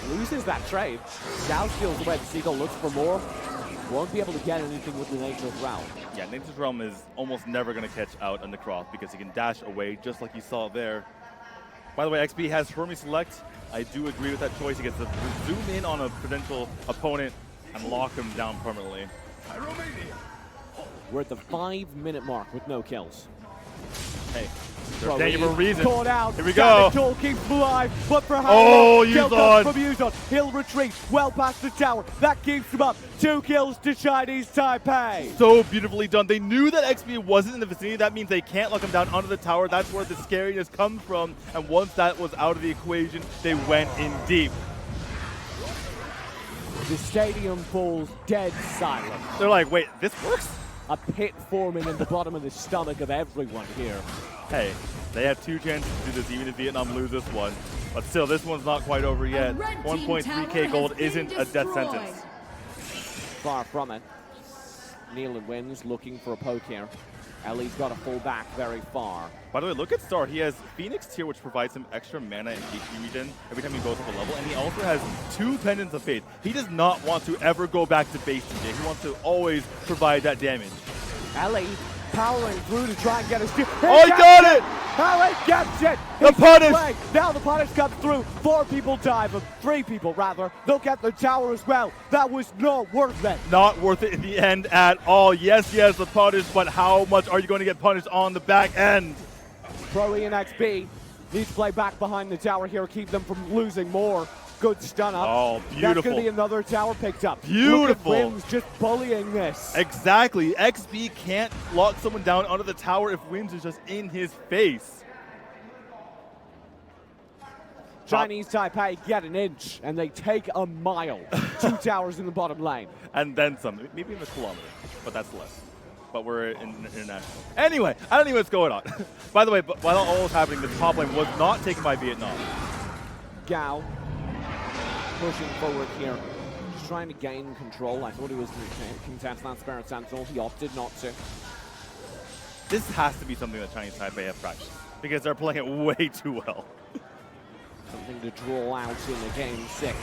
loses that trade. Gao steals away. The Seagull looks for more. Won't be able to get anything with the Nature's Realm. Yeah, Nature's Realm is almost never going to catch out a Necroth because he can dash away just like you saw there. By the way, XP has Hermes Select. I do agree with that choice. He gets to zoom in on a potential opponent and lock him down permanently. We're at the 5-minute mark with no kills. Hey, there's danger for a reason. Caught out. Here we go. Goal keeps alive, but for how long? Yuzon. From Yuzon. He'll retreat well past the tower. That keeps him up. 2 kills to Chinese Taipei. So beautifully done. They knew that XP wasn't in the vicinity. That means they can't lock him down onto the tower. That's where the scariness comes from. And once that was out of the equation, they went in deep. The stadium falls dead silent. They're like, wait, this works? A pit forming in the bottom of the stomach of everyone here. Hey, they have 2 chances to do this, even if Vietnam lose this one. But still, this one's not quite over yet. 1.3k gold isn't a death sentence. Far from it. Nealon wins, looking for a poke here. Ellie's got to fall back very far. By the way, look at Star. He has Phoenix Tier, which provides him extra mana and HP regen every time he goes up a level. And he also has 2 Pendants of Fate. He does not want to ever go back to base today. He wants to always provide that damage. Ellie powering through to try and get a steal. Oh, he got it! Ellie gets it! The punish! Now the punish comes through. 4 people die, but 3 people rather. They'll get the tower as well. That was not worth it. Not worth it in the end at all. Yes, the punish, but how much are you going to get punished on the back end? Pro E and XP need to play back behind the tower here, keep them from losing more. Good stun up. Oh, That's beautiful. going to be another tower picked up. Beautiful. Look at Wims just bullying this. Exactly. XB can't lock someone down under the tower if Wims is just in his face. Chinese Taipei get an inch, and they take a mile. 2 towers in the bottom lane. And then some. Maybe even a kilometer, but that's less. But we're international. Anyway, I don't know what's going on. By the way, while all was happening, the top lane was not taken by Vietnam. Gao pushing forward here. Just trying to gain control. I thought he was going to contest that Spirit Sentinel. He opted not to. This has to be something that Chinese Taipei have practiced, because they're playing it way too well. Something to draw out in a game 6.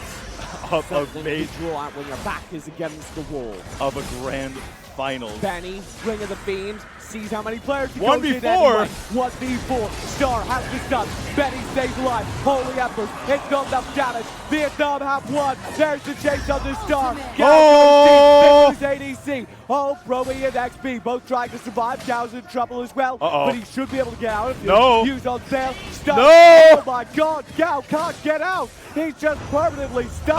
Something to draw out when your back is against the wall. Of a grand finals. Benny, Ring of the Fiends, sees how many players he 1v4. Anyway. 1v4. Star has the stun. Benny stays alive. Holy Embers. It's not enough damage. Vietnam have won. There's the chase on the Star. Oh! ADC. Oh, Broe and XB both trying to survive. Gao's in trouble as well. But he should be able to get out of here. No. Use on sale. Stun. No. Oh my god. Gao can't get out. He's just permanently stuck.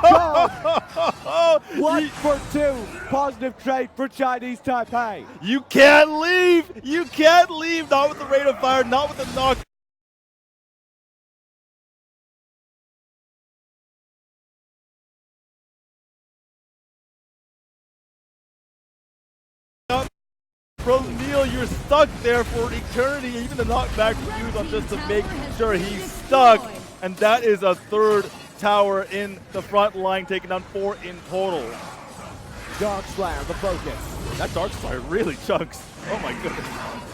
Oh. 1 for 2. Positive trade for Chinese Taipei. You can't leave! You can't leave! Not with the rate of fire, not with the knock. Bro, Neil, you're stuck there for eternity. Even the knockback reviews on just to make sure he's stuck. And that is a 3rd tower in the front line, taking down 4 in total. Darkslayer, the focus. That Darkslayer really chunks. Oh my goodness.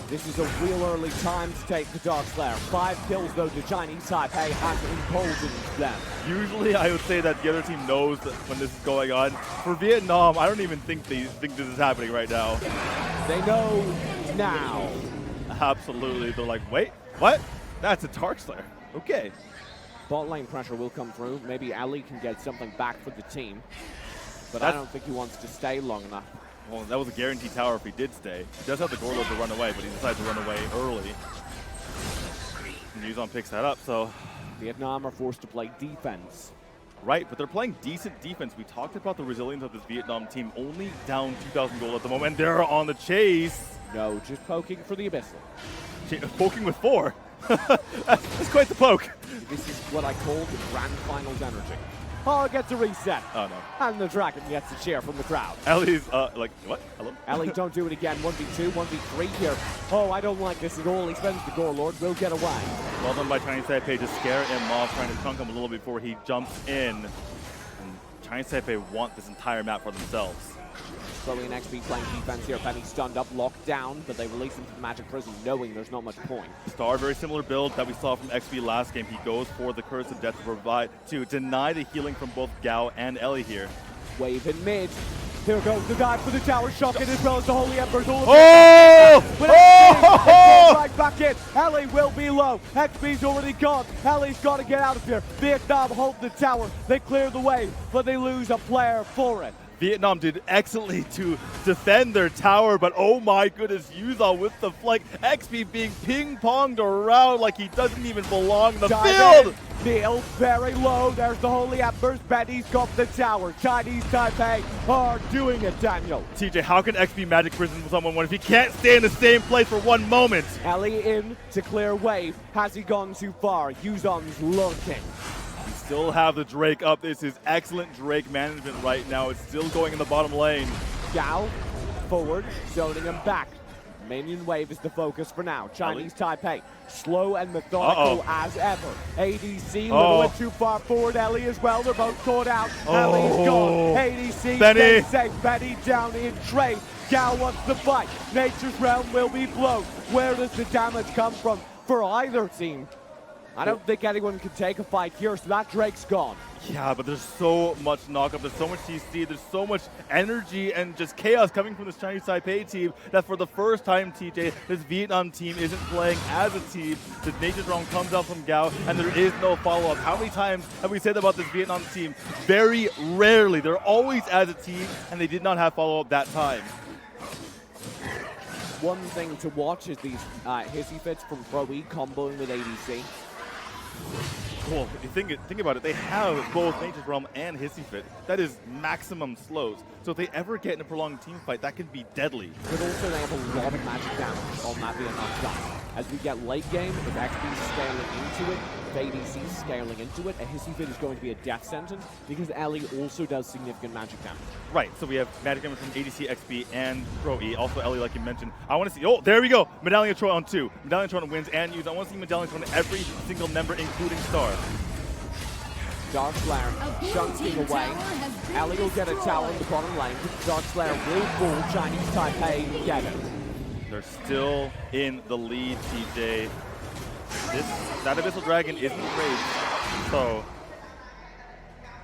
This is a real early time to take the Darkslayer. 5 kills though to Chinese Taipei has emboldened them. Usually I would say that the other team knows that when this is going on. For Vietnam, I don't even think they think this is happening right now. They know now. Absolutely. They're like, wait, what? That's a Darkslayer. Okay. Bot lane pressure will come through. Maybe Ali can get something back for the team. But I don't think he wants to stay long enough. Well, that was a guaranteed tower if he did stay. He does have the Gorlo to run away, but he decides to run away early. And Yuzon picks that up, so... Vietnam are forced to play defense. Right, but they're playing decent defense. We talked about the resilience of this Vietnam team, only down 2,000 gold at the moment. They're on the chase. No, just poking for the Abyssal. Poking with 4. That's quite the poke. This is what I call the Grand Finals energy. Oh, gets a reset. Oh, no. And the Dragon gets a cheer from the crowd. Ellie's, like, what? Hello? Ellie, don't do it again. 1v2, 1v3 here. Oh, I don't like this at all. He spends the Gore Lord. Will get away. Well done by Chinese Taipei to scare him off, trying to chunk him a little before he jumps in. And Chinese Taipei want this entire map for themselves. Chloe and XB playing defense here. Penny stunned up, locked down, but they release him to the Magic Prison knowing there's not much point. Star, very similar build that we saw from XB last game. He goes for the Curse of Death to provide, to deny the healing from both Gao and Ellie here. Wave in mid. Here goes the dive for the tower, shocking as well as the Holy Embers. All of right back in. Ellie will be low. XB's already gone. Ellie's got to get out of here. Vietnam hold the tower. They clear the way, but they lose a player for it. Vietnam did excellently to defend their tower, but oh my goodness, Yuzon with the flank. XB being ping-ponged around like he doesn't even belong in the field. Neil very low. There's the Holy Embers. Betty's got the tower. Chinese Taipei are doing it, Daniel. TJ, how can XB Magic Prison someone if he can't stay in the same place for 1 moment? Ellie in to clear wave. Has he gone too far? Yuzon's lurking. Still have the Drake up. This is excellent Drake management right now. It's still going in the bottom lane. Gao forward, zoning him back. Minion wave is the focus for now. Chinese Taipei, slow and methodical as ever. ADC a little bit too far forward. Ellie as well. They're both caught out. Ellie's gone. ADC stays safe. Benny down in trade. Gao wants to fight. Nature's Realm will be blown. Where does the damage come from for either team? I don't think anyone can take a fight here, so that Drake's gone. Yeah, but there's so much knockup, there's so much CC, there's so much energy and just chaos coming from this Chinese Taipei team that for the first time, TJ, this Vietnam team isn't playing as a team. The Nature's Realm comes out from Gao, and there is no follow-up. How many times have we said about this Vietnam team? Very rarely. They're always as a team, and they did not have follow-up that time. One thing to watch is these hissy fits from Pro E comboing with ADC. Well, if you think about it, they have both Nature's Realm and Hissy Fit. That is maximum slows. So if they ever get in a prolonged team fight, that can be deadly. But also they have a lot of magic damage on that Vietnam side. As we get late game, if XP's scaling into it, if ADC's scaling into it, a Hissy Fit is going to be a death sentence because Ellie also does significant magic damage. Right, so we have magic damage from ADC, XP, and Pro E. Also Ellie, like you mentioned. I want to see, oh, there we go. Medallion Troy on 2. Medallion Troy wins and use. I want to see Medallion Troy on every single member, including Star. Dark Slayer shunting away. Ellie will get a tower in the bottom lane. Dark Slayer will fall Chinese Taipei get it. They're still in the lead, TJ. That Abyssal Dragon isn't great, so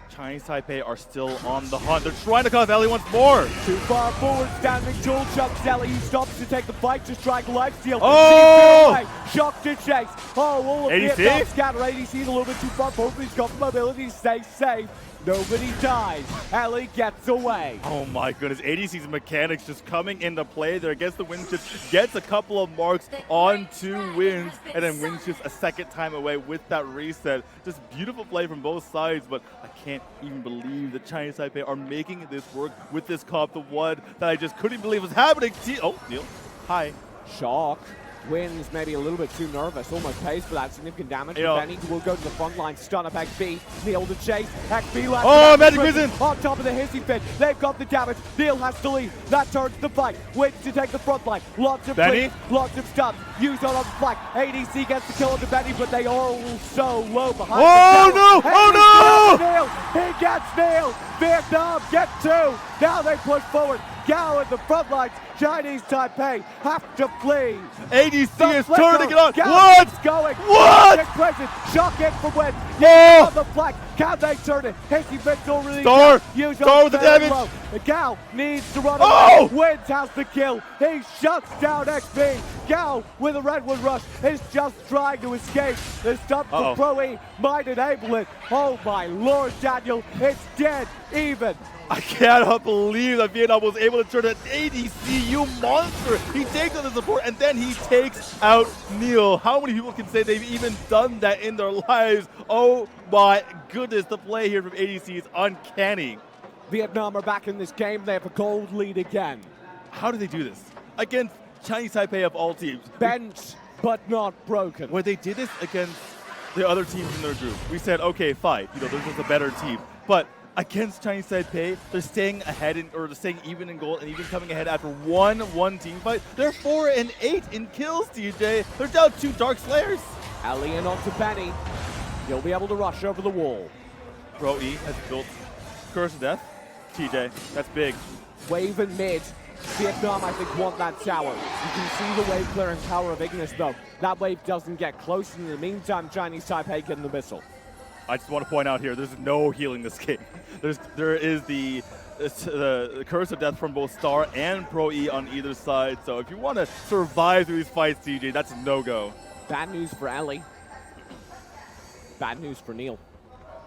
Chinese Taipei are still on the hunt. They're trying to cause Ellie once more. Too far forward, standing tall, jumps Ellie, who stops to take the fight, to strike lifesteal. Oh! Shock to chase. Oh, all of ADC? Vietnam scatter. ADC's a little bit too far forward, but he's got the mobility to stay safe. Nobody dies. Ellie gets away. Oh my goodness, ADC's mechanics just coming into play there. Gets the wins, just gets a couple of marks on 2 wins, and then wins just a second time away with that reset. Just beautiful play from both sides, but I can't even believe the Chinese Taipei are making this work with this comp, the one that I just couldn't believe was happening. Oh, Neil, hi. Shock wins, maybe a little bit too nervous, almost pays for that significant damage. Yeah. Benny will go to the front line, stun up XP, Neil to chase, XP lands. Oh, Magic Prison! On top of the Hissy Fit, they've got the damage, Neil has to leave, that turns the fight, wins to take the front line, lots of Benny? bleeds, lots of stuns, used on the flank, ADC gets the kill onto Benny, but they are all so low behind Oh the tower. no! Oh no! Neil, he gets Neil, Vietnam get 2, now they push forward, Gao at the front lines, Chinese Taipei have to flee. ADC is turning it on. What? What? Going. What? Present. Shock in from Win. Oh! On the flank. Can they turn it? Hissy Fit already. Star with the damage. Low. Gao needs to run Oh! away. Wins has the kill. He shuts down XP. Gao with a Redwood Rush is just trying to escape. The stump for Pro E might enable it. Oh my Lord, Daniel. It's dead even. I cannot believe that Vietnam was able to turn an ADC, you monster! He takes out the support and then he takes out Neil. How many people can say they've even done that in their lives? Oh my goodness, the play here from ADC is uncanny. Vietnam are back in this game. They have a gold lead again. How do they do this? Against Chinese Taipei of all teams. Bent, but not broken. When they did this against the other teams in their group, we said, okay, fine, they're just a better team. But against Chinese Taipei, they're staying ahead or they're staying even in gold and even coming ahead after one team fight. They're 4 and 8 in kills, TJ. They're down 2 Dark Slayers. Ali and onto Benny. He'll be able to rush over the wall. Pro E has built Curse of Death. TJ, that's big. Wave and mid. Vietnam, I think, want that tower. You can see the wave clearing power of Ignis, though. That wave doesn't get close. In the meantime, Chinese Taipei getting the missile. I just want to point out here, there's no healing this game. There is the Curse of Death from both Star and Pro E on either side. So if you want to survive through these fights, TJ, that's a no-go. Bad news for Ellie. Bad news for Neil.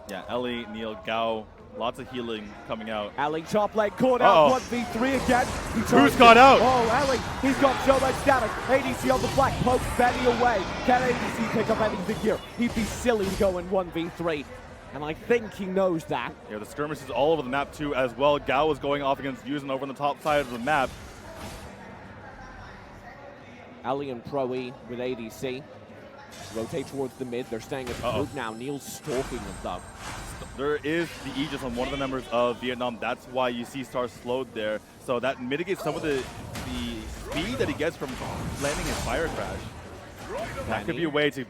Yeah, Ellie, Neil, Gao, lots of healing coming out. Ellie top lane caught out 1v3 again. Who's caught out? Oh, Ellie, he's got so much damage. ADC on the flank, pokes Benny away. Can ADC pick up anything here? He'd be silly to go in 1v3. And I think he knows that. Yeah, the skirmish is all over the map too as well. Gao was going off against Yuzen over on the top side of the map. Ali and Pro E with ADC. Rotate towards the mid. They're staying as a group now. Neil's stalking them though. There is the Aegis on one of the members of Vietnam. That's why you see Star slowed there. So that mitigates some of the speed that he gets from landing his Fire Crash. That could be a way to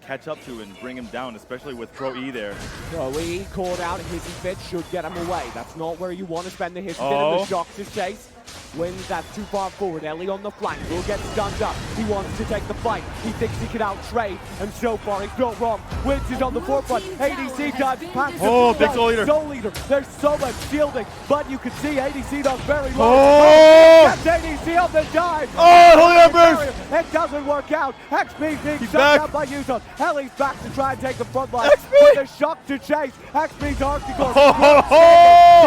catch up to and bring him down, especially with Pro E there. Pro E called out. Hissy Fit should get him away. That's not where you want to spend the Hissy Fit and the shock to chase. Wins that too far forward. Ellie on the flank will get stunned up. He wants to take the fight. He thinks he can out-trade, and so far he's not wrong. Wins is on the forefront. ADC dives past him. Oh, big Soul Eater. Soul Eater. There's so much shielding, but you can see ADC does very low. Oh! That's ADC on the dive. Oh, Holy Embers! It doesn't work out. XP being shut down by Yuzon. Ellie's back to try and take the front line. With a shock to chase. XP's Arctic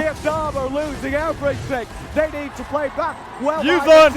Vietnam are losing everything. They need to play back. Well, Use on!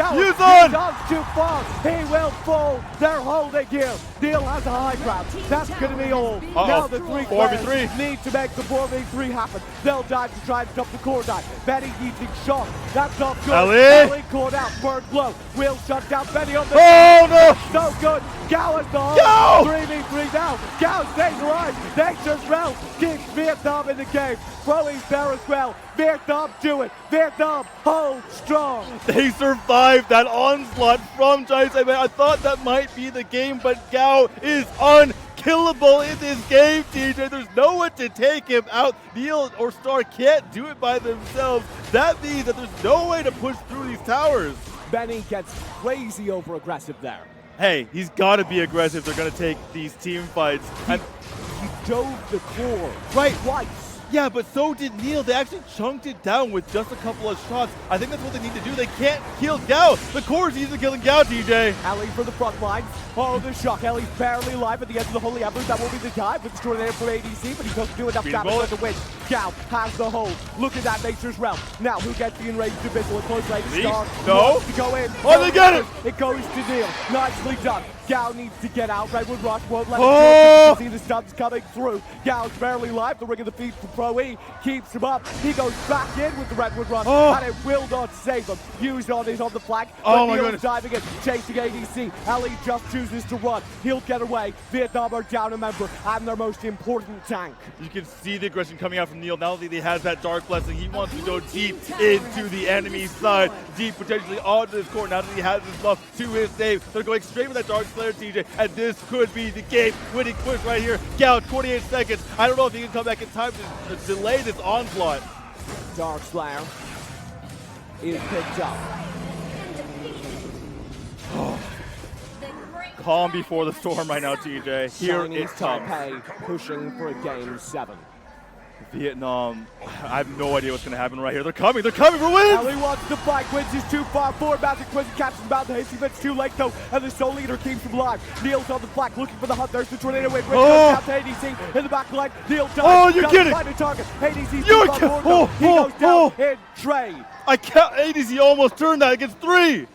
too far. He will fall. They're holding him. Neil has a high ground. That's going to be all. Now the 3v3 need to make the 4v3 happen. They'll dive to try and stop the core dive. Benny using shot. That's not good. Ellie caught out. Bird blow. Will shut down Benny on the so good. Gao is the hole. 3v3 now. Gao stays alive. Nature's realm keeps Vietnam in the game. Broly's there as well. Vietnam do it. Vietnam hold strong. They survived that onslaught from Chinese Taipei. I thought that might be the game, but Gao is unkillable in this game, TJ. There's no one to take him out. Neil or Star can't do it by themselves. That means that there's no way to push through these towers. Benny gets crazy over aggressive there. Hey, he's got to be aggressive. They're going to take these team fights. He dove the core twice. Yeah, but so did Neil. They actually chunked it down with just a couple of shots. I think that's what they need to do. They can't kill Gao. The core is easily killing Gao, TJ. Ellie for the front line. Oh, the shock. Ellie's barely alive at the end of the Holy Embers. That will be the dive with the tornado from ADC, but he doesn't do enough damage to win. Gao has the hold. Look at that Nature's Realm. Now, who gets the enraged Abyssal at close range? Star wants to go in. Oh, they get it! It goes to Neil. Nicely done. Gao needs to get out. Redwood Rush won't let him see the stuns coming through. Gao's barely alive. The ring of the feet for Pro E keeps him up. He goes back in with the Redwood Rush, and it will not save him. Used on is on the flag, but Neil's diving in, chasing ADC. Ali just chooses to run. He'll get away. Vietnam are down a member and their most important tank. You can see the aggression coming out from Neil. Now that he has that Dark Blessing, he wants to go deep into the enemy side. Deep potentially onto this core. Now that he has his buff to his save, they're going straight with that Dark Slayer, TJ, and this could be the game-winning push right here. Gao, 28 seconds. I don't know if he can come back in time to delay this onslaught. Dark Slayer is picked up. Calm before the storm right now, TJ. Here it comes. Taipei pushing for a game 7. Vietnam, I have no idea what's going to happen right here. They're coming for wins! Ellie wants to fight, wins is too far forward. Magic Quiz catches him out the hasty, but it's too late though, and the Soul Leader keeps him alive. Neil's on the flank looking for the hunt. There's the tornado wave. Goes down to ADC in the back line. Neil does. Oh, you're kidding! Find a target. ADC's too far forward. He goes down in trade. I can't. ADC almost turned that against 3.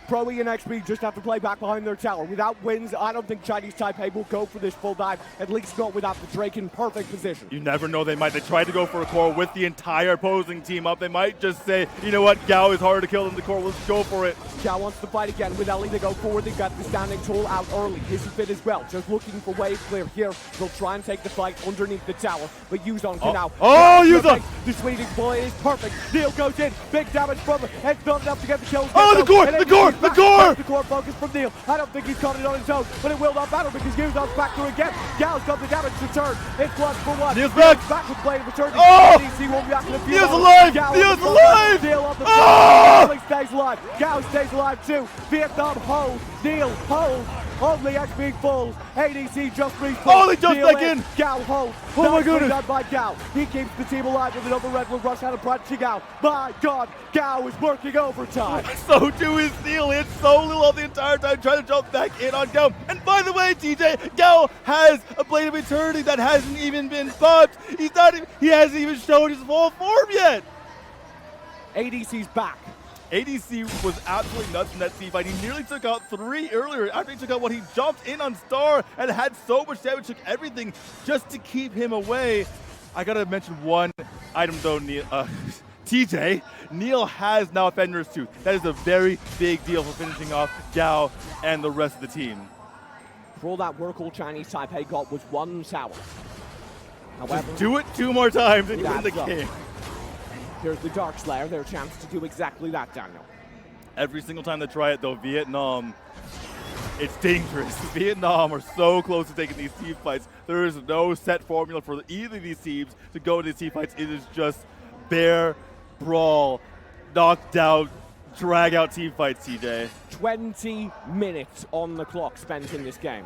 Pro E and XP just have to play back behind their tower. Without wins, I don't think Chinese Taipei will go for this full dive, at least not without the Drake in perfect position. You never know, they tried to go for a core with the entire opposing team up. They might just say, you know what, Gao is harder to kill than the core, let's go for it. Gao wants to fight again with Ellie. They go forward, they got the standing tool out early. His fit as well, just looking for wave clear here. They'll try and take the fight underneath the tower, but Yuzon can now. Yuzon! The Swedish boy is perfect. Neil goes in, big damage from him. It's not enough to get the kills. The core! The core focus from Neil. I don't think he's caught it on his own, but it will not matter because Yuzon's back through again. Gao's got the damage to turn. It's 1-for-1. Neil's back. Back with blade returning. ADC won't react in a few Neil's alive! Neil's alive! Neil on the floor. Ellie stays alive. Gao stays alive too. Vietnam hold. Neil hold. Only XP falls. ADC just respawn. They jumped back in. Gao hold. Oh my goodness. Done by Gao. He keeps the team alive with another Redwood Rush out of branching out. My God, Gao is working overtime. So too is Neil. It's so little the entire time trying to jump back in on Gao. And by the way, TJ, Gao has a Blade of Eternity that hasn't even been buffed. He hasn't even shown his full form yet. ADC's back. ADC was absolutely nuts in that team fight. He nearly took out 3 earlier. After he took out 1, he jumped in on Star and had so much damage, took everything just to keep him away. I gotta mention one item though, TJ. Neil has now Fenrir's Tooth. That is a very big deal for finishing off Gao and the rest of the team. For all that work all Chinese Taipei got was 1 tower. However, just do it 2 more times and you win the game. Here's the Dark Slayer, their chance to do exactly that, Daniel. Every single time they try it, though, Vietnam, it's dangerous. Vietnam are so close to taking these team fights. There is no set formula for either of these teams to go into these team fights. It is just bear, brawl, knock down, drag out team fights, TJ. 20 minutes on the clock spent in this game.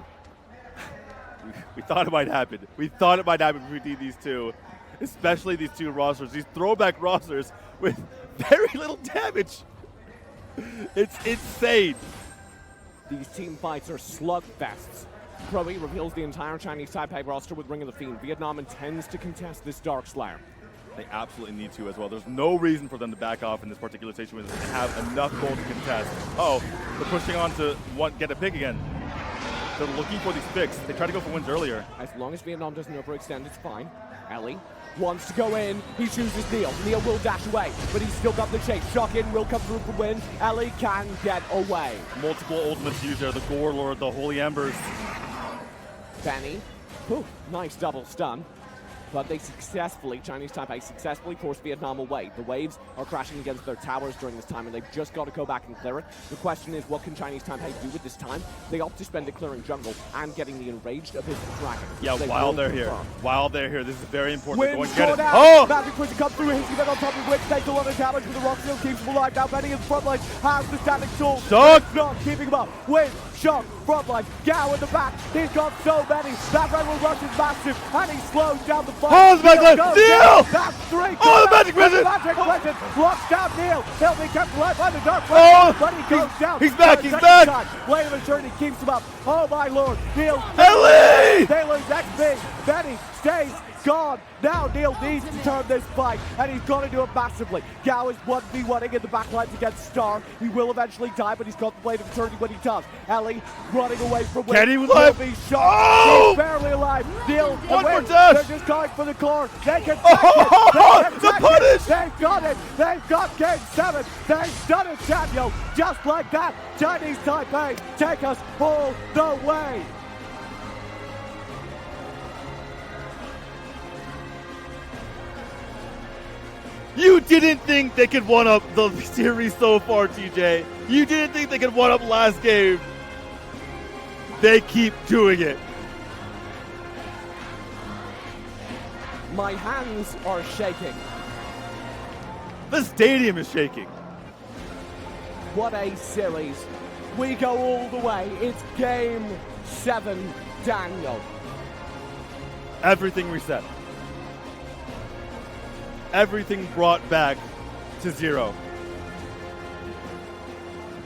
We thought it might happen. We thought it might happen between these two. Especially these 2 rosters, these throwback rosters with very little damage. It's insane. These team fights are slugfests. Pro E reveals the entire Chinese Taipei roster with Ring of the Fiend. Vietnam intends to contest this Dark Slayer. They absolutely need to as well. There's no reason for them to back off in this particular situation. They have enough goals to contest. Oh, they're pushing on to get a pick again. They're looking for these picks. They tried to go for wins earlier. As long as Vietnam doesn't overextend, it's fine. Ellie wants to go in. He chooses Neil. Neil will dash away, but he's still got the chase. Shock-in will come through for win. Ellie can get away. Multiple ultimates used there. The Gore Lord, the Holy Embers. Benny. Ooh, nice double stun. But they successfully, Chinese Taipei successfully forced Vietnam away. The waves are crashing against their towers during this time, and they've just got to go back and clear it. The question is, what can Chinese Taipei do with this time? They opt to spend it clearing jungle and getting the enraged Abyssal Dragon. Yeah, while they're here. While they're here, this is very important. Win, Go and get it. out. Oh! Magic Push comes through, hitting it on top of Witch, takes a lot of damage, but the Rock still keeps him alive. Now Benny in front line has the standing tall. Shock! Not keeping him up. Win, Shock, front line, Gao in the back. He's got so many. That Red Bull rush is massive, and he slows down the fight. Oh, the back line! Neil! That's three. Oh, the Magic Prison! Magic Prison locks down Neil. He'll be kept alive by the Dark Oh! but he goes down. He's back, he's back! Blade of Eternity keeps him up. Oh my lord, Neil. Ellie! They lose XP. Benny stays gone. Now Neil needs to turn this fight, and he's got to do it massively. Gao is 1v1ing in the backlines against Star. He will eventually die, but he's got the Blade of Eternity when he does. Ellie running away from Win. Can he live? Will be shot. Oh! He's barely alive. Neil, One more Win. dash. They're just going for the core. They can Oh! take it. The punish! They've got it. They've got Game 7. They've done it, Daniel. Just like that, Chinese Taipei take us all the way. You didn't think they could one-up the series so far, TJ. You didn't think they could one-up last game. They keep doing it. My hands are shaking. The stadium is shaking. What a series. We go all the way. It's Game 7, Daniel. Everything reset. Everything brought back to 0.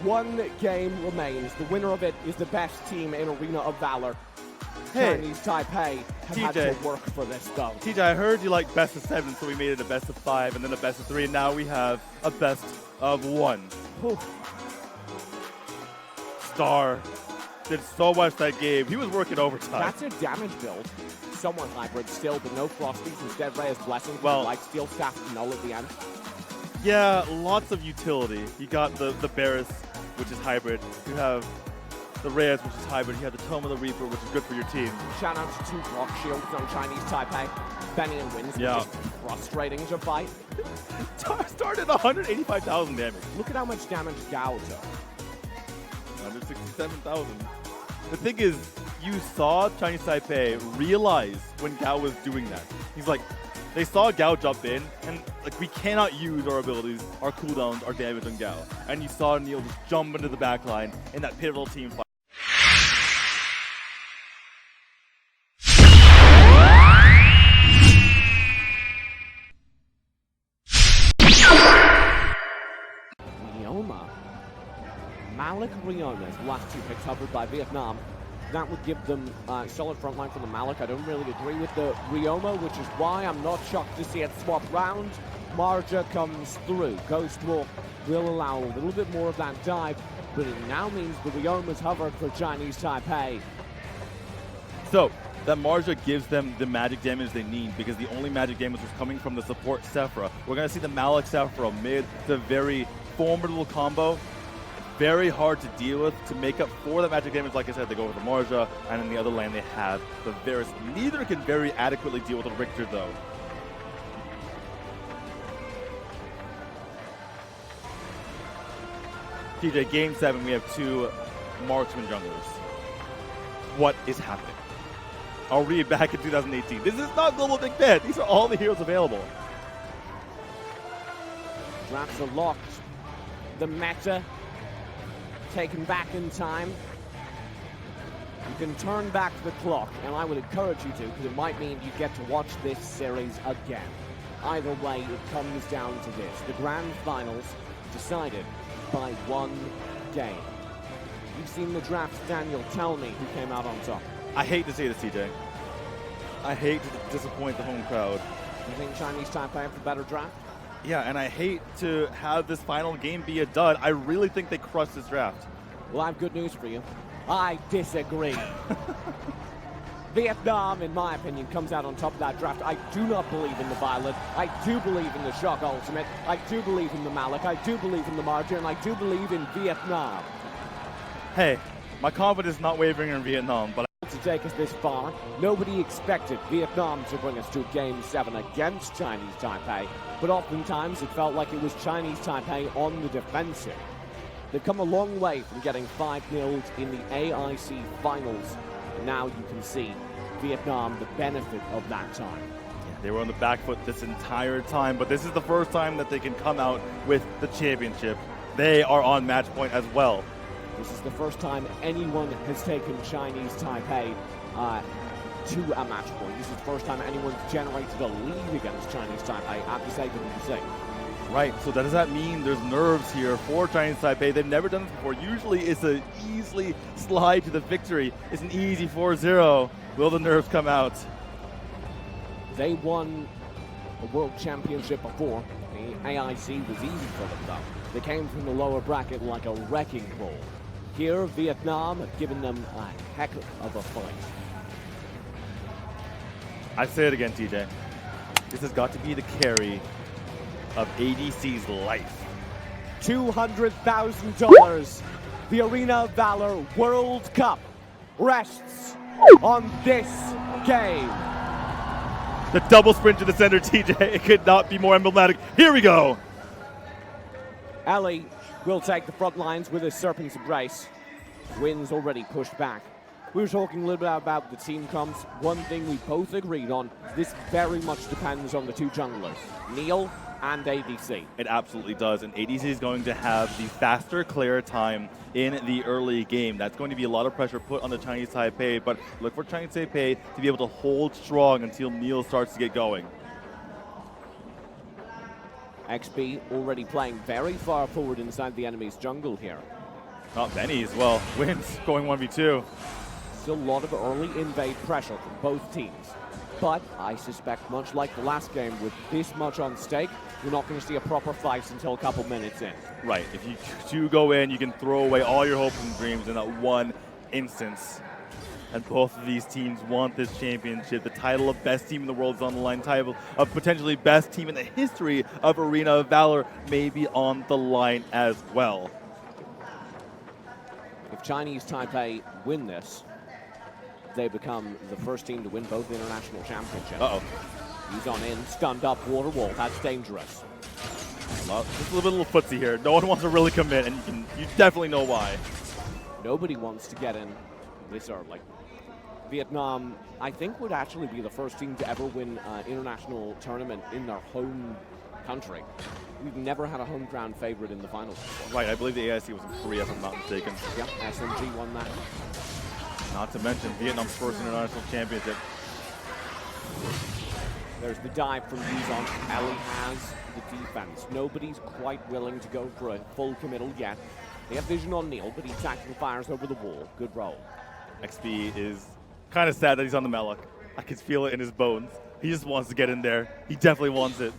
One game remains. The winner of it is the best team in Arena of Valor. Hey, Chinese Taipei have had TJ. to work for this, though. TJ, I heard you like best of 7, so we made it a best of 5 and then a best of 3, and now we have a best of 1. Whew. Star did so much that game. He was working overtime. That's a damage build. Somewhat hybrid still, but no Frosties. Instead, Reyes Blessing. Well, like Steel Staff Null at the end. Yeah, lots of utility. You got the Barris, which is hybrid. You have the Reyes, which is hybrid. You have the Tome of the Reaper, which is good for your team. Shout out to 2 Rock Shields on Chinese Taipei. Benny and Wins, Yeah. which is frustrating to fight. Started 185,000 damage. Look at how much damage Gao took. 167,000. The thing is, you saw Chinese Taipei realize when Gao was doing that. He's like, they saw Gao jump in, and like we cannot use our abilities, our cooldowns, our damage on Gao. And you saw Neil just jump into the back line in that pivotal team fight. Ryoma. Malik Ryoma's last 2 picks covered by Vietnam. That would give them solid front line for the Malik. I don't really agree with the Ryoma, which is why I'm not shocked to see it swap round. Marja comes through. Ghost Walk will allow a little bit more of that dive, but it now means the Ryoma's hovered for Chinese Taipei. So, that Marja gives them the magic damage they need because the only magic damage was coming from the support Sephira. We're going to see the Malik Sephira mid. It's a very formidable combo. Very hard to deal with. To make up for that magic damage, like I said, they go with the Marja, and in the other lane they have the Varus. Neither can very adequately deal with the Richter, though. TJ, Game 7, we have 2 marksman junglers. What is happening? Are we back in 2018? This is not Global Big Ben. These are all the heroes available. Drafts are locked. The meta taken back in time. You can turn back the clock, and I would encourage you to, because it might mean you get to watch this series again. Either way, it comes down to this. The grand finals decided by 1 game. You've seen the draft, Daniel. Tell me who came out on top. I hate to say this, TJ. I hate to disappoint the home crowd. You think Chinese Taipei have the better draft? Yeah, and I hate to have this final game be a dud. I really think they crushed this draft. Well, I have good news for you. I disagree. Vietnam, in my opinion, comes out on top of that draft. I do not believe in the Violet. I do believe in the Shock Ultimate. I do believe in the Malik. I do believe in the Martyr. And I do believe in Vietnam. Hey, my confidence is not wavering in Vietnam, but to take us this far, nobody expected Vietnam to bring us to Game 7 against Chinese Taipei, but oftentimes it felt like it was Chinese Taipei on the defensive. They've come a long way from getting 5-0 in the AIC finals, and now you can see Vietnam the benefit of that time. They were on the back foot this entire time, but this is the first time that they can come out with the championship. They are on match point as well. This is the first time anyone has taken Chinese Taipei to a match point. This is the first time anyone's generated a lead against Chinese Taipei at this AWC. Right, so does that mean there's nerves here for Chinese Taipei? They've never done this before. Usually it's an easily slide to the victory. It's an easy 4-0. Will the nerves come out? They won the World Championship before. The AIC was easy for them, though. They came from the lower bracket like a wrecking ball. Here, Vietnam have given them a heck of a fight. I say it again, TJ. This has got to be the carry of ADC's life. $200,000. The Arena Valor World Cup rests on this game. The double sprint to the center, TJ. It could not be more emblematic. Here we go. Ali will take the front lines with his Serpent's Embrace. Wins already pushed back. We were talking a little bit about the team comps. One thing we both agreed on, this very much depends on the two junglers, Neil and ADC. It absolutely does, and ADC is going to have the faster clear time in the early game. That's going to be a lot of pressure put on the Chinese Taipei, but look for Chinese Taipei to be able to hold strong until Neil starts to get going. XP already playing very far forward inside the enemy's jungle here. Not many as well. Wins going 1v2. Still a lot of early invade pressure from both teams. But I suspect, much like the last game, with this much on stake, you're not going to see a proper fight until a couple minutes in. Right. If you do go in, you can throw away all your hopes and dreams in that one instance. And both of these teams want this championship. The title of best team in the world is on the line. Title of potentially best team in the history of Arena of Valor may be on the line as well. If Chinese Taipei win this, they become the first team to win both international championships. Uh-oh. He's on in, stunned up, water wall. That's dangerous. Well, just a little footsie here. No one wants to really commit, and you definitely know why. Nobody wants to get in this early. Vietnam, I think, would actually be the first team to ever win an international tournament in their home country. We've never had a home ground favorite in the finals before. Right, I believe the AIC was in Korea, if I'm not mistaken. Yeah, SMG won that. Not to mention Vietnam's first international championship. There's the dive from Yuzon. Ellie has the defense. Nobody's quite willing to go for a full committal yet. They have vision on Neil, but he tactical fires over the wall. Good roll. XP is kind of sad that he's on the Malik. I can feel it in his bones. He just wants to get in there. He definitely wants it.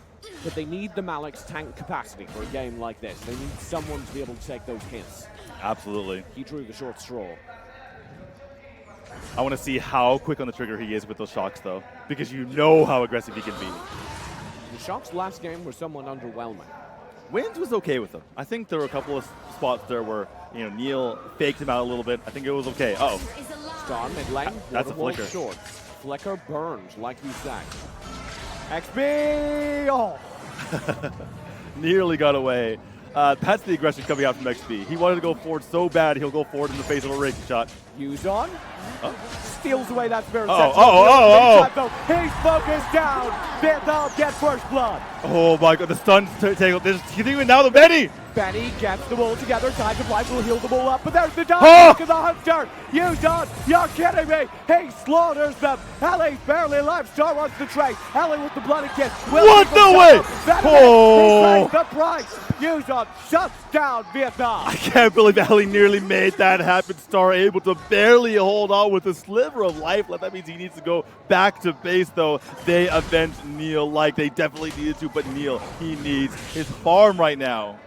But they need the Malik's tank capacity for a game like this. They need someone to be able to take those hits. Absolutely. He drew the short straw. I want to see how quick on the trigger he is with those shocks, though, because you know how aggressive he can be. The shocks last game were somewhat underwhelming. Wins was okay with them. I think there were a couple of spots there where, Neil faked him out a little bit. I think it was okay. Uh-oh. Star mid lane. That's a flicker. Short. Flicker burns, like you said. XP! Oh! Nearly got away. That's the aggression coming out from XP. He wanted to go forward so bad, he'll go forward in the face of a raking shot. Yuzon steals away that spirit. He's focused down. Vietnam gets first blood. Oh my god, the stun take. He's even now the Benny. Benny gets the wall together. Time of Life will heal them all up, but there's the dive of the Hunter. Yuzon, you're kidding me. He slaughters them. Ellie's barely alive. Star wants the trade. Ellie with the bloody kiss. What the way? Oh! He pays the price. Yuzon shuts down Vietnam. I can't believe Ellie nearly made that happen. Star able to barely hold on with a sliver of life left. That means he needs to go back to base, though. They avenge Neil like they definitely needed to, but Neil, he needs his farm right now.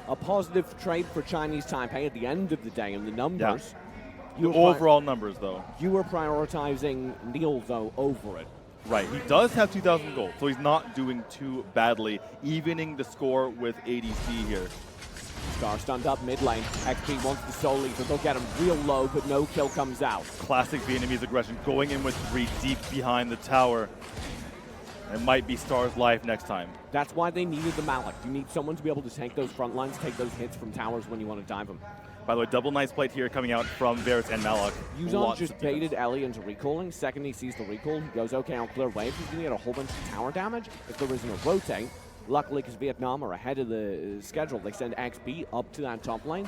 A positive trade for Chinese Taipei at the end of the day in the numbers. Yeah. The overall numbers, though. You were prioritizing Neil, though, over it. Right. He does have 2,000 gold, so he's not doing too badly, evening the score with ADC here. Star stunned up mid lane. XP wants the soul leader. They'll get him real low, but no kill comes out. Classic Vietnamese aggression, going in with 3 deep behind the tower. It might be Star's life next time. That's why they needed the Malik. You need someone to be able to take those front lines, take those hits from towers when you want to dive them. By the way, double nice plate here coming out from Varus and Malak. Yuzon just baited Ellie into recalling. Second he sees the recall, he goes, okay, I'll clear waves. He's going to get a whole bunch of tower damage if there isn't a rotate. Luckily, because Vietnam are ahead of the schedule, they send XP up to that top lane.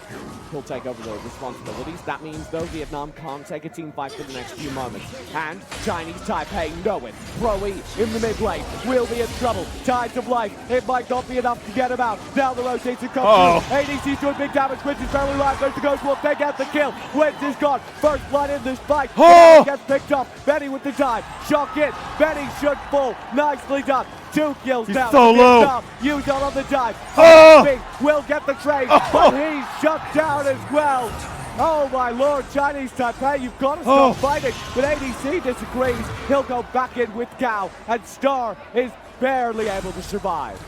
He'll take over the responsibilities. That means, though, Vietnam can't take a team fight for the next few moments. And Chinese Taipei know it. Pro-E in the mid lane will be in trouble. Tides of life. It might not be enough to get him out. Now the rotates and come through. ADC's doing big damage. Witch is barely alive. There's the Ghost Wolf. They get the kill. Witch is gone. First blood in this fight. Gets picked up. Benny with the dive. Shock in. Benny should fall. Nicely done. 2 kills He's down. so low. Yuzon on the dive. Oh! Will get the trade, but he's shut down as well. Oh my lord, Chinese Taipei, you've got to stop fighting. But ADC disagrees. He'll go back in with Gao, and Star is barely able to survive.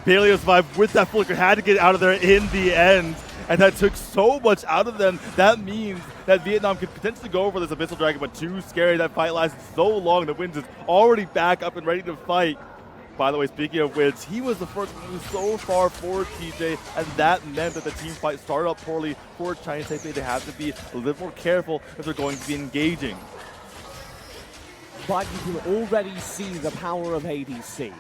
Barely survived with that flicker, had to get out of there in the end. And that took so much out of them. That means that Vietnam could potentially go over this Abyssal Dragon, but too scary. That fight lasted so long. The Winds is already back up and ready to fight. By the way, speaking of which, he was the first one so far for TJ, and that meant that the team fight started out poorly for Chinese Taipei. They have to be a little more careful if they're going to be engaging. But you can already see the power of ADC.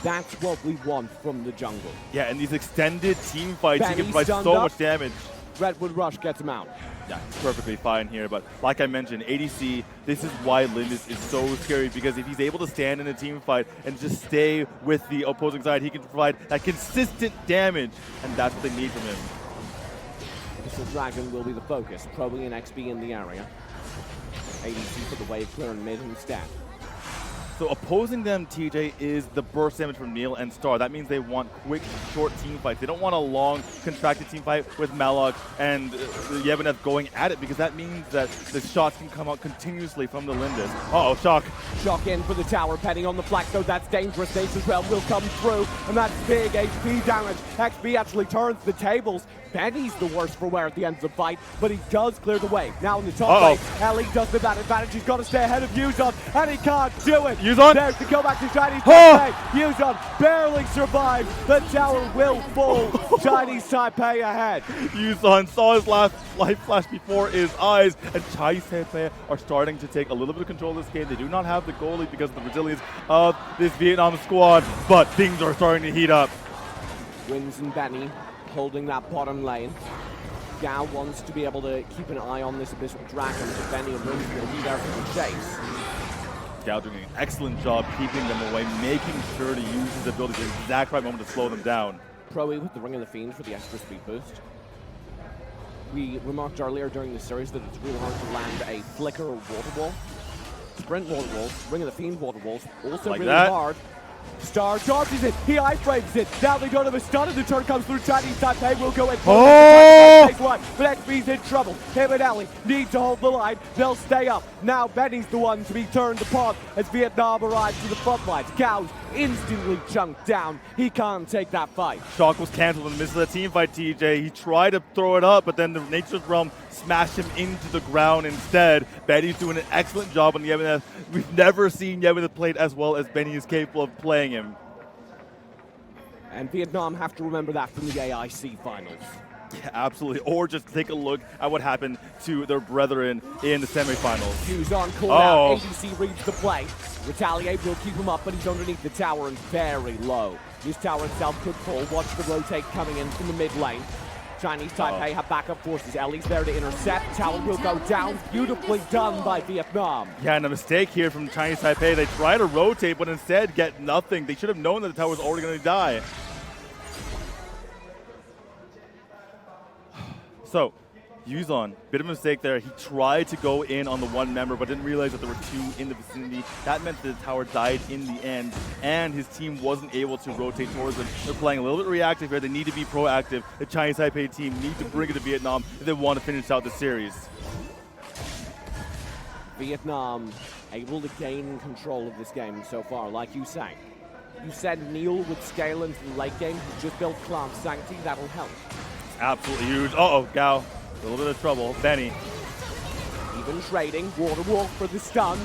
That's what we want from the jungle. Yeah, and these extended team fights, he can provide so much damage. Redwood Rush gets him out. Yeah, perfectly fine here, but like I mentioned, ADC, this is why Lindis is so scary, because if he's able to stand in a team fight and just stay with the opposing side, he can provide that consistent damage, and that's what they need from him. The Dragon will be the focus, probably an XP in the area. ADC for the wave clear in mid instead. So opposing them, TJ, is the burst damage from Neil and Star. That means they want quick, short team fights. They don't want a long, contracted team fight with Malak and Yevnev going at it, because that means that the shots can come out continuously from the Lindis. Uh-oh, Shock. Shock in for the tower, Penny on the flank, though that's dangerous. Nature's Realm will come through, and that's big HP damage. XP actually turns the tables. Penny's the worst for wear at the end of the fight, but he does clear the way. Now in the top lane, Ellie does have that advantage. He's got to stay ahead of Yuzon, and he can't do it. Yuzon? There's the go back to Chinese Taipei. Yuzon barely survives. The tower will fall. Chinese Taipei ahead. Yuzon saw his last life flash before his eyes, and Chinese Taipei are starting to take a little bit of control of this game. They do not have the goalie because of the resilience of this Vietnam squad, but things are starting to heat up. Wins and Benny holding that bottom lane. Gao wants to be able to keep an eye on this Abyssal Dragon, but Benny and Wins will be there for the chase. Gao doing an excellent job keeping them away, making sure to use his ability at the exact right moment to slow them down. Pro-E with the Ring of the Fiend for the extra speed boost. We remarked earlier during the series that it's really hard to land a flicker water wall. Sprint water walls, Ring of the Fiend water walls, also like really that. hard. Star dodges it, he iframes it. Now they don't have a stun, and the turn comes through. Chinese Taipei will go in. But XP's in trouble. Him and Ellie need to hold the line. They'll stay up. Now Benny's the one to be turned upon as Vietnam arrives to the front lines. Gao's instantly chunked down. He can't take that fight. Shock was canceled in the midst of the team fight, TJ. He tried to throw it up, but then the Nature's Realm smashed him into the ground instead. Benny's doing an excellent job on the Yevnev. We've never seen Yevnev played as well as Benny is capable of playing him. And Vietnam have to remember that from the AIC finals. Yeah, absolutely. Or just take a look at what happened to their brethren in the semifinals. Yuzon called out. ADC reads the play. Retaliate will keep him up, but he's underneath the tower and very low. This tower itself could fall. Watch the rotate coming in from the mid lane. Chinese Taipei have backup forces. Ellie's there to intercept. Tower will go down. Beautifully done by Vietnam. Yeah, and a mistake here from Chinese Taipei. They try to rotate, but instead get nothing. They should have known that the tower was already going to die. So, Yuzon, bit of a mistake there. He tried to go in on the one member, but didn't realize that there were two in the vicinity. That meant that the tower died in the end, and his team wasn't able to rotate towards him. They're playing a little bit reactive here. They need to be proactive. The Chinese Taipei team need to bring it to Vietnam if they want to finish out the series. Vietnam able to gain control of this game so far, like you say. You said Neil would scale into the late game. He just built Clan Sancti. That'll help. Absolutely huge. Uh-oh, Gao. A little bit of trouble. Benny. Even trading. Water Walk for the stun.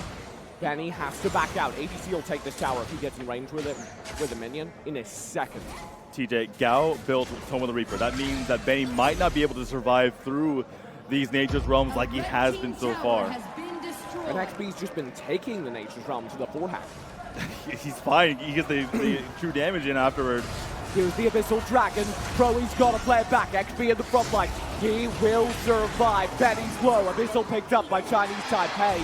Benny has to back out. ADC will take this tower if he gets in range with it, with a minion in a second. TJ, Gao built Tome of the Reaper. That means that Benny might not be able to survive through these Nature's Realms like he has been so far. And XB's just been taking the Nature's Realm to the forehand. He's fine. He gets the true damage in afterward. Here's the Abyssal Dragon. Proe's got to play it back. XB in the front line. He will survive. Benny's low. Abyssal picked up by Chinese Taipei.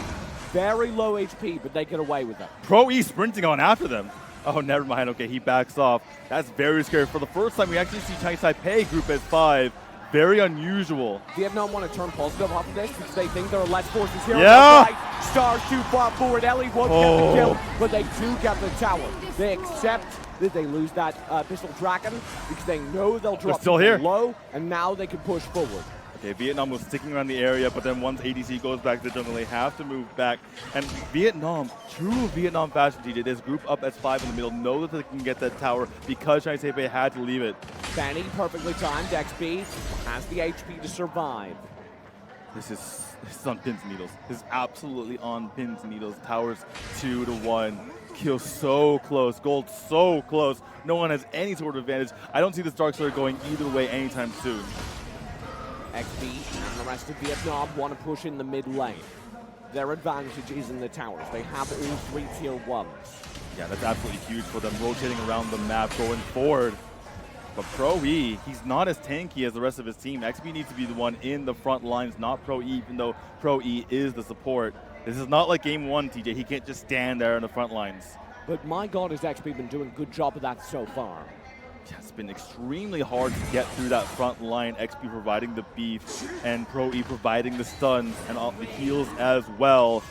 Very low HP, but they get away with it. Pro E sprinting on after them. Oh, never mind. Okay, he backs off. That's very scary. For the first time, we actually see Chinese Taipei group as 5. Very unusual. Vietnam want to turn positive off of this because they think there are less forces here. Yeah! Right. Stars too far forward. Ellie won't get the kill, but they do get the tower. They accept that they lose that Abyssal Dragon because they know they'll drop still here. low, and now they can push forward. Okay, Vietnam was sticking around the area, but then once ADC goes back to the jungle, they have to move back. And Vietnam, true Vietnam fashion, TJ, this group up as 5 in the middle, know that they can get that tower because Chinese Taipei had to leave it. Fanny, perfectly timed. XB has the HP to survive. This is on pins and needles. This is absolutely on pins and needles. Towers 2-1. Kill so close. Gold so close. No one has any sort of advantage. I don't see this Dark Slayer going either way anytime soon. XB and the rest of Vietnam want to push in the mid lane. Their advantage is in the towers. They have all 3 tier 1s. Yeah, that's absolutely huge for them, rotating around the map, going forward. But Pro E, he's not as tanky as the rest of his team. XB needs to be the one in the front lines, not Pro E, even though Pro E is the support. This is not like game 1, TJ. He can't just stand there in the front lines. But my God, has XB been doing a good job of that so far. Yeah, it's been extremely hard to get through that front line. XP providing the beef and Pro E providing the stuns and all the heals as well.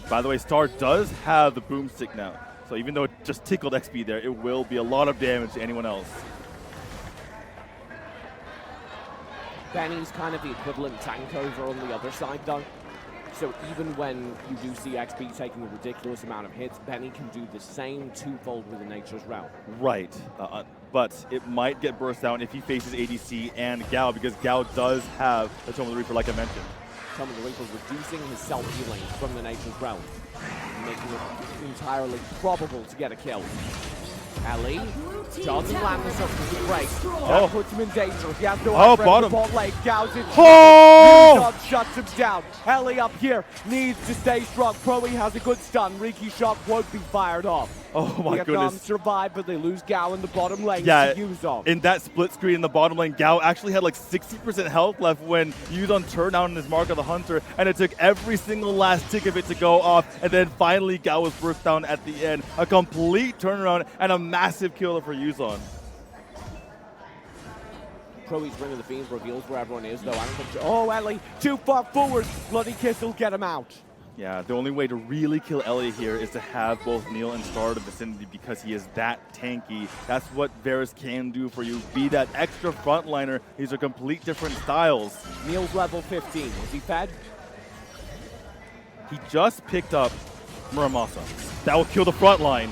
By the way, Star does have the boomstick now. So even though it just tickled XP there, it will be a lot of damage to anyone else. Benny's kind of the equivalent tank over on the other side though. So even when you do see XP taking a ridiculous amount of hits, Benny can do the same twofold with the Nature's Realm. Right, but it might get burst down if he faces ADC and Gao, because Gao does have the Tome of the Reaper, like I mentioned. Tome of the Reaper reducing his self-healing from the Nature's Realm, making it entirely probable to get a kill. Ellie doesn't land the surface break. That puts him in danger. He has no bottom. Ball lane. Gao's in. Shuts him down. Ellie up here needs to stay strong. Proe has a good stun. Riki shot won't be fired off. Oh my Vietnam goodness. survive, but they lose Gao in the bottom lane Yeah, to Yuzon. in that split screen in the bottom lane, Gao actually had like 60% health left when Yuzon turned down his Mark of the Hunter, and it took every single last tick of it to go off, and then finally Gao was burst down at the end. A complete turnaround and a massive killer for Yuzon. Proe's Ring of the Fiends reveals where everyone is, though. I don't think. Oh, Ellie, too far forward. Bloody Kiss will get him out. Yeah, the only way to really kill Ellie here is to have both Neil and Star in the vicinity, because he is that tanky. That's what Varus can do for you. Be that extra frontliner. These are complete different styles. Neil's level 15. Is he fed? He just picked up Muramasa. That will kill the front line.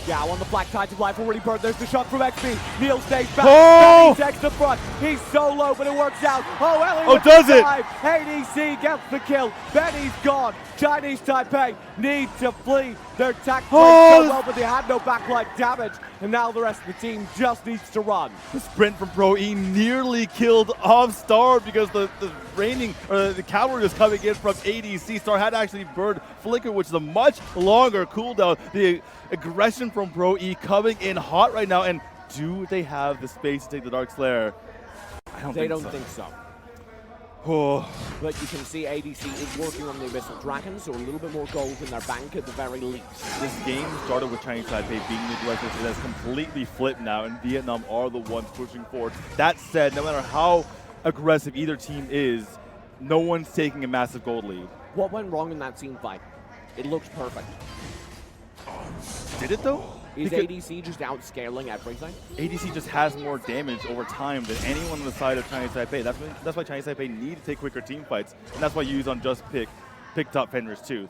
Gao on the Black Tides of Life already burned. There's the shot from XP. Neil stays back. Oh! He takes the front. He's so low, but it works out. Oh, Ellie. Oh, does it? ADC gets the kill. Benny's gone. Chinese Taipei need to flee. Their attack played so well, but they had no backline damage. And now the rest of the team just needs to run. The sprint from Pro E nearly killed off Star because the cavalry was coming in from ADC. Star had actually burned Flicker, which is a much longer cooldown. The aggression from Pro E coming in hot right now. And do they have the space to take the Dark Slayer? They don't think so. Oh. But you can see ADC is working on the Abyssal Dragon, so a little bit more gold in their bank at the very least. This game started with Chinese Taipei being the aggressors. It has completely flipped now, and Vietnam are the ones pushing forward. That said, no matter how aggressive either team is, no one's taking a massive gold lead. What went wrong in that team fight? It looked perfect. Did it though? Is ADC just outscaling everything? ADC just has more damage over time than anyone on the side of Chinese Taipei. That's why Chinese Taipei need to take quicker team fights, and that's why Yuzon just picked up Fenrir's Tooth.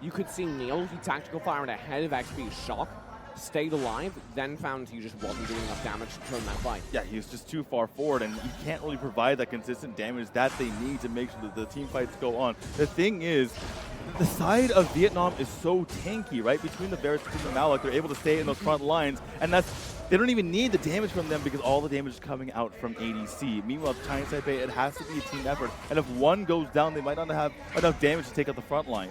You could see Neil, he tactical fired ahead of XP's shock, stayed alive, then found he just wasn't doing enough damage to turn that fight. Yeah, he was just too far forward, and you can't really provide that consistent damage that they need to make sure that the team fights go on. The thing is, the side of Vietnam is so tanky, right? Between the Bears and Malik, they're able to stay in those front lines, and they don't even need the damage from them because all the damage is coming out from ADC. Meanwhile, Chinese Taipei, it has to be a team effort, and if one goes down, they might not have enough damage to take out the front line.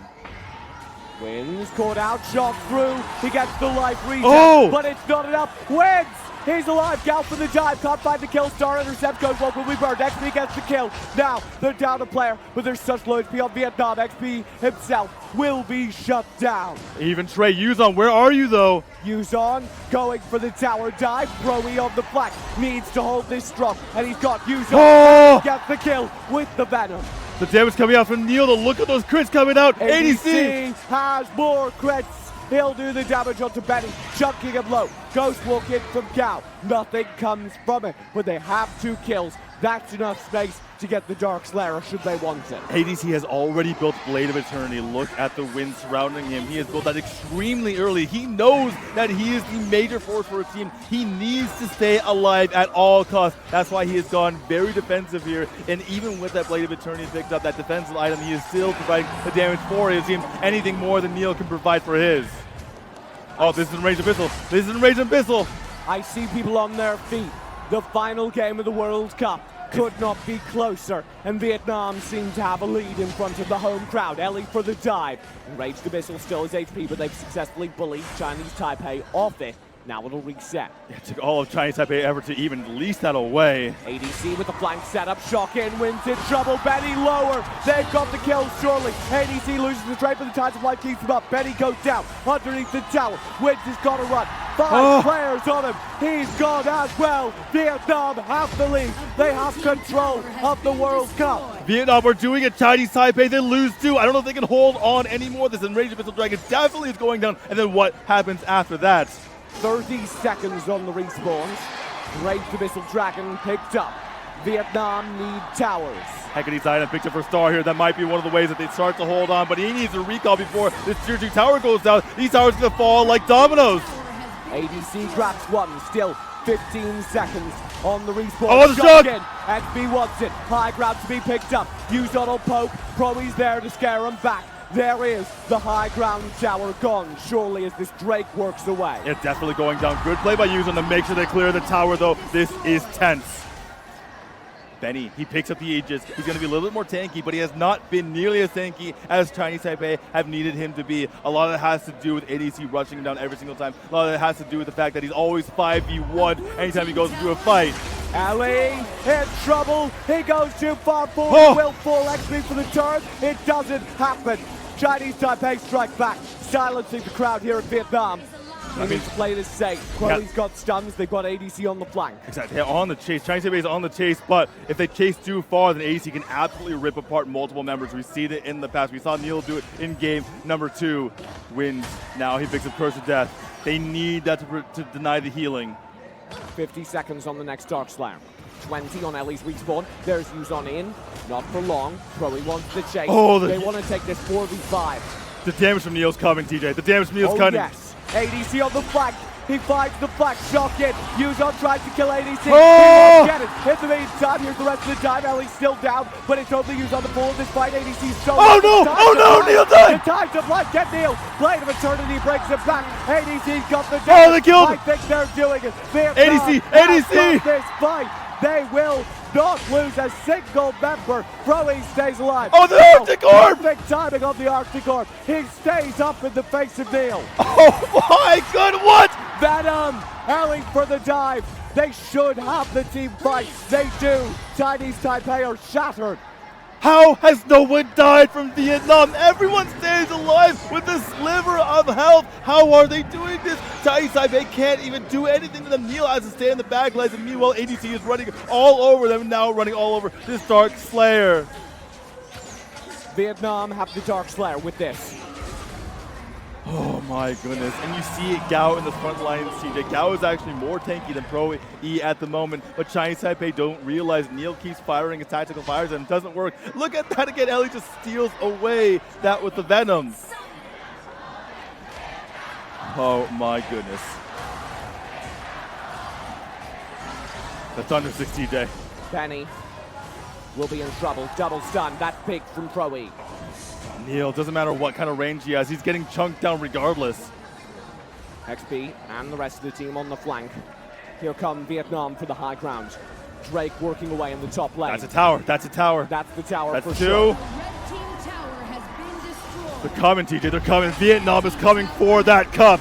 Wins, caught out, shot through, he gets the life reset, but it's not enough. Wins! He's alive, Gal for the dive, can't find the kill, Star intercept goes, what will be burned, XP gets the kill. Now, they're down a player, but there's such low HP on Vietnam, XP himself will be shut down. Even Trey, Yuzon, where are you though? Yuzon going for the tower dive, Broey on the flank, needs to hold this strong, and he's got Yuzon, gets the kill with the Venom. The damage coming out from Neil, look at those crits coming out, ADC has more crits. He'll do the damage onto Benny, chunking him low. Ghost walk in from Gal. Nothing comes from it, but they have 2 kills. That's enough space to get the Dark Slayer should they want it. ADC has already built Blade of Eternity. Look at the wind surrounding him. He has built that extremely early. He knows that he is the major force for his team. He needs to stay alive at all costs. That's why he has gone very defensive here. And even with that Blade of Eternity picked up, that defensive item, he is still providing the damage for his team. Anything more than Neil can provide for his. Oh, this is Enraged Abyssal. This is Enraged Abyssal. I see people on their feet. The final game of the World Cup could not be closer, and Vietnam seemed to have a lead in front of the home crowd. Ellie for the dive. Enraged Abyssal still has HP, but they've successfully bullied Chinese Taipei off it. Now it'll reset. It took all of Chinese Taipei effort to even release that away. ADC with the flank setup. Shock in, wins in trouble. Benny lower. They've got the kill, surely. ADC loses the trade, but the Tides of Life keeps him up. Benny goes down underneath the tower. Wins has got to run. 5 players on him. He's gone as well. Vietnam have the lead. They have control of the World Cup. Vietnam are doing it. Chinese Taipei, they lose too. I don't know if they can hold on anymore. This Enraged Abyssal Dragon definitely is going down. And then what happens after that? 30 seconds on the respawns. Enraged Abyssal Dragon picked up. Vietnam need towers. Hecate's item picked up for Star here. That might be one of the ways that they start to hold on, but he needs a recall before this tier 2 tower goes down. These towers are going to fall like dominoes. ADC grabs one, still 15 seconds on the respawn. Oh, the shot! XB wants it. High ground to be picked up. Yuzon will poke. Proey's there to scare him back. There is the high ground tower gone, surely, as this Drake works away. It's definitely going down. Good play by Yuzon to make sure they clear the tower, though. This is tense. Benny, he picks up the Aegis. He's going to be a little bit more tanky, but he has not been nearly as tanky as Chinese Taipei have needed him to be. A lot of it has to do with ADC rushing him down every single time. A lot of it has to do with the fact that he's always 5v1 anytime he goes into a fight. Ali in trouble. He goes too far forward. Will fall XP for the turn. It doesn't happen. Chinese Taipei strike back, silencing the crowd here in Vietnam. He needs to play this safe. Crowley's got stuns. They've got ADC on the flank. Exactly. They're on the chase. Chinese Taipei is on the chase, but if they chase too far, then ADC can absolutely rip apart multiple members. We've seen it in the past. We saw Neil do it in game number 2. Wins. Now he picks up Curse of Death. They need that to deny the healing. 50 seconds on the next Dark Slayer. 20 on Ellie's respawn. There's Yuzon in. Not for long. Crowley wants the chase. They want to take this 4v5. The damage from Neil's coming, TJ. The damage from Neil's coming. Yes. ADC on the flank. He finds the flank. Shock in. Yuzon tries to kill ADC. He won't get it. In the meantime, here's the rest of the time. Ellie's still down, but it's only Yuzon the full of this fight. ADC's so Neil died! The Tides of Life get Neil. Blade of Eternity breaks it back. ADC's got the damage. They killed him. I think they're doing it. ADC! This fight. They will not lose a single member. Broey stays alive. Oh, the Arctic Orb! Perfect timing on the Arctic Orb. He stays up in the face of Neil. Oh my god, what? Venom, Ellie for the dive. They should have the team fight. They do. Chinese Taipei are shattered. How has no one died from Vietnam? Everyone stays alive with a sliver of health. How are they doing this? Chinese Taipei can't even do anything to them. Neil has to stay in the back lines, and meanwhile ADC is running all over them, now running all over this Dark Slayer. Vietnam have the Dark Slayer with this. Oh my goodness, and you see Gao in the front line, CJ. Gao is actually more tanky than Pro E at the moment, but Chinese Taipei don't realize Neil keeps firing his tactical fires and it doesn't work. Look at that again, Ellie just steals away that with the Venom. Oh my goodness. The Thunder 6 TJ. Benny will be in trouble, double stun, that's big from Pro E. Neil, doesn't matter what kind of range he has, he's getting chunked down regardless. XP and the rest of the team on the flank. Here come Vietnam for the high ground. Drake working away in the top lane. That's a tower, that's a tower. That's the tower that's for two. sure. Red team tower has been destroyed. They're coming, TJ, they're coming. Vietnam is coming for that cup.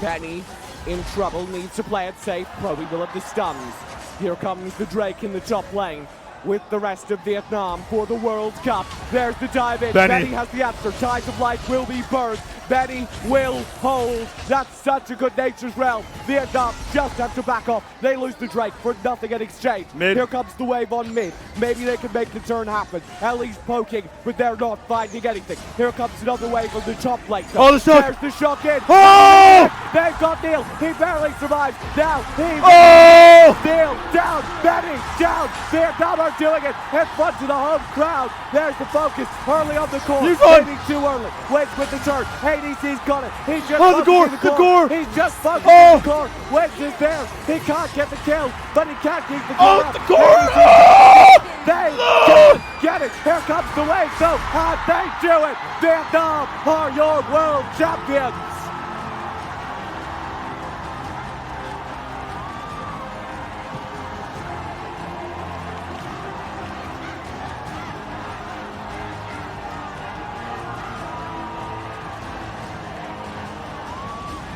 Benny in trouble, needs to play it safe. Pro E will have the stuns. Here comes the Drake in the top lane with the rest of Vietnam for the World Cup. There's the dive in. Benny has the answer. Tides of Light will be burned. Benny will hold. That's such a good nature's realm. Vietnam just have to back off. They lose the Drake for nothing in exchange. Mid. Here comes the wave on mid. Maybe they can make the turn happen. Ellie's poking, but they're not finding anything. Here comes another wave on the top lane. Oh, the shock. There's the shock in. Oh! They've got Neil. He barely survives. Now he Oh! Neil down. Benny down. Vietnam are doing it in front of the home crowd. There's the focus early on the core. Maybe too early. Waits with the turn. ADC's got it. He just the core. He's just focused on the core. Wedge is there. He can't get the kill, but he can't keep the core. The core! Oh! They can't get it. Here comes the wave, so and they do it. Vietnam are your world champions.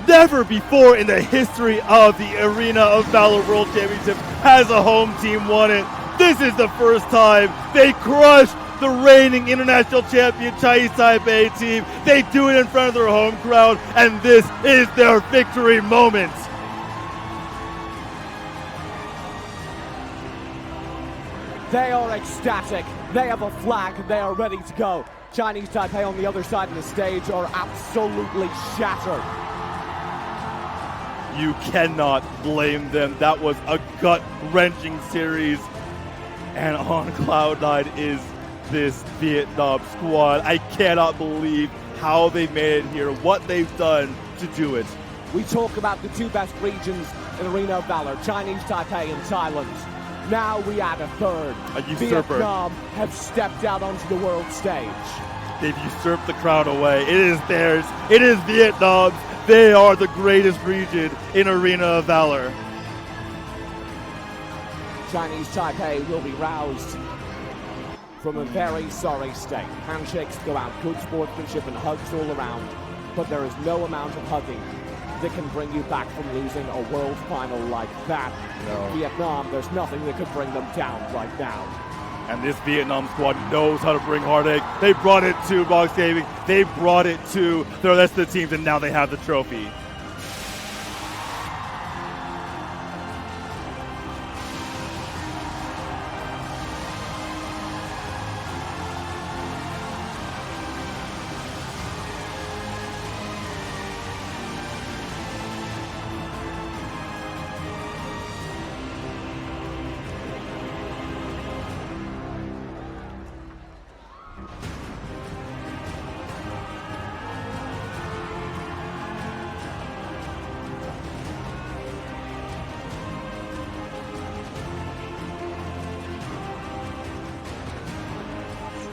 Never before in the history of the Arena of Valor World Championship has a home team won it. This is the first time they crushed the reigning international champion Chinese Taipei team. They do it in front of their home crowd, and this is their victory moment. They are ecstatic. They have a flag. They are ready to go. Chinese Taipei on the other side of the stage are absolutely shattered. You cannot blame them. That was a gut-wrenching series. And on Cloud9 is this Vietnam squad. I cannot believe how they made it here, what they've done to do it. We talk about the two best regions in Arena of Valor, Chinese Taipei and Thailand. Now we add a third. A usurper. Vietnam have stepped out onto the world stage. They've usurped the crown away. It is theirs. It is Vietnam's. They are the greatest region in Arena of Valor. Chinese Taipei will be roused from a very sorry state. Handshakes go out, good sportsmanship and hugs all around, but there is no amount of hugging that can bring you back from losing a world final like that. No. Vietnam, there's nothing that could bring them down right now. And this Vietnam squad knows how to bring heartache. They brought it to Box Gaming. They brought it to the rest of the teams, and now they have the trophy.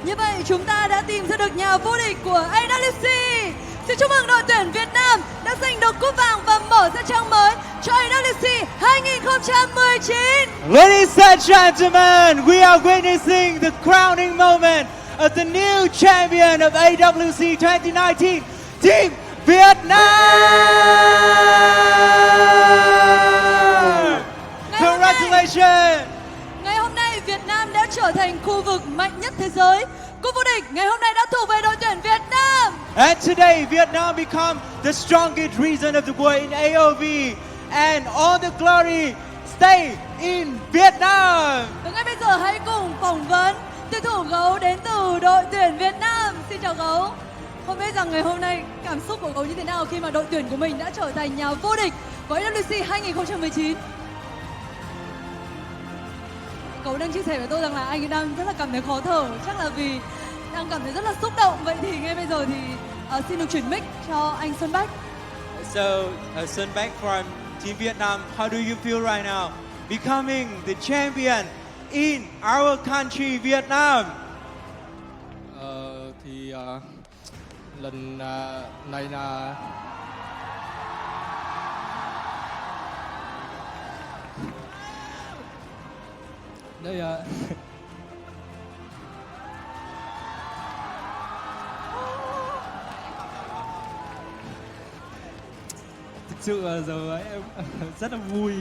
Như vậy chúng ta đã tìm ra được nhà vô địch của AWC. Xin chúc mừng đội tuyển Việt Nam đã giành được cúp vàng và mở ra trang mới cho AWC 2019. Ladies and gentlemen, we are witnessing the crowning moment of the new champion of AWC 2019, Team Vietnam! Congratulations! Ngày hôm nay Việt Nam đã trở thành khu vực mạnh nhất thế giới. giới. Cúp vô địch ngày hôm nay đã thuộc về đội tuyển Việt Nam. And today, Vietnam become the strongest region of the world in AOV, and all the glory stay in Vietnam. Và ngay bây giờ hãy cùng phỏng vấn tuyển thủ gấu đến từ đội tuyển Việt Nam. Xin chào gấu. Không biết rằng ngày hôm nay cảm xúc của gấu như thế nào khi mà đội tuyển của mình đã trở thành nhà vô địch với AWC 2019. Gấu đang chia sẻ với tôi rằng là anh ấy đang rất là cảm thấy khó thở, chắc là vì đang cảm thấy rất là xúc động. Vậy thì ngay bây giờ thì xin được chuyển mic cho anh Xuân Bách. So, Sun Bách from Team Vietnam, how do you feel right now? Becoming the champion in our country, Vietnam. Lần này là đây thực sự là giờ ấy, em rất là vui.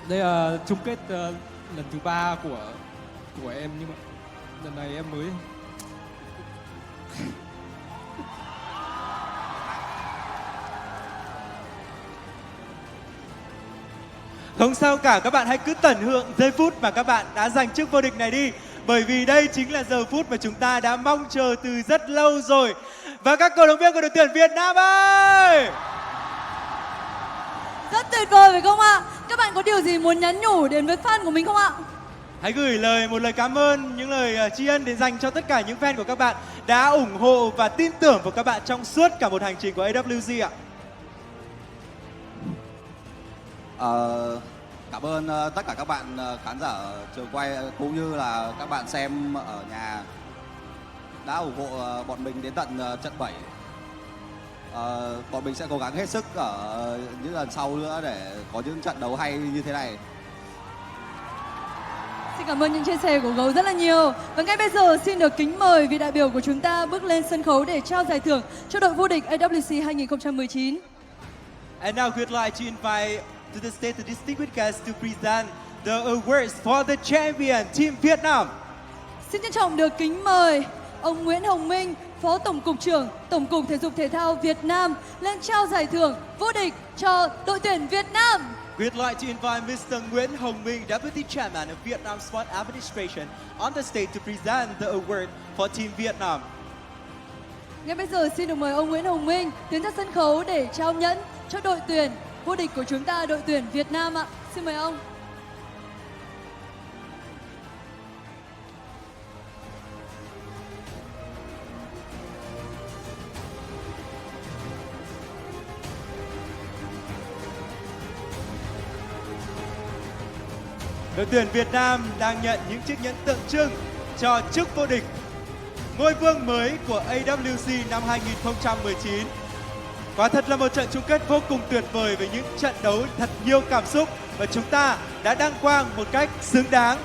Đây là chung kết lần thứ 3 của em, nhưng mà lần này em mới Không sao cả, các bạn hãy cứ tận hưởng giây phút mà các bạn đã giành chức vô địch này đi. Bởi vì đây chính là giờ phút mà chúng ta đã mong chờ từ rất lâu rồi. Và các cổ động viên của đội tuyển Việt Nam ơi! Rất tuyệt vời phải không ạ? Các bạn có điều gì muốn nhắn nhủ đến với fan của mình không ạ? Hãy gửi một lời cảm ơn, những lời tri ân để dành cho tất cả những fan của các bạn đã ủng hộ và tin tưởng vào các bạn trong suốt cả một hành trình của AWC ạ. Cảm ơn tất cả các bạn khán giả ở trường quay cũng như là các bạn xem ở nhà đã ủng hộ bọn mình đến tận trận 7. Bọn mình sẽ cố gắng hết sức ở những lần sau nữa để có những trận đấu hay như thế này. Xin cảm ơn những chia sẻ của gấu rất là nhiều. Và ngay bây giờ xin được kính mời vị đại biểu của chúng ta bước lên sân khấu để trao giải thưởng cho đội vô địch AWC 2019. And now we'd like to invite to the stage the distinguished guests to present the awards for the champion Team Vietnam. Xin trân trọng được kính mời ông Nguyễn Hồng Minh, Phó Tổng cục trưởng Tổng cục Thể dục Thể thao Việt Nam lên trao giải thưởng vô địch cho đội tuyển Việt Nam. We'd like to invite Mr. Nguyễn Hồng Minh, Deputy Chairman of Vietnam Sport Administration, on the stage to present the award for Team Vietnam. Ngay bây giờ xin được mời ông Nguyễn Hồng Minh tiến ra sân khấu để trao nhẫn cho đội tuyển vô địch của chúng ta, đội tuyển Việt Nam ạ. Xin mời ông. Đội tuyển Việt Nam đang nhận những chiếc nhẫn tượng trưng cho chức vô địch, ngôi vương mới của AWC năm 2019. Quả thật là một trận chung kết vô cùng tuyệt vời với những trận đấu thật nhiều cảm xúc và chúng ta đã đăng quang một cách xứng đáng.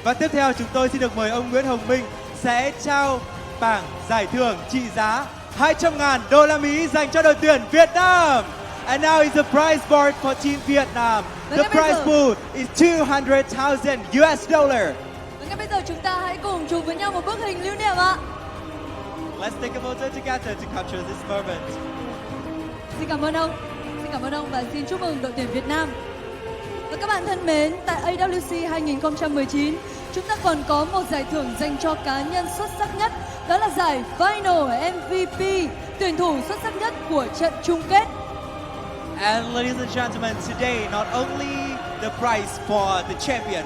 Và tiếp theo chúng tôi xin được mời ông Nguyễn Hồng Minh sẽ trao bảng giải thưởng trị giá 200.000 đô la Mỹ dành cho đội tuyển Việt Nam. And now is the prize board for Team Vietnam. The prize pool is 200,000 US dollar. Và ngay bây giờ chúng ta hãy cùng chụp với nhau một bức hình lưu niệm ạ. Let's take a photo together to capture this moment. Xin cảm ơn ông và xin chúc mừng đội tuyển Việt Nam. Và các bạn thân mến, tại AWC 2019, chúng ta còn có một giải thưởng dành cho cá nhân xuất sắc nhất, đó là giải Final MVP, tuyển thủ xuất sắc nhất của trận chung kết. And ladies and gentlemen, today not only the prize for the champion,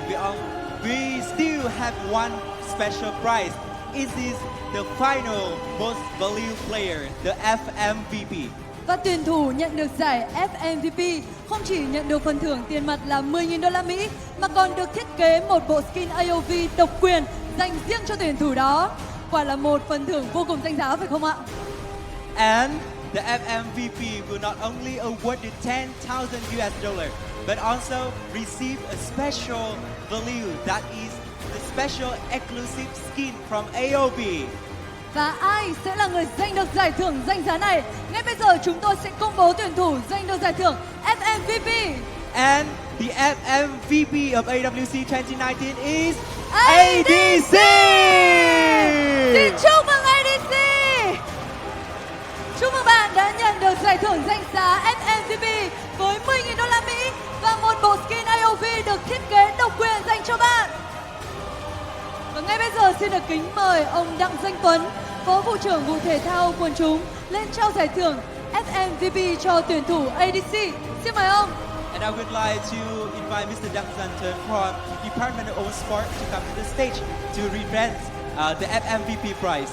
we still have one special prize. It is the final most valued player, the FMVP. Và tuyển thủ nhận được giải FMVP không chỉ nhận được phần thưởng tiền mặt là 10.000 đô la Mỹ mà còn được thiết kế một bộ skin AOV độc quyền dành riêng cho tuyển thủ đó. Quả là một phần thưởng vô cùng danh giá phải không ạ? And the FMVP will not only awarded 10,000 US dollar but also receive a special value that is the special exclusive skin from AOV. Và ai sẽ là người giành được giải thưởng danh giá này? Ngay bây giờ chúng tôi sẽ công bố tuyển thủ giành được giải thưởng FMVP. And The FMVP of AWC 2019 is ADC! Xin chúc mừng ADC! Chúc mừng bạn đã nhận được giải thưởng danh giá FMVP với 10.000 đô la Mỹ và một bộ skin AOV được thiết kế độc quyền dành cho bạn. Và ngay bây giờ xin được kính mời ông Đặng Danh Tuấn, Phó Vụ trưởng Vụ Thể thao Quần chúng lên trao giải thưởng FMVP cho tuyển thủ ADC. Xin mời ông. And I would like to invite Mr. Đặng Danh Tuấn from Department of Sport to come to the stage to represent the FMVP prize.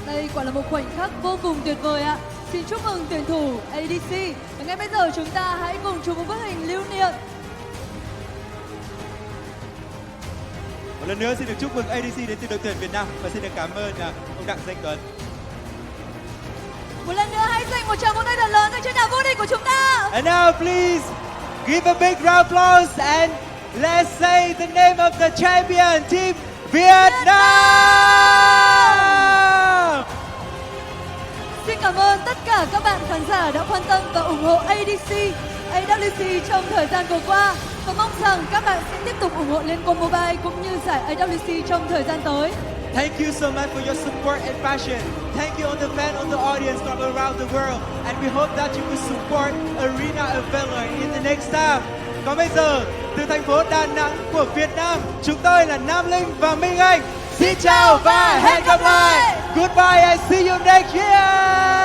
Đây quả là một khoảnh khắc vô cùng tuyệt vời ạ. Xin chúc mừng tuyển thủ ADC. Và ngay bây giờ chúng ta hãy cùng chụp một bức hình lưu niệm. Một lần nữa xin được chúc mừng ADC đến từ đội tuyển Việt Nam và xin được cảm ơn ông Đặng Danh Tuấn. Một lần nữa hãy dành một tràng vỗ tay thật lớn cho chiến thắng vô địch của chúng ta. And now please give a big round of applause and let's say the name of the champion, Team Việt Nam. Xin cảm ơn tất cả các bạn khán giả đã quan tâm và ủng hộ AWC trong thời gian vừa qua. Và mong rằng các bạn sẽ tiếp tục ủng hộ Liên quân Mobile cũng như giải AWC trong thời gian tới. Thank you so much for your support and passion. Thank you on the fan, on the audience from around the world. And we hope that you will support Arena of Valor in the next time. Còn bây giờ, từ thành phố Đà Nẵng của Việt Nam, chúng tôi là Nam Linh và Minh Anh. Xin chào và hẹn gặp lại. Goodbye and see you next year.